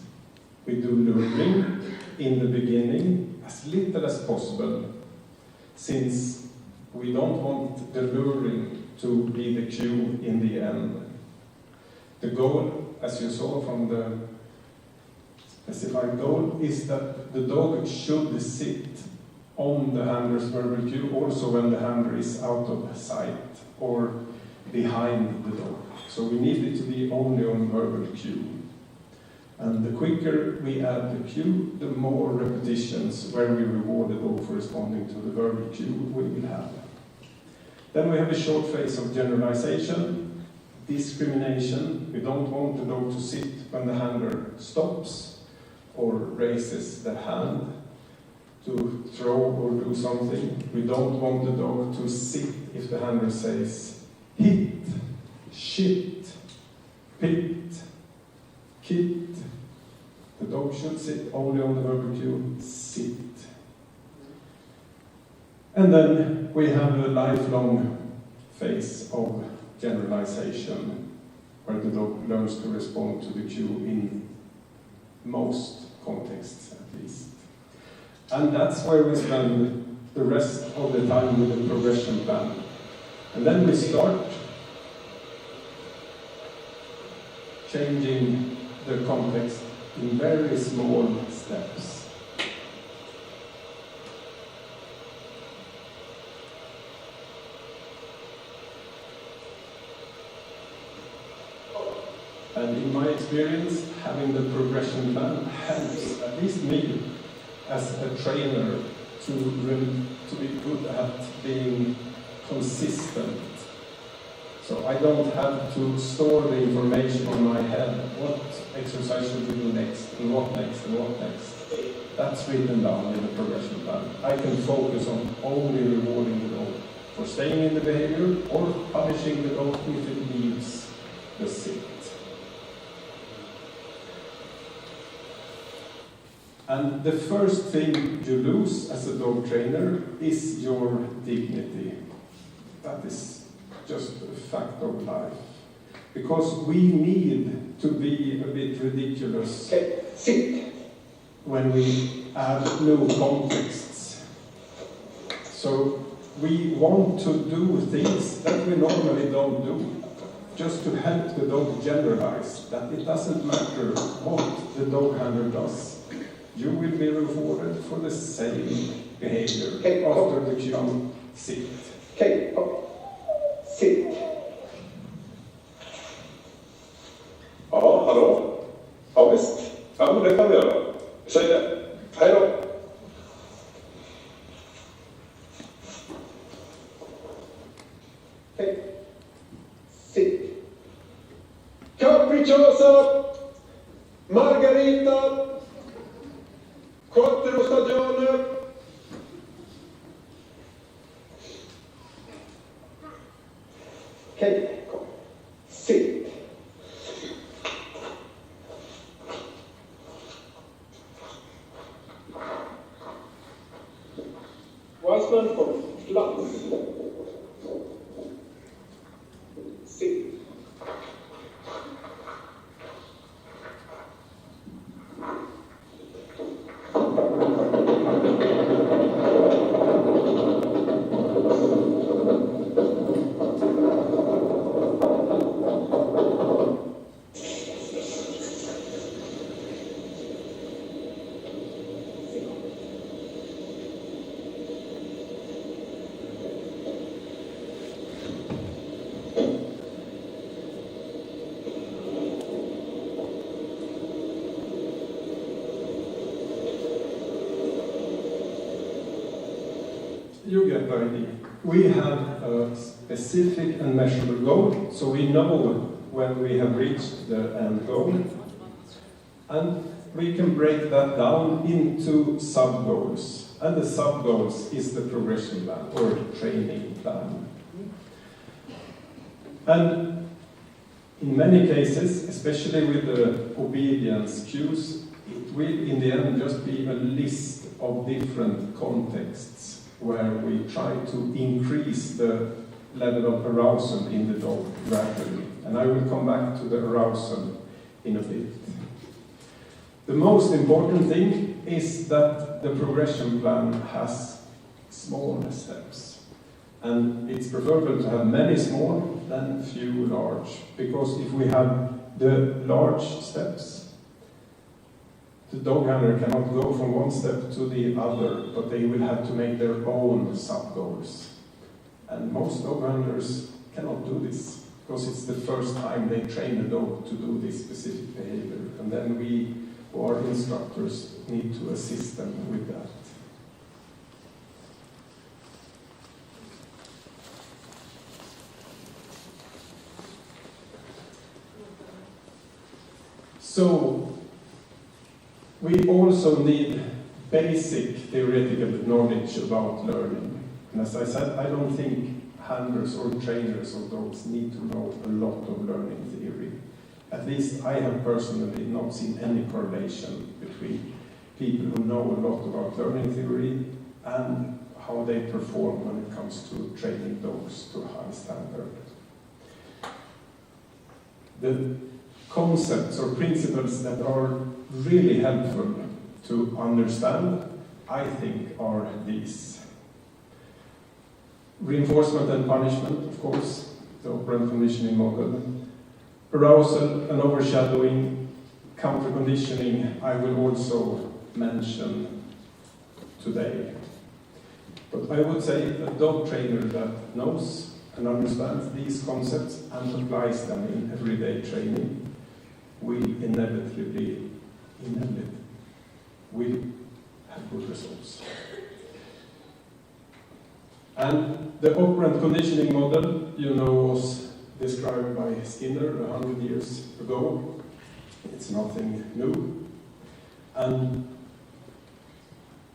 We do luring in the beginning, as little as possible, since we don't want the luring to be the cue in the end. The goal, as you saw from the specified goal, is that the dog should sit on the handler's verbal cue also when the handler is out of sight or behind the dog. So we need it to be only on verbal cue. And the quicker we add the cue, the more repetitions where we reward the dog for responding to the verbal cue we will have. Then we have a short phase of generalization, discrimination. We don't want the dog to sit when the handler stops or raises the hand to throw or do something. We don't want the dog to sit if the handler says hit, shit, pit, kit, The dog should sit only on the verbal cue, sit. And then we have a lifelong phase of generalization, where the dog learns to respond to the cue in most contexts at least. And that's where we spend the rest of the time with the progression plan. And then we start changing the context in very small steps. And in my experience, having the progression plan helps, at least me, as a trainer, to be good at being consistent. So I don't have to store the information in my head, what exercise should we do next, and what next, and what next. That's written down in the progression plan. I can focus on only rewarding the dog for staying in the behavior or punishing the dog if it leaves the sit. And the first thing you lose as a dog trainer is your dignity. That is just a fact of life. Because we need to be a bit ridiculous when we add new contexts. So we want to do things that we normally don't do, just to help the dog generalize that it doesn't matter what the dog handler does. You will be rewarded for the same behavior after the cue sit. Sit. Ja, hallå? Ja, visst. Ja, men det kan vi göra. Säg det. Hej då. Sit. Capricciosa. Margarita. Quattro stagione. Okej, kom. Sit. Wiseman på plats. Sit. You get the idea. We have a specific and measurable goal, so we know when we have reached the end goal. And we can break that down into sub-goals. And the sub-goals is the progression plan or training plan. And in many cases, especially with the obedience cues, it will in the end just be a list of different contexts where we try to increase the level of arousal in the dog gradually. And I will come back to the arousal in a bit. The most important thing is that the progression plan has small steps. And it's preferable to have many small than few large. Because if we have the large steps, the dog handler cannot go from one step to the other, but they will have to make their own sub-goals. And most dog handlers cannot do this, because it's the first time they train the dog to do this specific behavior. And then we, who are instructors, need to assist them with that. So, we also need basic theoretical knowledge about learning. And as I said, I don't think handlers or trainers of dogs need to know a lot of learning theory. At least I have personally not seen any correlation between people who know a lot about learning theory and how they perform when it comes to training dogs to a high standard. The concepts or principles that are really helpful to understand, I think, are these. Reinforcement and punishment, of course, the operant conditioning model. Arousal and overshadowing, counter-conditioning, I will also mention today. But I would say a dog trainer that knows and understands these concepts and applies them in everyday training will inevitably have good results. And the operant conditioning model, you know, was described by Skinner 100 years ago. It's nothing new. And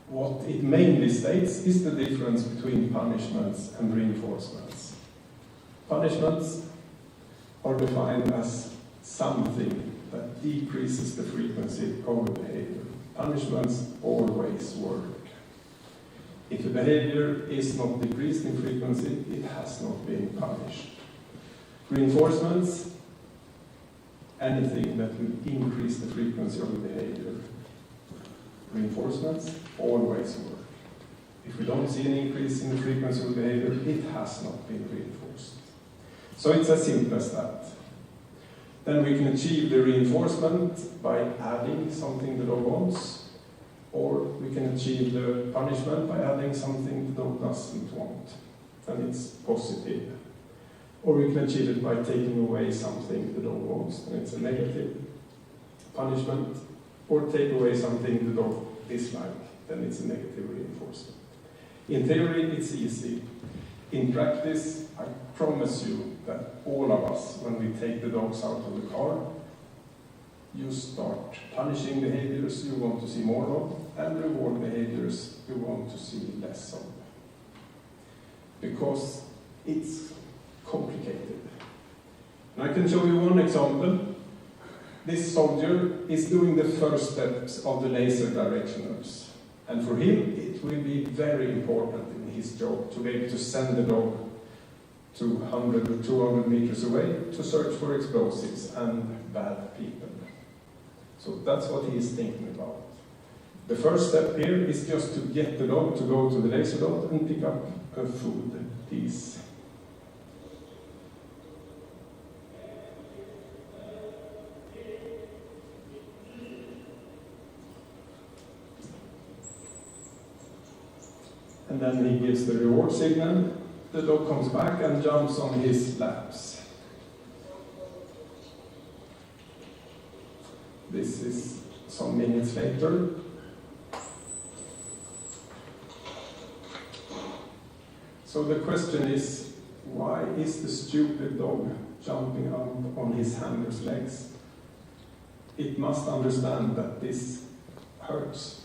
what it mainly states is the difference between punishments and reinforcements. Punishments are defined as something that decreases the frequency of the behavior. Punishments always work. If the behavior is not decreased in frequency, it has not been punished. Reinforcements, anything that will increase the frequency of the behavior. Reinforcements always work. If we don't see an increase in the frequency of the behavior, it has not been reinforced. So it's as simple as that. Then we can achieve the reinforcement by adding something the dog wants, or we can achieve the punishment by adding something the dog doesn't want, and it's positive. Or we can achieve it by taking away something the dog wants, and it's a negative punishment. Or take away something the dog dislikes, then it's a negative reinforcement. In theory, it's easy. In practice, I promise you that all of us, when we take the dogs out of the car, you start punishing behaviors you want to see more of, and reward behaviors you want to see less of. Because it's complicated. And I can show you one example. This soldier is doing the first steps of the laser directionals. And for him, it will be very important in his job to be able to send the dog to 100 or 200 meters away to search for explosives and bad people. So that's what he is thinking about. The first step here is just to get the dog to go to the laser dot and pick up a food piece. And then he gives the reward signal. The dog comes back and jumps on his laps. This is some minutes later. So the question is, why is the stupid dog jumping up on his handler's legs? It must understand that this hurts.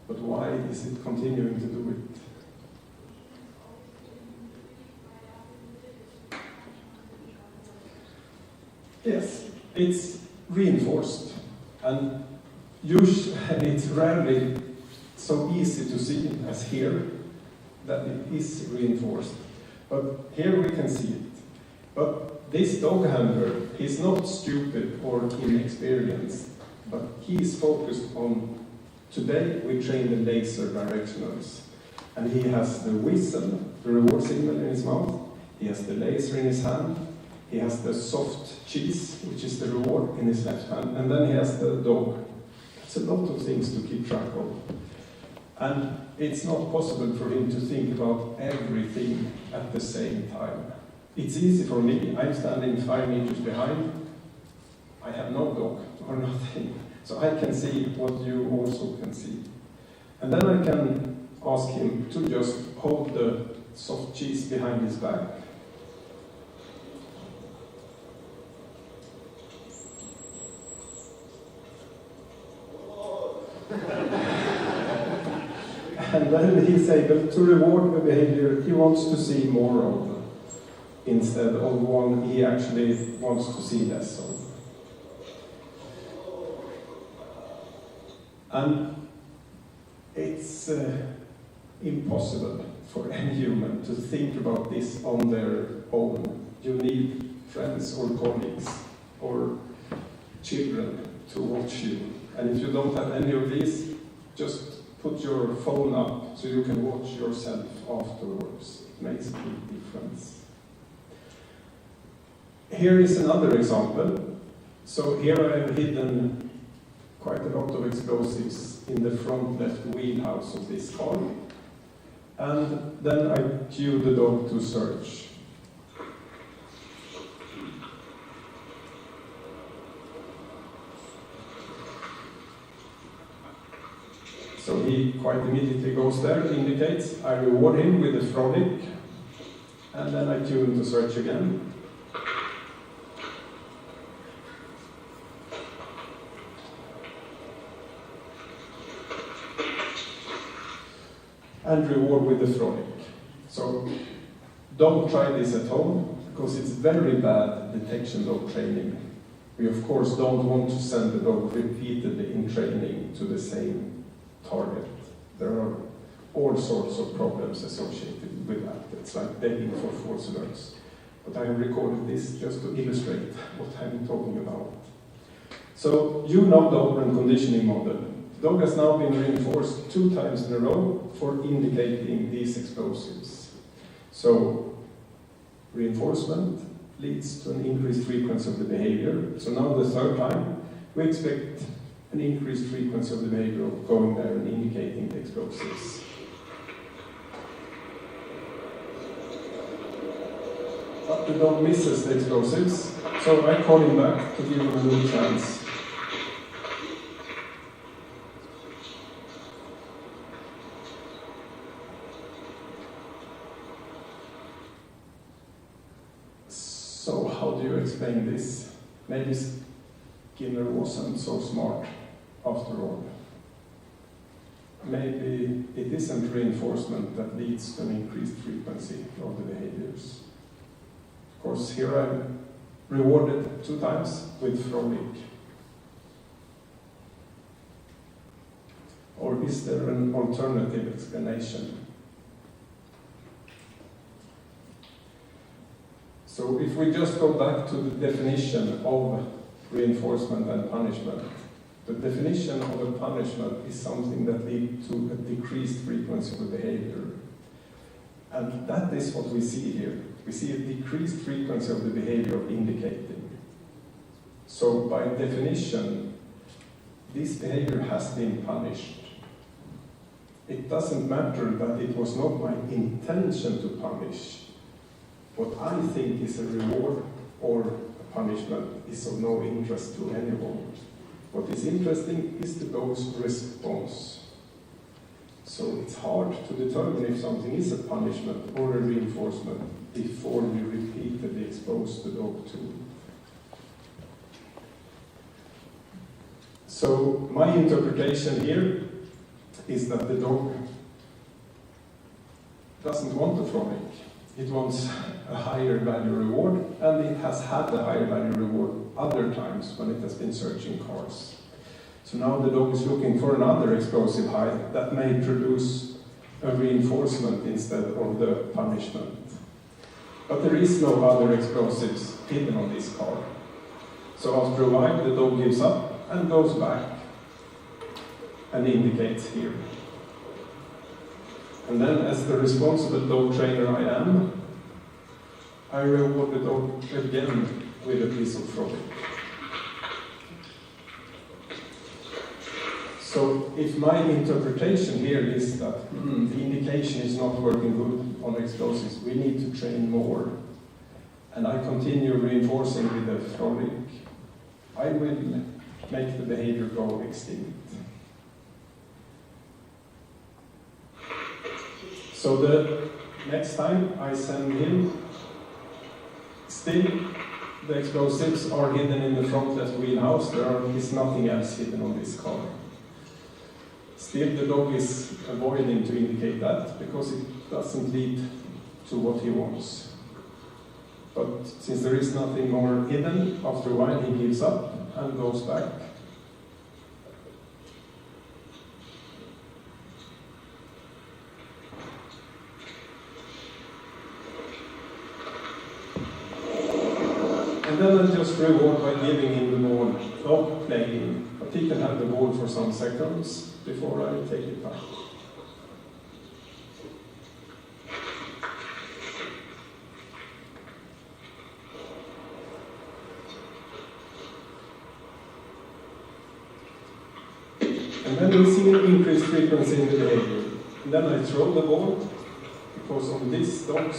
But why is it continuing to do it? Yes, it's reinforced. And usually it's rarely so easy to see as here that it is reinforced. But here we can see it. But this dog handler is not stupid or inexperienced, but he is focused on today we train the laser directionals, and he has the whistle, the reward signal in his mouth, he has the laser in his hand, he has the soft cheese, which is the reward, in his left hand, and then he has the dog. It's a lot of things to keep track of. And it's not possible for him to think about everything at the same time. It's easy for me, I'm standing 5 meters behind, I have no dog or nothing. So I can see what you also can see. And then I can ask him to just hold the soft cheese behind his back. And then he's able to reward the behavior he wants to see more of. instead of one he actually wants to see less of. And it's impossible for any human to think about this on their own. You need friends or colleagues or children to watch you. And if you don't have any of these, just put your phone up so you can watch yourself afterwards. It makes a big difference. Here is another example. So here I have hidden quite a lot of explosives in the front left wheelhouse of this car. And then I cue the dog to search. So he quite immediately goes there, indicates, I reward him with a frolic, and then I cue him to search again. And reward with the frolic. So don't try this at home, because it's very bad detection dog training. We of course don't want to send the dog repeatedly in training to the same target. There are all sorts of problems associated with that. It's like begging for false alerts. But I have recorded this just to illustrate what I'm talking about. So you know the operant conditioning model. The dog has now been reinforced 2 times in a row for indicating these explosives. So reinforcement leads to an increased frequency of the behavior. So now the 3rd time, we expect an increased frequency of the behavior of going there and indicating the explosives. But the dog misses the explosives, so I call him back to give him a new chance. So how do you explain this? Maybe Skinner wasn't so smart after all. Maybe it isn't reinforcement that leads to an increased frequency of the behaviors. Of course, here I'm rewarded 2 times with frolic. Or is there an alternative explanation? So if we just go back to the definition of reinforcement and punishment, the definition of a punishment is something that leads to a decreased frequency of behavior. And that is what we see here. We see a decreased frequency of the behavior of indicating. So by definition, this behavior has been punished. It doesn't matter that it was not my intention to punish. What I think is a reward or a punishment is of no interest to anyone. What is interesting is the dog's response. So it's hard to determine if something is a punishment or a reinforcement before we repeatedly expose the dog to it. So my interpretation here is that the dog doesn't want a frolic. It wants a higher value reward, and it has had a higher value reward other times when it has been searching cars. So now the dog is looking for another explosive high that may produce a reinforcement instead of the punishment. But there is no other explosives hidden on this car. So after a while the dog gives up and goes back and indicates here. And then, as the responsible dog trainer I am, I reward the dog again with a piece of frolic. So if my interpretation here is that the indication is not working good on explosives, we need to train more, and I continue reinforcing with the frolic, I will make the behavior go extinct. So the next time I send him, still the explosives are hidden in the front left wheelhouse. There is nothing else hidden on this car. Still the dog is avoiding to indicate that because it doesn't lead to what he wants. But since there is nothing more hidden, after a while he gives up and goes back. And then I just reward by giving him the ball, not playing, but he can have the ball for some seconds before I take it back. And then we see an increased frequency in the behavior. And then I throw the ball, because on this dog's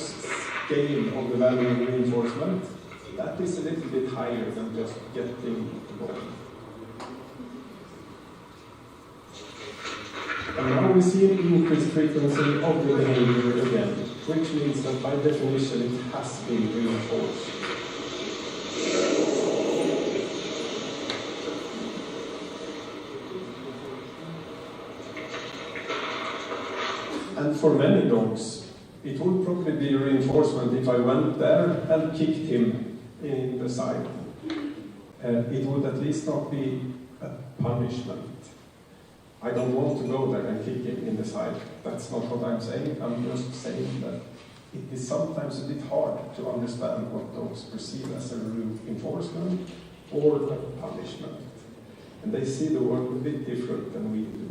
scale of the value of reinforcement, that is a little bit higher than just getting the ball. And now we see an increased frequency of the behavior again, which means that by definition it has been reinforced. And for many dogs, it would probably be a reinforcement if I went there and kicked him in the side. It would at least not be a punishment. I don't want to go there and kick him in the side. That's not what I'm saying. I'm just saying that it is sometimes a bit hard to understand what dogs perceive as a reinforcement or a punishment. And they see the world a bit different than we do.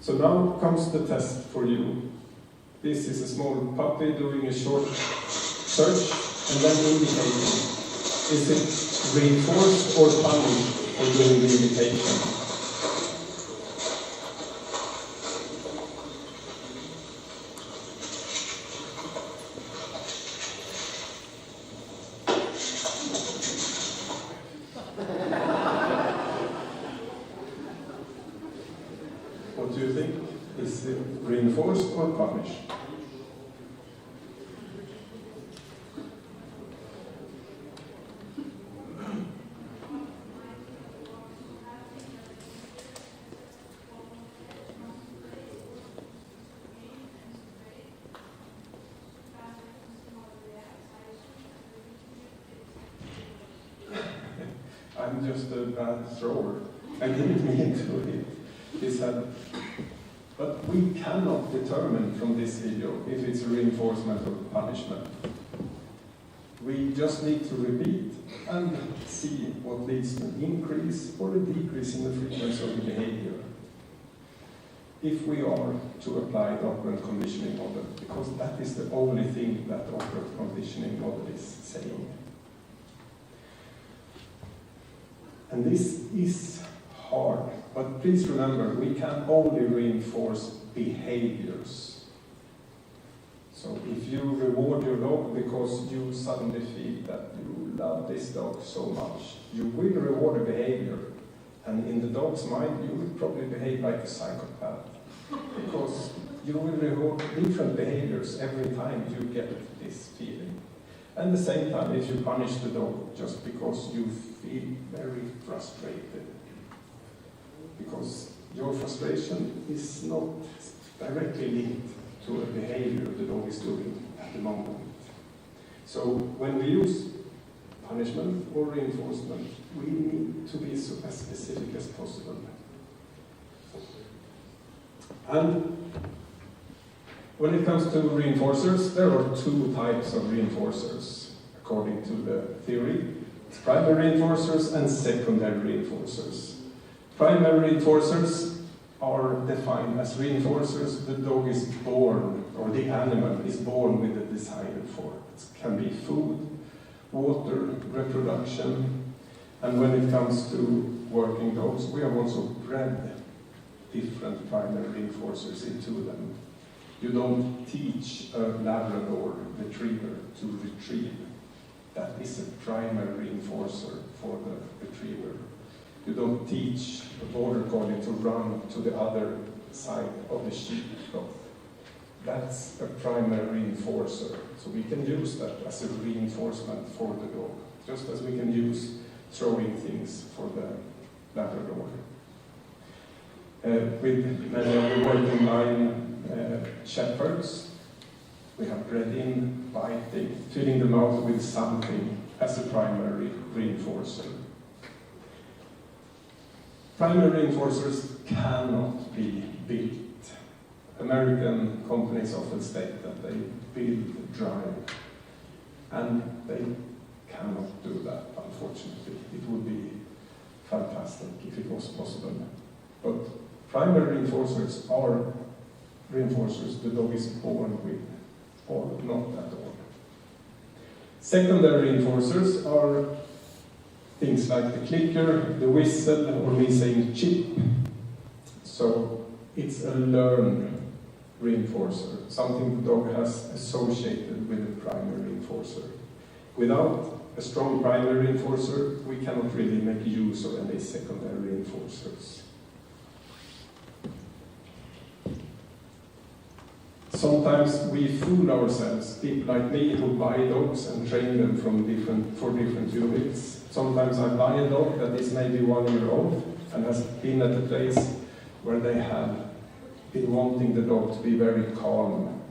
So now comes the test for you. This is a small puppy doing a short search and then indicating. Is it reinforced or punished for doing the indication? What do you think? Is it reinforced or punished? I'm just a bad thrower. I didn't mean to hit his head. But we cannot determine from this video if it's a reinforcement or punishment. We just need to repeat and see what leads to an increase or a decrease in the frequency of the behavior. If we are to apply the operant conditioning model, because that is the only thing that the operant conditioning model is saying. And this is hard, but please remember, we can only reinforce behaviors. So if you reward your dog because you suddenly feel that you love this dog so much, you will reward a behavior. And in the dog's mind, you will probably behave like a psychopath. Because you will reward different behaviors every time you get this feeling. And at the same time, if you punish the dog just because you feel very frustrated, because your frustration is not directly linked to a behavior the dog is doing at the moment. So when we use punishment or reinforcement, we need to be so as specific as possible. And when it comes to reinforcers, there are two types of reinforcers, according to the theory. It's primary reinforcers and secondary reinforcers. Primary reinforcers are defined as reinforcers the dog is born, or the animal is born with a desire for. It can be food, water, reproduction, and when it comes to working dogs, we have also bred different primary reinforcers into them. You don't teach a Labrador retriever to retrieve. That is a primary reinforcer for the retriever. You don't teach a border collie to run to the other side of the sheepdog. That's a primary reinforcer. So we can use that as a reinforcement for the dog, just as we can use throwing things for the Labrador. With many of the working line shepherds, We have breathing, biting, filling the mouth with something as a primary reinforcer. Primary reinforcers cannot be built. American companies often state that they build drive, and they cannot do that, unfortunately. It would be fantastic if it was possible. But primary reinforcers are reinforcers the dog is born with, or not at all. Secondary reinforcers are things like the clicker, the whistle, or me saying chip. So it's a learned reinforcer, something the dog has associated with a primary reinforcer. Without a strong primary reinforcer, we cannot really make use of any secondary reinforcers. Sometimes we fool ourselves, people like me who buy dogs and train them for different units. Sometimes I buy a dog that is maybe 1 year old and has been at a place where they have been wanting the dog to be very calm.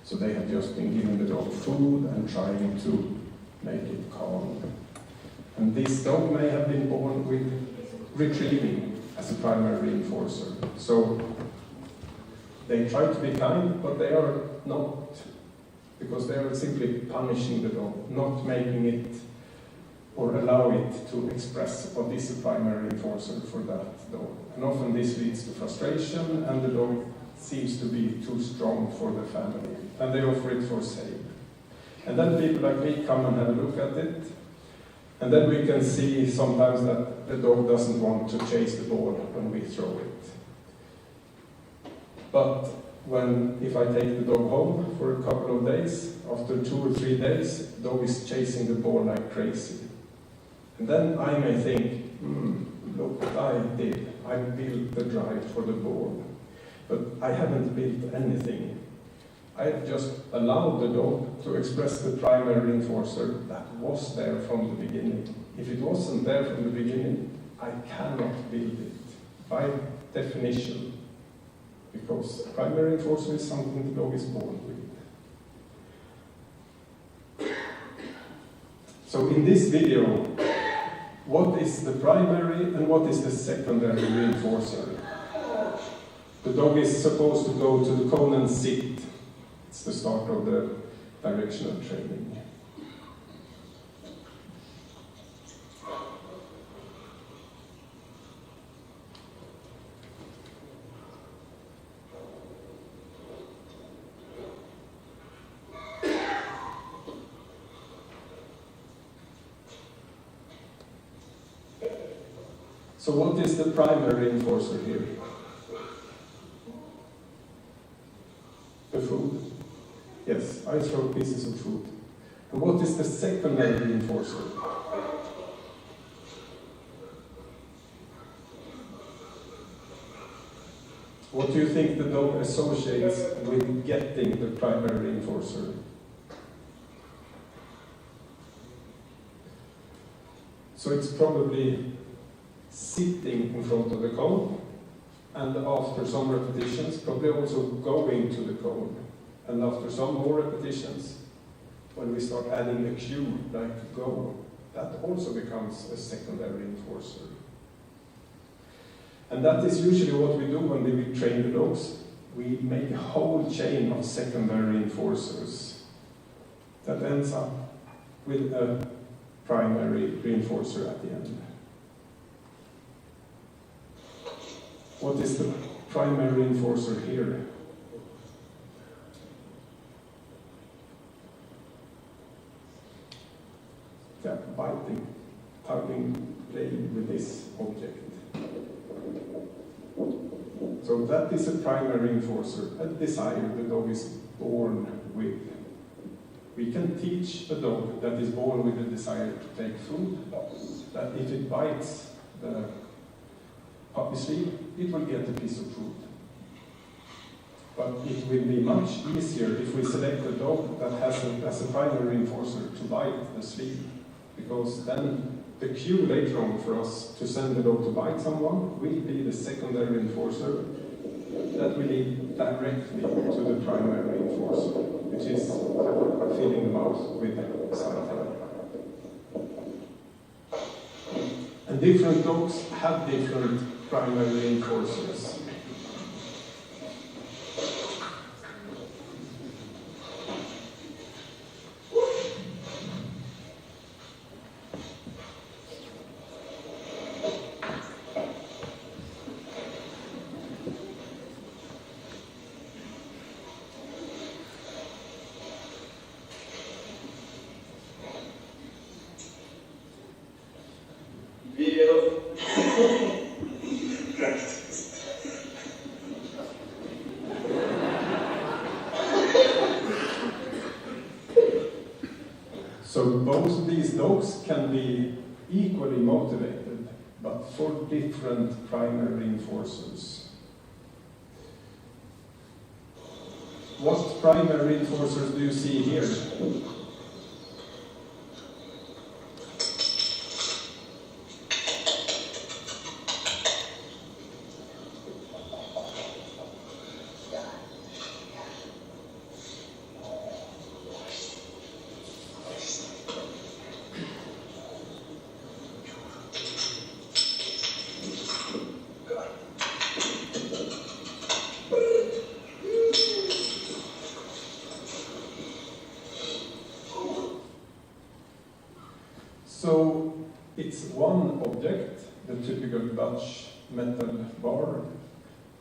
So they have just been giving the dog food and trying to make it calm. And this dog may have been born with retrieving as a primary reinforcer. So they try to be kind, but they are not, because they are simply punishing the dog, not making it or allow it to express what is a primary reinforcer for that dog. And often this leads to frustration, and the dog seems to be too strong for the family, and they offer it for sale. And then people like me come and have a look at it, and then we can see sometimes that the dog doesn't want to chase the ball when we throw it. But if I take the dog home for a couple of days, after 2 or 3 days, the dog is chasing the ball like crazy. And then I may think, look what I did. I built the drive for the ball. But I haven't built anything. I just allowed the dog to express the primary reinforcer that was there from the beginning. If it wasn't there from the beginning, I cannot build it, by definition. Because primary reinforcer is something the dog is born with. So in this video, what is the primary and what is the secondary reinforcer? The dog is supposed to go to the cone and sit. It's the start of the directional training. So what is the primary reinforcer here? The food. Yes, I throw pieces of food. And what is the secondary reinforcer? What do you think the dog associates with getting the primary reinforcer? So it's probably sitting in front of the cone, and after some repetitions, probably also going to the cone. And after some more repetitions, when we start adding a cue like go, that also becomes a secondary reinforcer. And that is usually what we do when we train the dogs. We make a whole chain of secondary reinforcers that ends up with a primary reinforcer at the end. What is the primary reinforcer here? Yeah, biting, tugging, playing with this object. So that is a primary reinforcer, a desire the dog is born with. We can teach a dog that is born with a desire to take food, that if it bites the puppy sleeve, it will get a piece of food. But it will be much easier if we select a dog that has as a primary reinforcer to bite the sleeve, because then the cue later on for us to send the dog to bite someone will be the secondary reinforcer that will lead directly to the primary reinforcer. which is filling the mouth with something. And different dogs have different primary reinforcers. So both of these dogs can be equally motivated, but for different primary reinforcers. What primary reinforcers do you see here? So it's one object, the typical Dutch metal bar,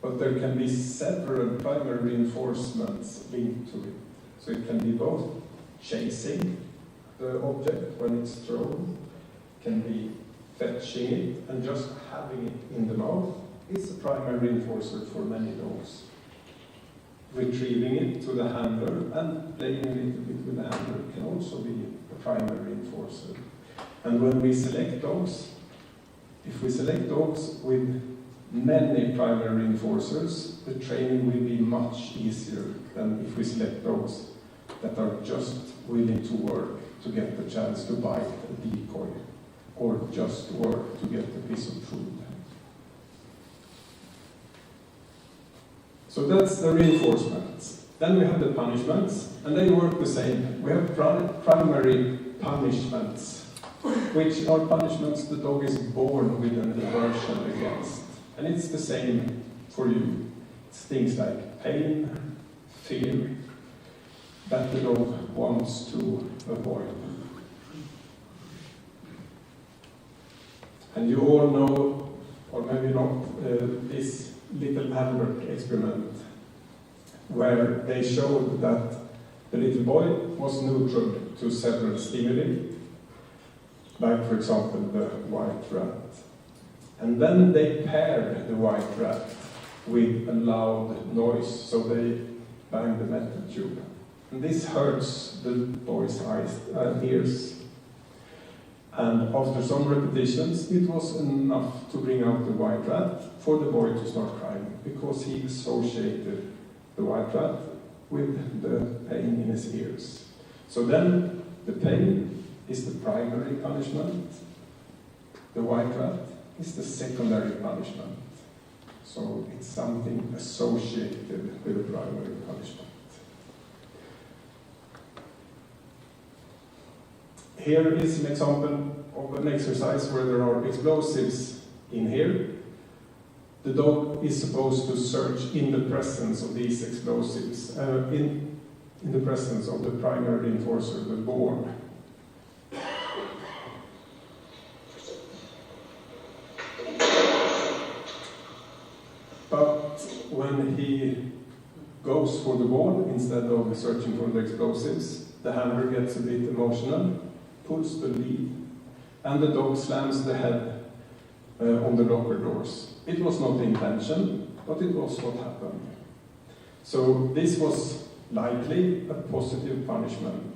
but there can be several primary reinforcements linked to it. So it can be both chasing the object when it's thrown, can be fetching it, and just having it in the mouth is a primary reinforcer for many dogs. Retrieving it to the handler and playing a little bit with the handler can also be a primary reinforcer. And when we select dogs, if we select dogs with many primary reinforcers, the training will be much easier than if we select dogs that are just willing to work to get the chance to bite a decoy, or just work to get a piece of food. So that's the reinforcements. Then we have the punishments, and they work the same. We have primary punishments, which are punishments the dog is born with an aversion against. And it's the same for you. It's things like pain, fear, that the dog wants to avoid. And you all know, or maybe not, this little Albert experiment, where they showed that the little boy was neutral to several stimuli, like, for example, the white rat. And then they paired the white rat with a loud noise, so they banged the metal tube. And this hurts the boy's ears. And after some repetitions, it was enough to bring out the white rat for the boy to start crying, because he associated the white rat with the pain in his ears. So then the pain is the primary punishment. The white rat is the secondary punishment. So it's something associated with the primary punishment. Here is an example of an exercise where there are explosives in here. The dog is supposed to search in the presence of these explosives, in the presence of the primary reinforcer, the board. But when he goes for the ball instead of searching for the explosives, the handler gets a bit emotional, pulls the lead, and the dog slams the head on the locker doors. It was not the intention, but it was what happened. So this was likely a positive punishment.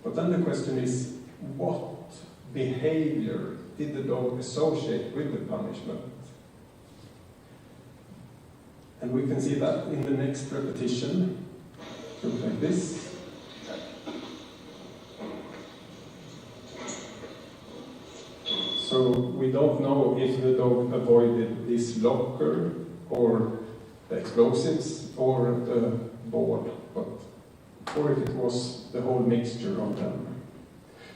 But then the question is, what behavior did the dog associate with the punishment? And we can see that in the next repetition. Look like this. So we don't know if the dog avoided this locker or the explosives or the board, but or if it was the whole mixture of them.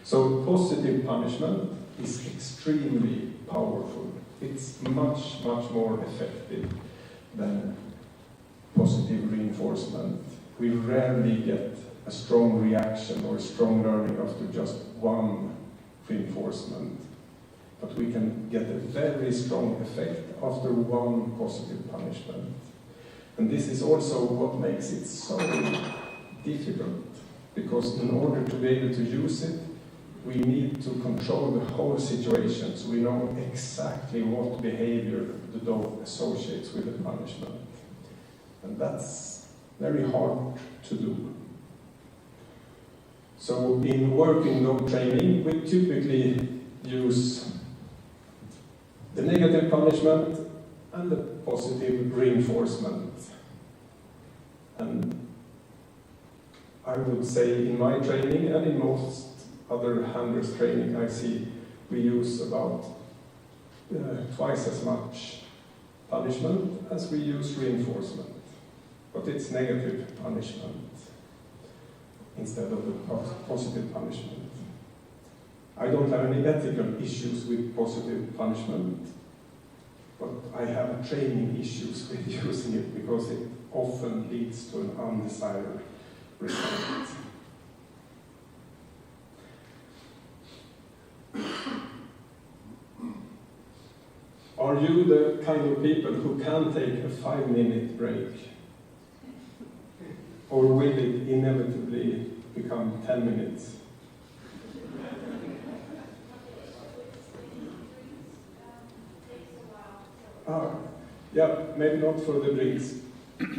So positive punishment is extremely powerful. It's much, much more effective than positive reinforcement. We rarely get a strong reaction or a strong learning after just one reinforcement. But we can get a very strong effect after one positive punishment. And this is also what makes it so difficult, because in order to be able to use it, we need to control the whole situation, so we know exactly what behavior the dog associates with the punishment. And that's very hard to do. So in working dog training, we typically use the negative punishment and the positive reinforcement. And I would say in my training and in most other handlers training I see, we use about twice as much punishment as we use reinforcement. But it's negative punishment instead of the positive punishment. I don't have any ethical issues with positive punishment, but I have training issues with using it because it often leads to an undesired result. Are you the kind of people who can take a 5-minute break? Or will it inevitably become 10 minutes? Yeah, maybe not for the drinks.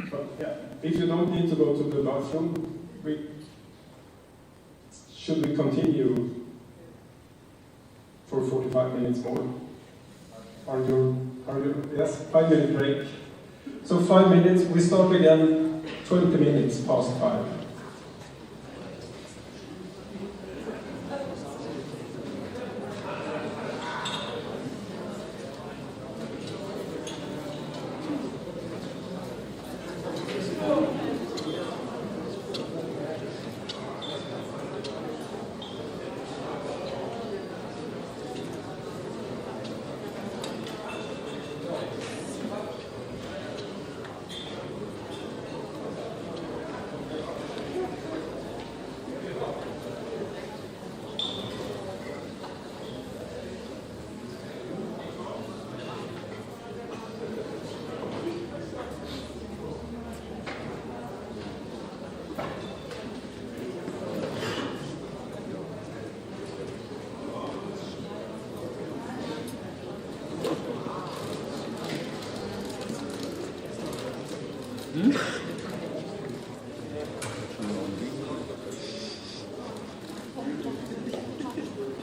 But yeah, if you don't need to go to the bathroom, should we continue for 45 minutes more? Are you, yes, 5-minute break. So 5 minutes, we start again 20 minutes past 5.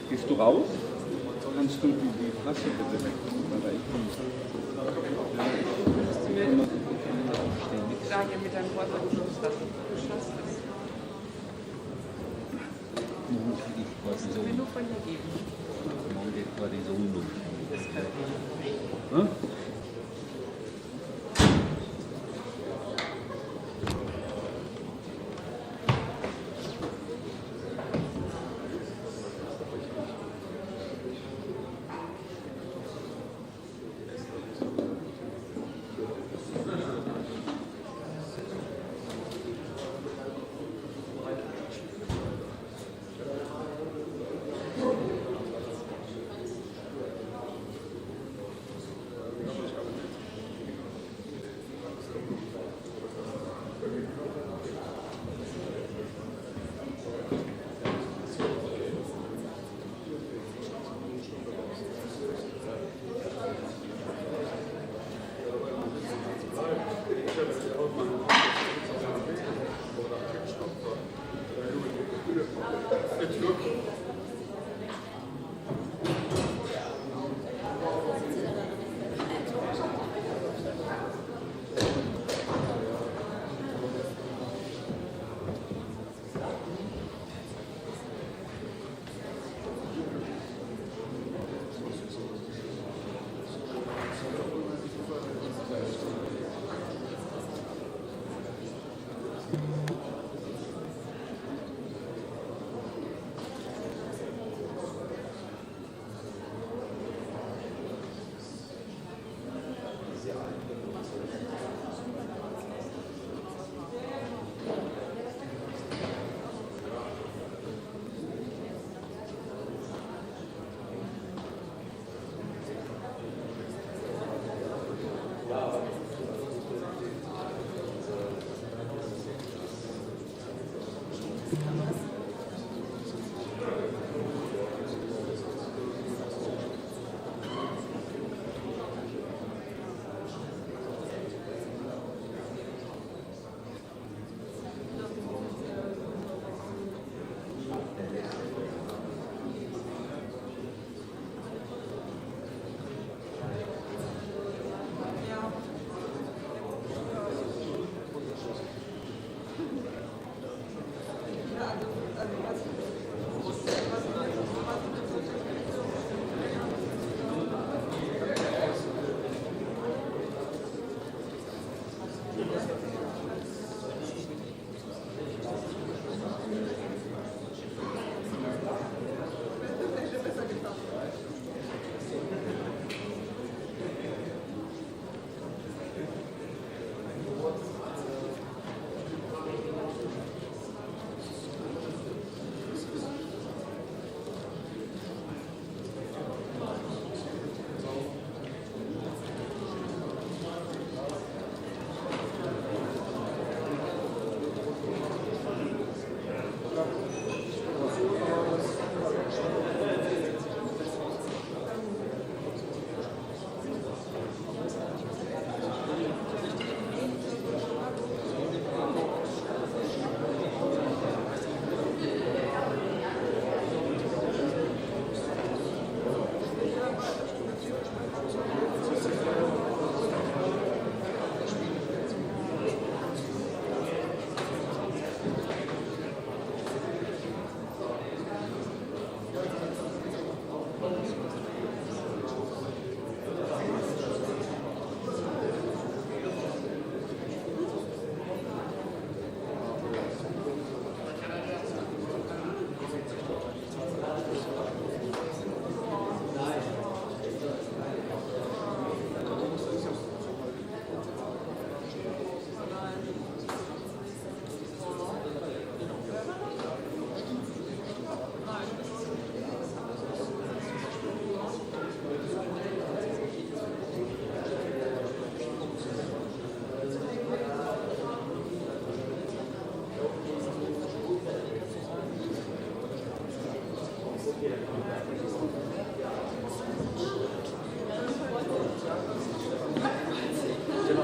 Gehst du raus? Kannst du die Flasche bitte weg? Ich sage mit einem Wort, dass du schaffst es. Das ist mir nur von dir geben. Morgen geht quasi so um. Das kann ich nicht.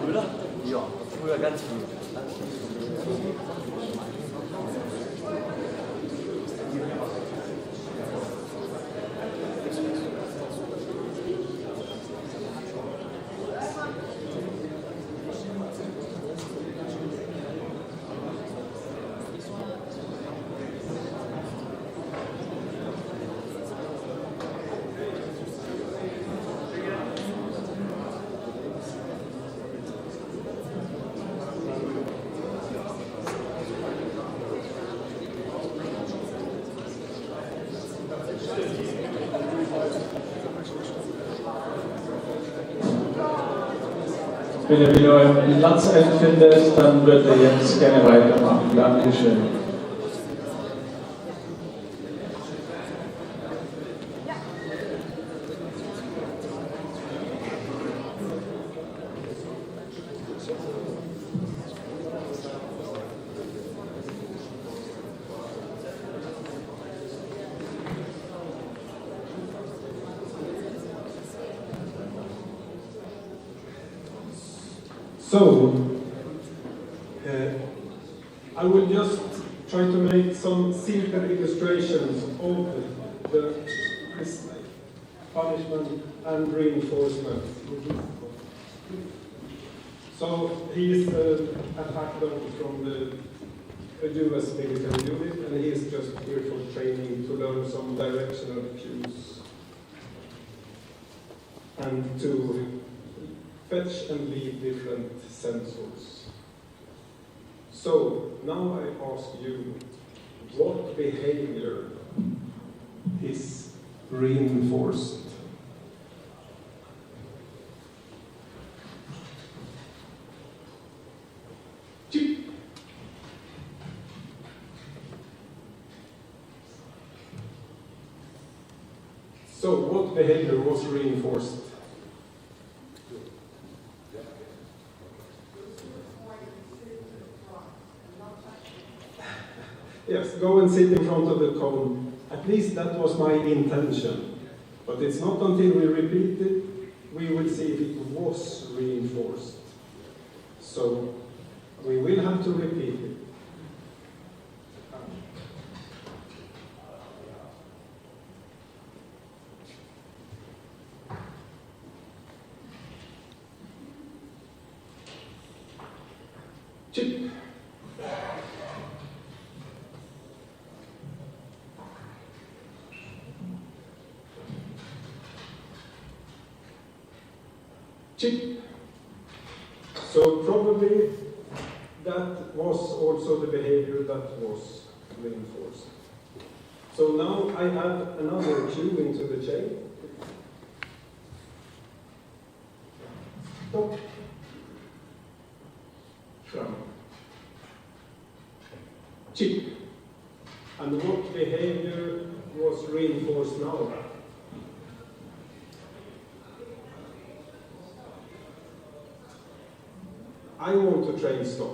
Müller? Ja, früher ganz viel. Wenn ihr wieder euren Platz einfindet, dann würdet ihr jetzt gerne weitermachen. Dankeschön. So, I will just try to make some simple illustrations of the punishment and reinforcement. So he is an attack dog from the US military unit, and he is just here for training to learn some directional cues and to fetch and leave different sensors. So now I ask you, what behavior is reinforced? So what behavior was reinforced? Yes, go and sit in front of the cone. At least that was my intention. But it's not until we repeat it, we will see if it was reinforced. So we will have to repeat it. Chip. Chip. So probably that was also the behavior that was reinforced. So now I add another cue into the chain. Stop. Fram. Chip. And what behavior was reinforced now? I want to train stop,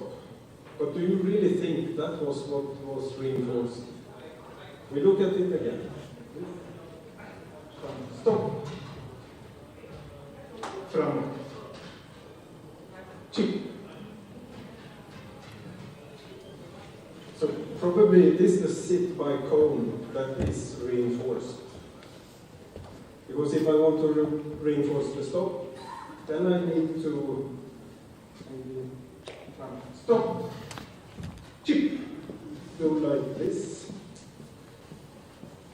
but do you really think that was what was reinforced? We look at it again. Stop. Fram. Chip. So probably it is the sit by cone that is reinforced. Because if I want to reinforce the stop, then I need to stop, chip, do like this.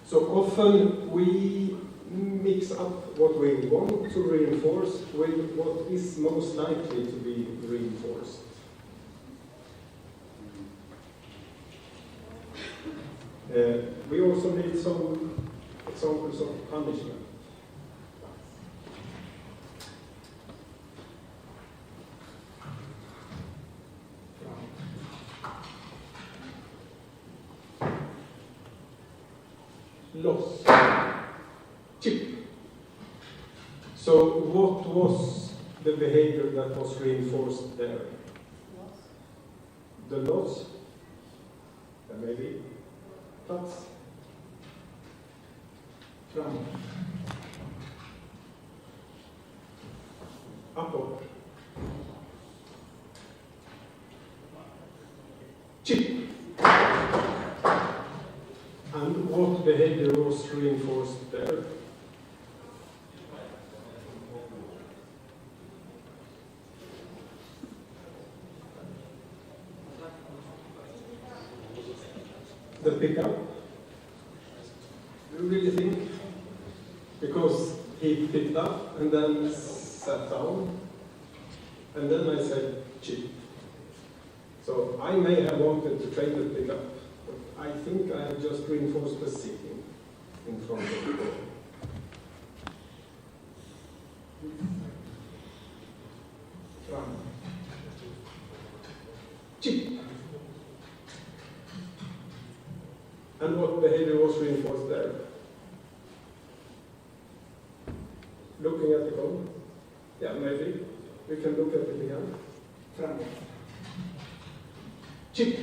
So often we mix up what we want to reinforce with what is most likely to be reinforced. We also need some examples of punishment. Loss. Chip. So what was the behavior that was reinforced there? The loss? Maybe. Plats. Fram. Uppåt. reinforced there. The pickup. You really think? Because he picked up and then sat down, and then I said, chip. So I may have wanted to train the pickup, but I think I have just reinforced the sitting in front of the door. Fram. Chip. And what behavior was reinforced there? Looking at the goal? Yeah, maybe. We can look at it again. Fram. Chip.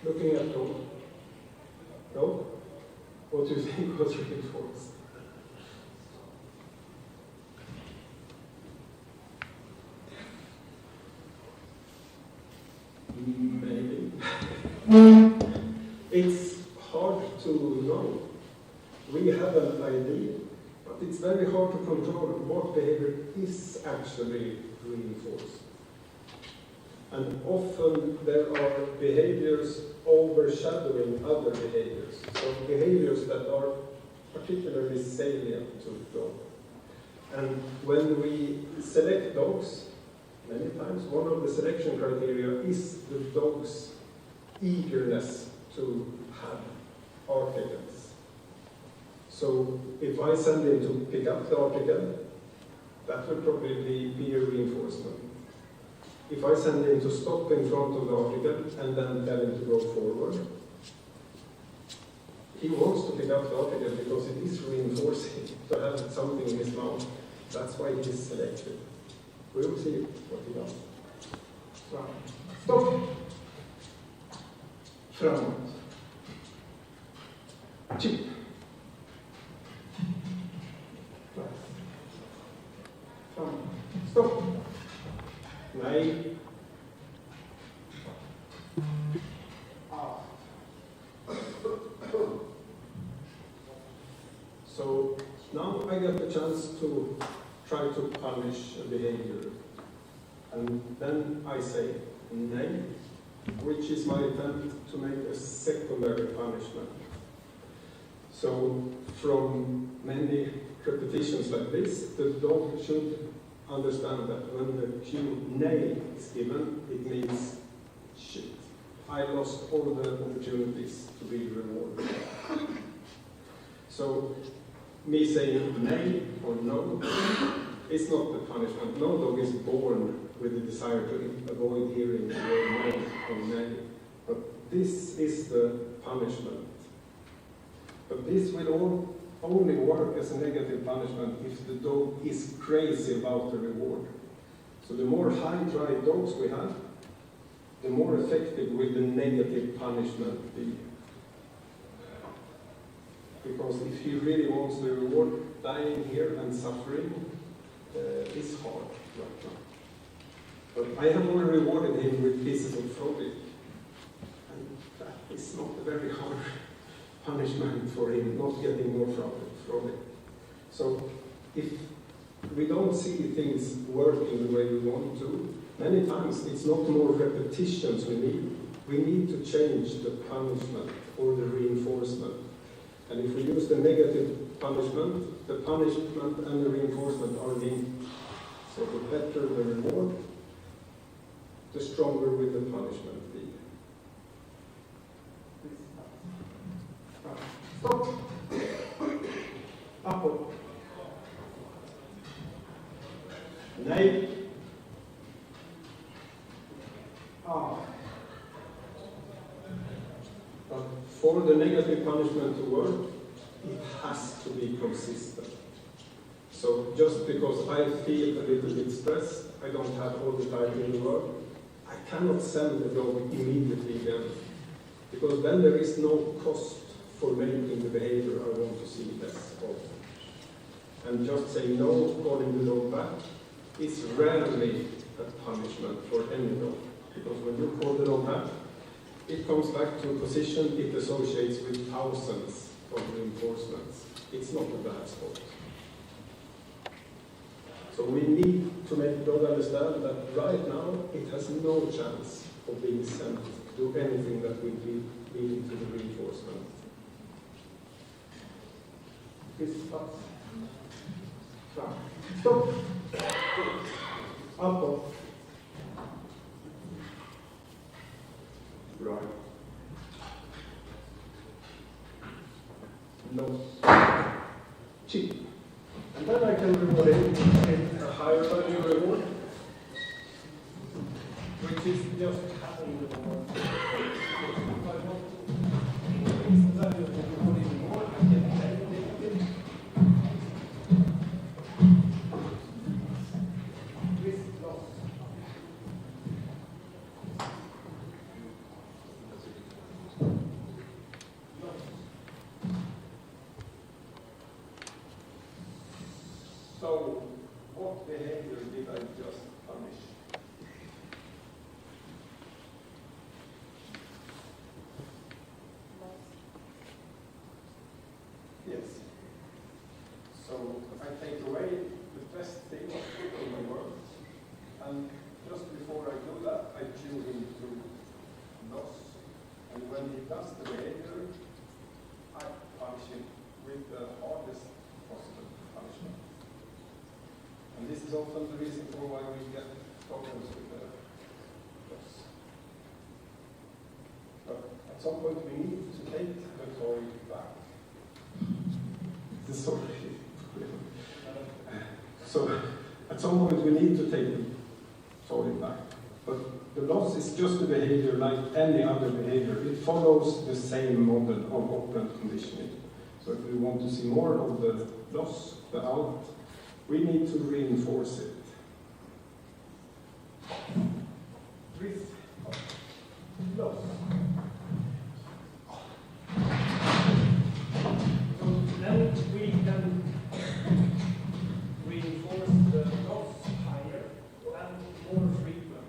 Looking at goal. No? What do you think was reinforced? Maybe. It's hard to know. We have an idea, but it's very hard to control what behavior is actually reinforced. And often there are behaviors overshadowing other behaviors. So behaviors that are particularly salient to the dog. And when we select dogs, many times one of the selection criteria is the dog's eagerness to have articles. So if I send him to pick up the article, that would probably be a reinforcement. If I send him to stop in front of the article and then tell him to go forward, he wants to pick up the article because it is reinforcing to have something in his mouth. That's why he is selected. We will see what he does. Stop. Framåt. Chip. Framåt. Stopp. Nej. So now I get the chance to try to punish a behavior. And then I say nay, which is my attempt to make a secondary punishment. So from many repetitions like this, the dog should understand that when the cue nay is given, it means shit. I lost all the opportunities to be rewarded. So me saying nay or no is not the punishment. No dog is born with the desire to avoid hearing the word no or nay. But this is the punishment. But this will only work as a negative punishment if the dog is crazy about the reward. So the more high-drive dogs we have, the more effective will the negative punishment be. Because if he really wants the reward, dying here and suffering is hard right now. But I have already rewarded him with pieces of frolic. And that is not a very hard punishment for him, not getting more frolic. So if we don't see things working the way we want to, many times it's not more repetitions we need. We need to change the punishment or the reinforcement. And if we use the negative punishment, the punishment and the reinforcement are linked. So the better the reward, the stronger will the punishment be. Stop. Uppåt. Nej. But for the negative punishment to work, it has to be consistent. So just because I feel a little bit stressed, I don't have all the time in the world, I cannot send the dog immediately again. Because then there is no cost for making the behavior I want to see less of. And just saying no, calling the dog back, is rarely a punishment for any dog. Because when you call the dog back, it comes back to a position it associates with thousands of reinforcements. It's not a bad spot. So we need to make the dog understand that right now it has no chance of being sent to do anything that will be leading to the reinforcement. Please stop. Stop. Up. Right. No. Cheap. And then I can reward it with a higher value reward, which is just having the reward. If I want to increase the value of the reward even more, I can calculate it. Risk loss. So, what behavior did I just punish? Yes. So, I take away the best thing in the world, and just before I do that, I tune him to loss. And when he does the behavior, I punish him with the hardest possible punishment. And this is often the reason for why we get problems with the loss. But at some point we need to take the toy back. Sorry. So at some point we need to take the toy back. But the loss is just a behavior like any other behavior. It follows the same model of operant conditioning. So if we want to see more of the loss, the out, we need to reinforce it. Risk loss. So then we can reinforce the loss higher and more frequent.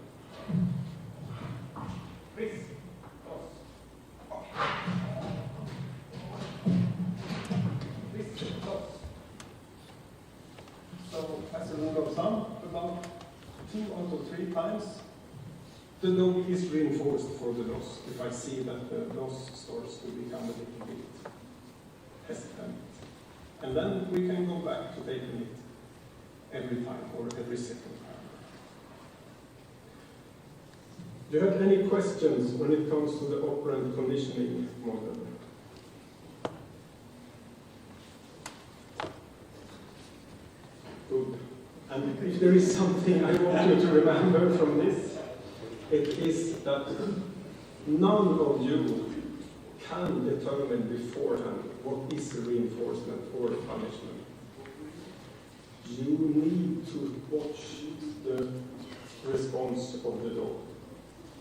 Risk loss. Risk loss. So, as a rule of thumb, about 2 out of 3 times, the dog is reinforced for the loss if I see that the loss starts to become a little bit hesitant. And then we can go back to taking it every time or every second time. Do you have any questions when it comes to the operant conditioning model? Good. And if there is something I want you to remember from this, it is that none of you can determine beforehand what is a reinforcement or a punishment. You need to watch the response of the dog.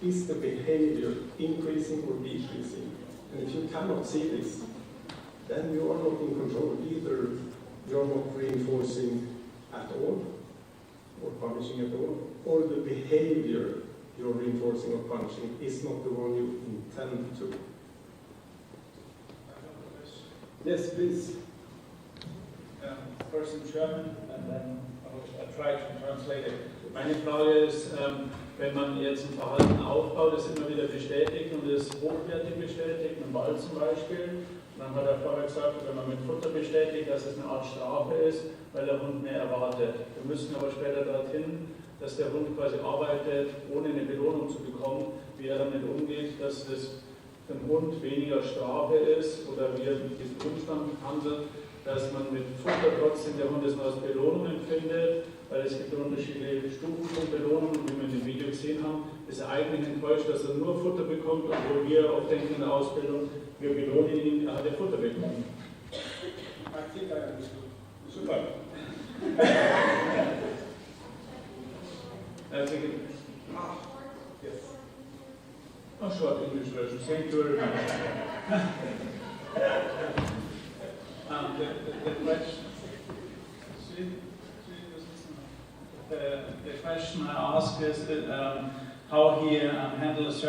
Is the behavior increasing or decreasing? And if you cannot see this, then you are not in control. Either you're not reinforcing at all, or punishing at all, or the behavior you're reinforcing or punishing is not the one you intend to. Yes, please. First in German, and then I try to translate it. Meine Frage ist, wenn man jetzt ein Verhalten aufbaut, das immer wieder bestätigt und es hochwertig bestätigt, einen Ball zum Beispiel, dann hat er vorher gesagt, wenn man mit Futter bestätigt, dass es eine Art Strafe ist, weil der Hund mehr erwartet. Wir müssen aber später dorthin, dass der Hund quasi arbeitet, ohne eine Belohnung zu bekommen, wie er damit umgeht, dass es für den Hund weniger Strafe ist oder wie er mit diesem Umstand handelt, dass man mit Futter trotzdem der Hund es nur als Belohnung empfindet, weil es gibt unterschiedliche Stufen von Belohnungen, wie wir in dem Video gesehen haben, ist er eigentlich enttäuscht, dass er nur Futter bekommt, obwohl wir oft denken in der Ausbildung, wir belohnen ihn, er hat ja Futter bekommen. Super. Yes. A short English version. Thank you very much. The question I ask is that, how he handles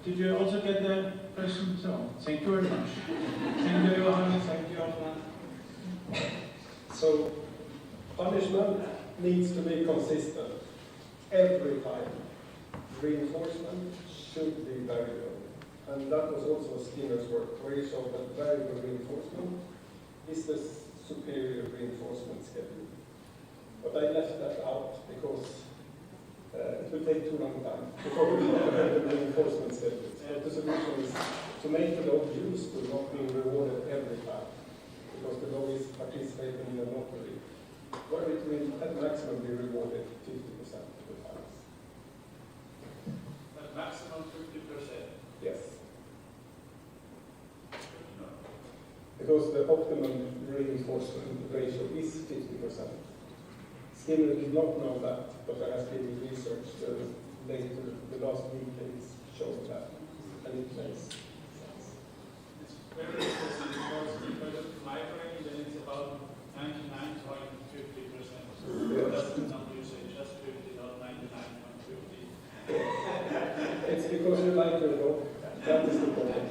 did you also get the question? So, thank you very much. Thank you, Johannes. Thank you, Johannes. So, punishment needs to be consistent every time. Reinforcement should be very low. And that was also Skinner's work, where he showed that variable reinforcement is the superior reinforcement schedule. But I left that out because it will take too long time before we have the reinforcement schedules. But the solution is to make the dog used to not being rewarded every time, because the dog is participating in a lottery, where it will at maximum be rewarded 50% of the times. At maximum 50%? Yes. Because the optimum reinforcement ratio is 50%. Skinner did not know that, but there has been research later, the last decades showed that, and it makes sense. It's very interesting because of my brain, then it's about 99.50%. Yes. That's the number you say, just 50, not 99.50. It's because you like your dog. That is the problem.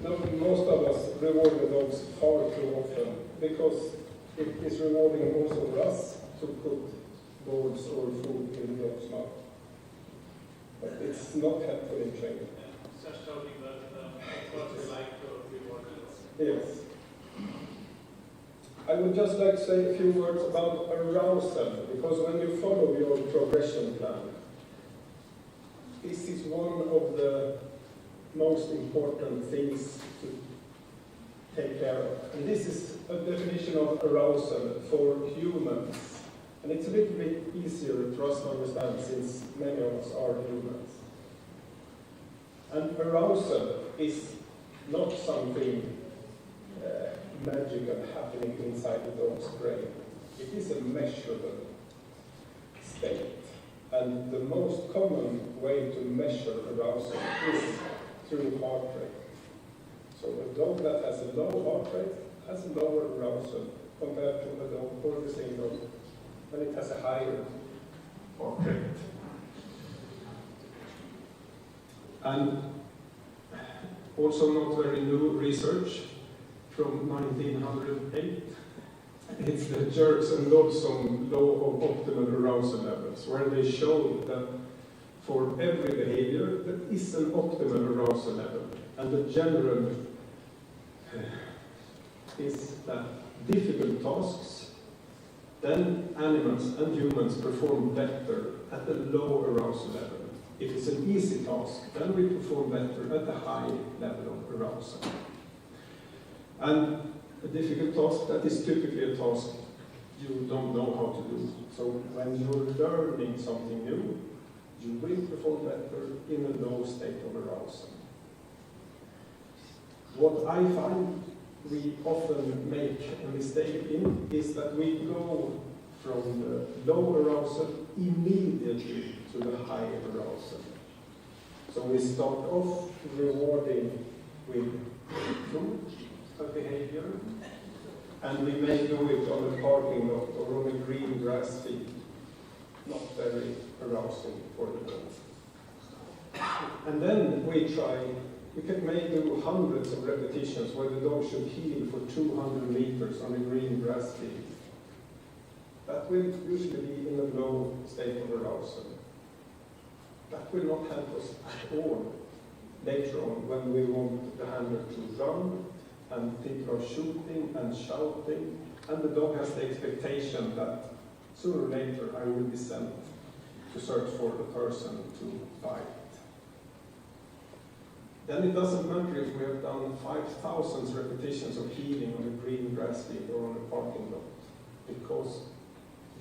No, most of us reward the dogs far too often because it is rewarding also for us to put boards or food in the dog's mouth. But it's not helpful in training. Just talking about what you like to reward the dogs. Yes. I would just like to say a few words about arousal, because when you follow your progression plan, this is one of the most important things to take care of. And this is a definition of arousal for humans. And it's a little bit easier for us to understand since many of us are humans. And arousal is not something magical happening inside the dog's brain. It is a measurable state. And the most common way to measure arousal is through heart rate. So a dog that has a low heart rate has a lower arousal compared to a dog or the same dog when it has a higher heart rate. And also not very new research from 1908. It's the Jerks and Lodson law of optimal arousal levels, where they showed that for every behavior there is an optimal arousal level. And the general is that difficult tasks, then animals and humans perform better at a low arousal level. If it's an easy task, then we perform better at a high level of arousal. And a difficult task, that is typically a task you don't know how to do. So when you're learning something new, you will perform better in a low state of arousal. What I find we often make a mistake in is that we go from the low arousal immediately to the high arousal. So we start off rewarding with food, a behavior, and we may do it on a parking lot or on a green grass field. Not very arousing for the dog. And then we may do hundreds of repetitions where the dog should heel for 200 meters on a green grass field. That will usually be in a low state of arousal. That will not help us at all later on when we want the handler to run and people are shooting and shouting, and the dog has the expectation that sooner or later I will be sent to search for a person to bite. Then it doesn't matter if we have done 5,000 repetitions of heeling on a green grass field or on a parking lot, because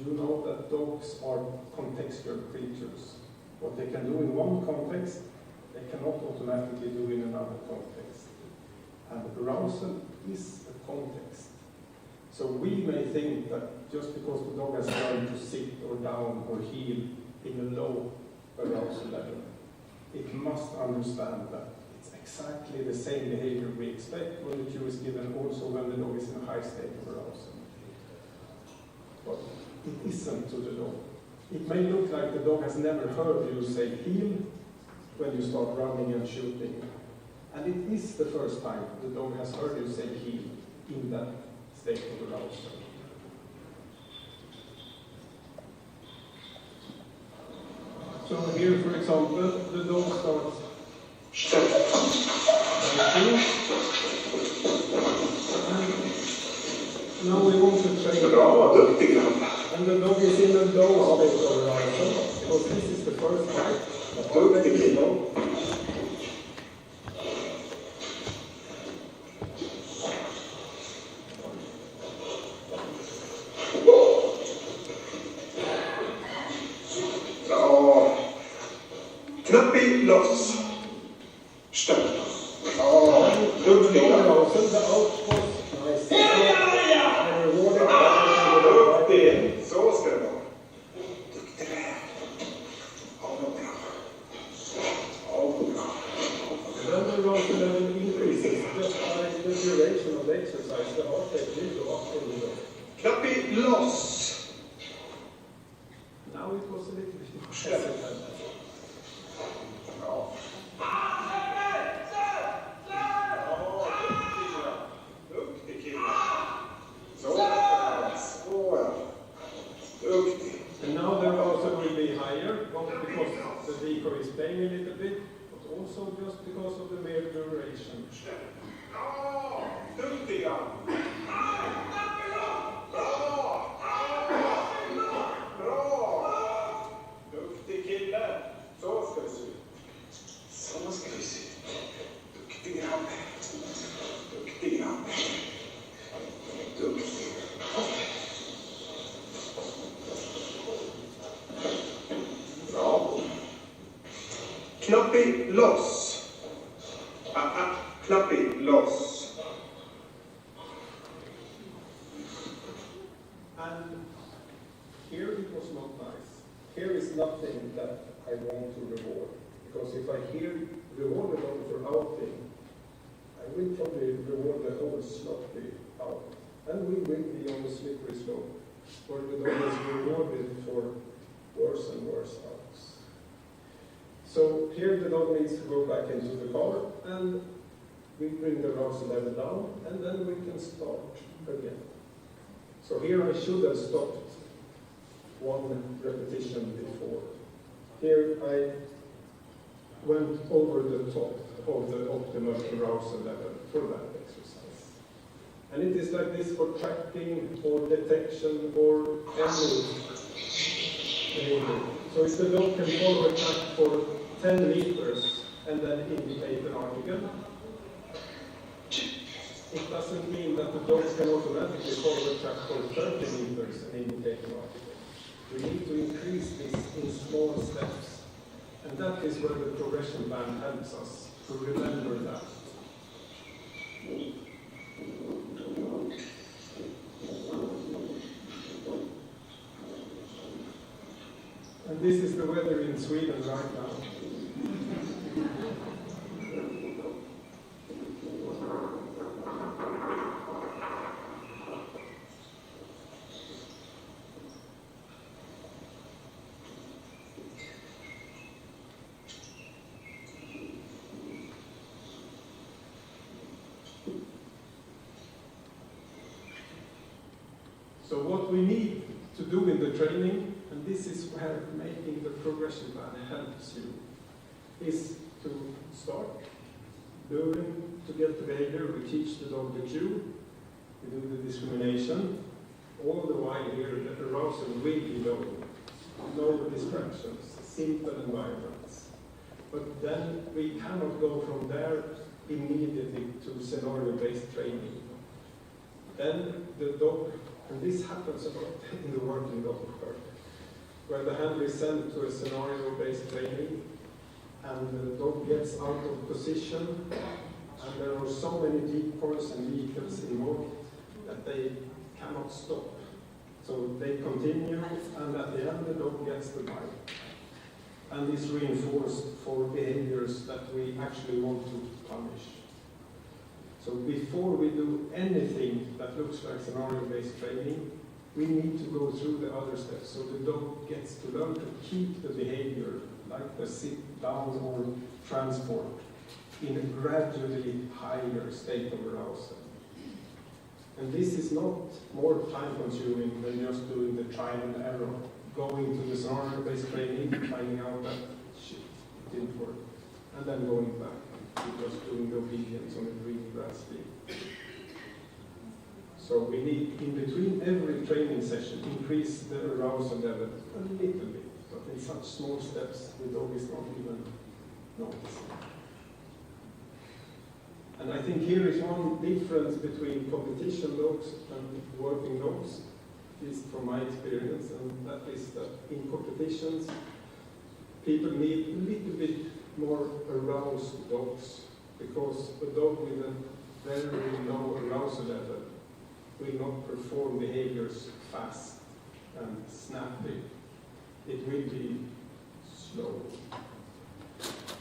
you know that dogs are contextual creatures. What they can do in one context, they cannot automatically do in another context. And arousal is a context. So we may think that just because the dog has learned to sit or down or heel in a low arousal level, it must understand that it's exactly the same behavior we expect when the cue is given, also when the dog is in a high state of arousal. But it isn't to the dog. It may look like the dog has never heard you say heel when you start running and shooting. And it is the first time the dog has heard you say heel in that state of arousal. So here, for example, the dog starts biting. And now we want to train it. And the dog is in a low state of arousal, because this is the first bite. The dog. Knappi loss. Stopp. Duktig. Duktig. Så ska det vara. Duktig där. Ja, bra. Ja, bra. Then the arousal level increases just by the duration of the exercise. The heart rate will go up in the dog. Knappi loss. Now it was a little bit more Stopp. And now the arousal will be higher, not because the decoy is playing a little bit, but also just because of the mere duration. Duktig kille. Så ska det se ut. Så ska det se ut. Duktig granne. Duktig granne. Duktig. Bra. Knappi loss. Knappi loss. And here it was not nice. Here is nothing that I want to reward. Because if I hear reward the dog for outing, I will probably reward the whole sloppy out. And we will be on the slippery slope, where the dog is rewarded for worse and worse outs. So here the dog needs to go back into the car, and we bring the arousal level down, and then we can start again. So here I should have stopped one repetition before. Here I went over the top of the optimal arousal level for that exercise. And it is like this for tracking or detection or any behavior. So if the dog can follow a track for 10 meters and then indicate an article, it doesn't mean that the dogs can automatically follow a track for 30 meters and indicate an article. We need to increase this in small steps. And that is where the progression plan helps us to remember that. And this is the weather in Sweden right now. So what we need to do in the training, and this is where making the progression plan helps you, is to start doing to get the behavior. We teach the dog the cue, we do the discrimination, all the while here the arousal will be low, no distractions, simple environments. But then we cannot go from there immediately to scenario-based training. Then the dog, and this happens a lot in the working dog work, where the handler is sent to a scenario-based training, and the dog gets out of position, and there are so many decoys and vehicles involved that they cannot stop. So they continue, and at the end the dog gets the bite. And is reinforced for behaviors that we actually want to punish. So before we do anything that looks like scenario-based training, we need to go through the other steps so the dog gets to learn to keep the behavior, like the sit down or transport, in a gradually higher state of arousal. And this is not more time consuming than just doing the trial and error, going to the scenario-based training, finding out that shit, it didn't work, and then going back to just doing the obedience on a green grass field. So we need, in between every training session, increase the arousal level a little bit, but in such small steps, the dog is not even noticing. And I think here is one difference between competition dogs and working dogs, at least from my experience, and that is that in competitions, people need a little bit more aroused dogs, because a dog with a very low arousal level will not perform behaviors fast and snappy. It will be slow.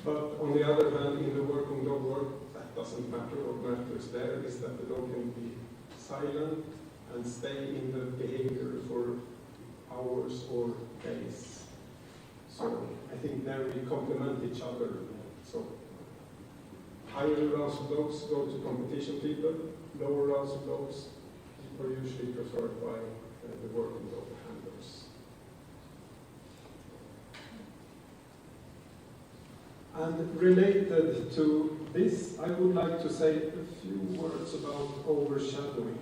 But on the other hand, in the working dog work, that doesn't matter. What matters there is that the dog can be silent and stay in the behavior for hours or days. So I think there we complement each other. So higher arousal dogs go to competition people, lower arousal dogs are usually preferred by the working dog handlers. And related to this, I would like to say a few words about overshadowing.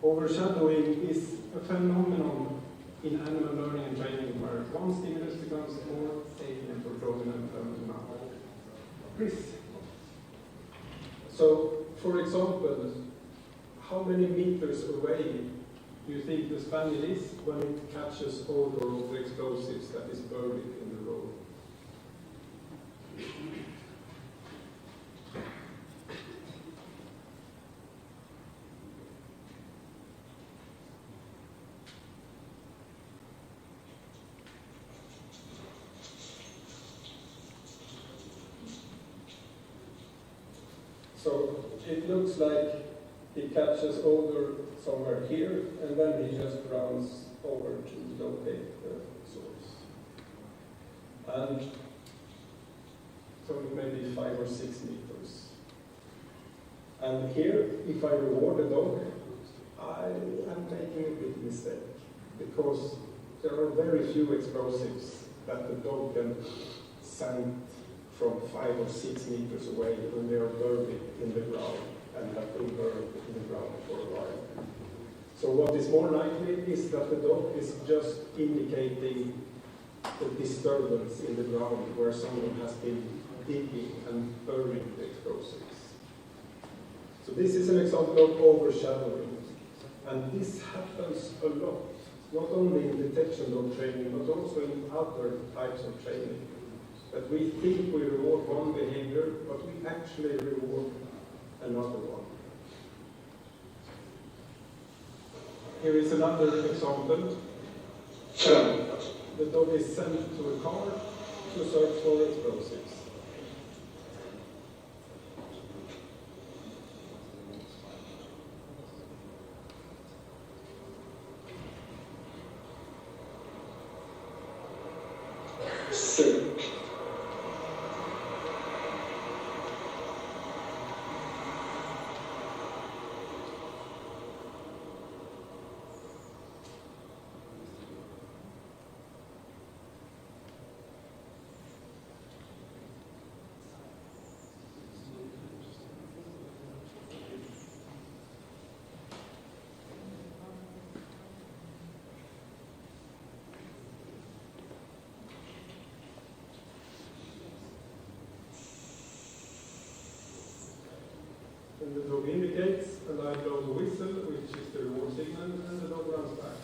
Overshadowing is a phenomenon in animal learning and training where one stimulus becomes more salient or dominant than another. Chris. So, for example, how many meters away do you think the spaniel is when it catches odor of the explosives that is buried in the road? So it looks like he catches odor somewhere here, and then he just runs over to locate the source. And so maybe 5 or 6 meters. And here, if I reward the dog, I am making a big mistake, because there are very few explosives that the dog can send from 5 or 6 meters away when they are buried in the ground and have been buried in the ground for a while. So what is more likely is that the dog is just indicating the disturbance in the ground where someone has been digging and burying the explosives. So this is an example of overshadowing. And this happens a lot, not only in detection dog training, but also in other types of training. That we think we reward one behavior, but we actually reward another one. Here is another example. The dog is sent to a car to search for explosives. And the dog indicates, and I blow the whistle, which is the reward signal, and the dog runs back.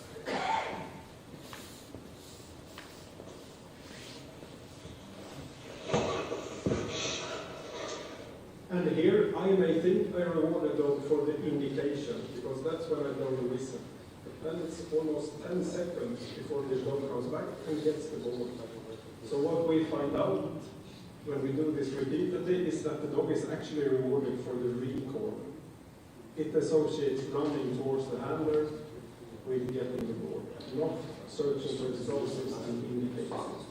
And here, I may think I reward a dog for the indication, because that's when I blow the whistle. But then it's almost 10 seconds before the dog comes back and gets the ball. So what we find out when we do this repeatedly is that the dog is actually rewarded for the recall. it associates running towards the handler with getting the board, not searching for explosives and indicators.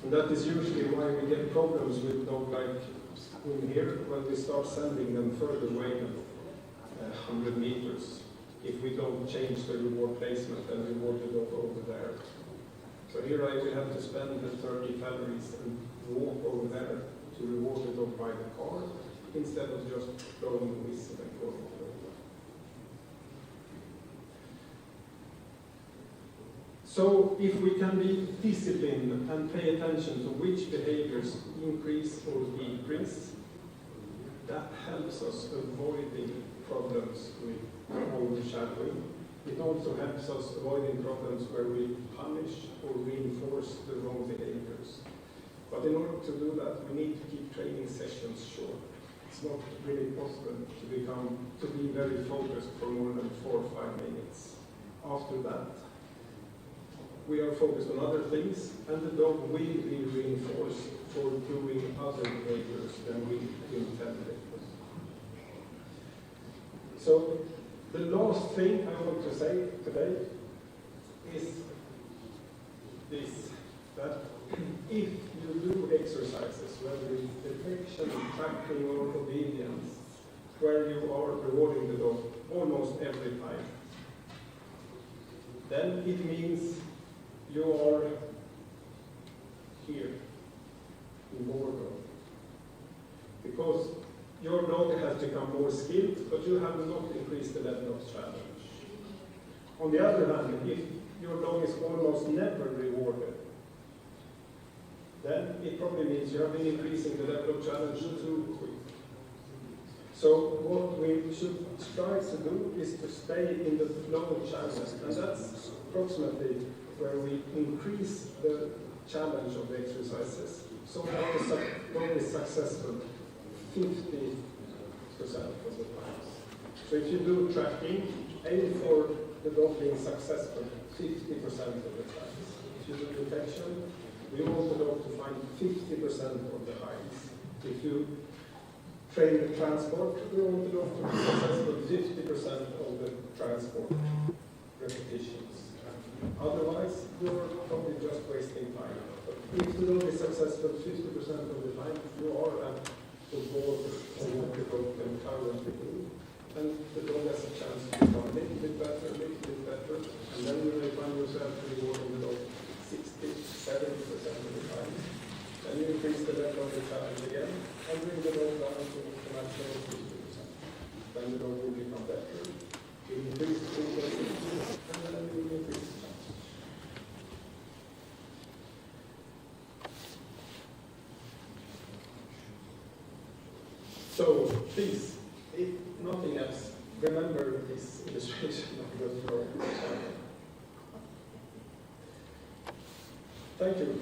And that is usually why we get problems with dog like in here when we start sending them further away than 100 meters. If we don't change the reward placement and reward the dog over there. So here I will have to spend the 30 calories and walk over there to reward the dog by the car instead of just blowing the whistle and going over. So if we can be disciplined and pay attention to which behaviors increase or decrease, that helps us avoiding problems with overshadowing. It also helps us avoiding problems where we punish or reinforce the wrong behaviors. But in order to do that, we need to keep training sessions short. It's not really possible to be very focused for more than 4 or 5 minutes. After that, we are focused on other things, and the dog will be reinforced for doing other behaviors than we intended. So the last thing I want to say today is this, that if you do exercises, whether it's detection, tracking, or obedience, where you are rewarding the dog almost every time, then it means you are here in boredom. Because your dog has become more skilled, but you have not increased the level of challenge. On the other hand, if your dog is almost never rewarded, then it probably means you have been increasing the level of challenge too quick. So what we should try to do is to stay in the flow challenge, and that's approximately where we increase the challenge of the exercises so that the dog is successful 50% of the time. So if you do tracking, aim for the dog being successful 50% of the time. If you do detection, we want the dog to find 50% of the hides. If you train the transport, we want the dog to be successful 50% of the transport repetitions. Otherwise, you're probably just wasting time. But if the dog is successful 50% of the time, you are at the board of what the dog can currently do. And the dog has a chance to become a little bit better, and then you may find yourself rewarding the dog 60-70% of the time. Then you increase the level of the challenge again, and bring the dog down to the maximum of 50%. Then the dog will become better. You increase the frequency, and then you will increase the challenge. So please, if nothing else, remember this illustration of the flow. Thank you.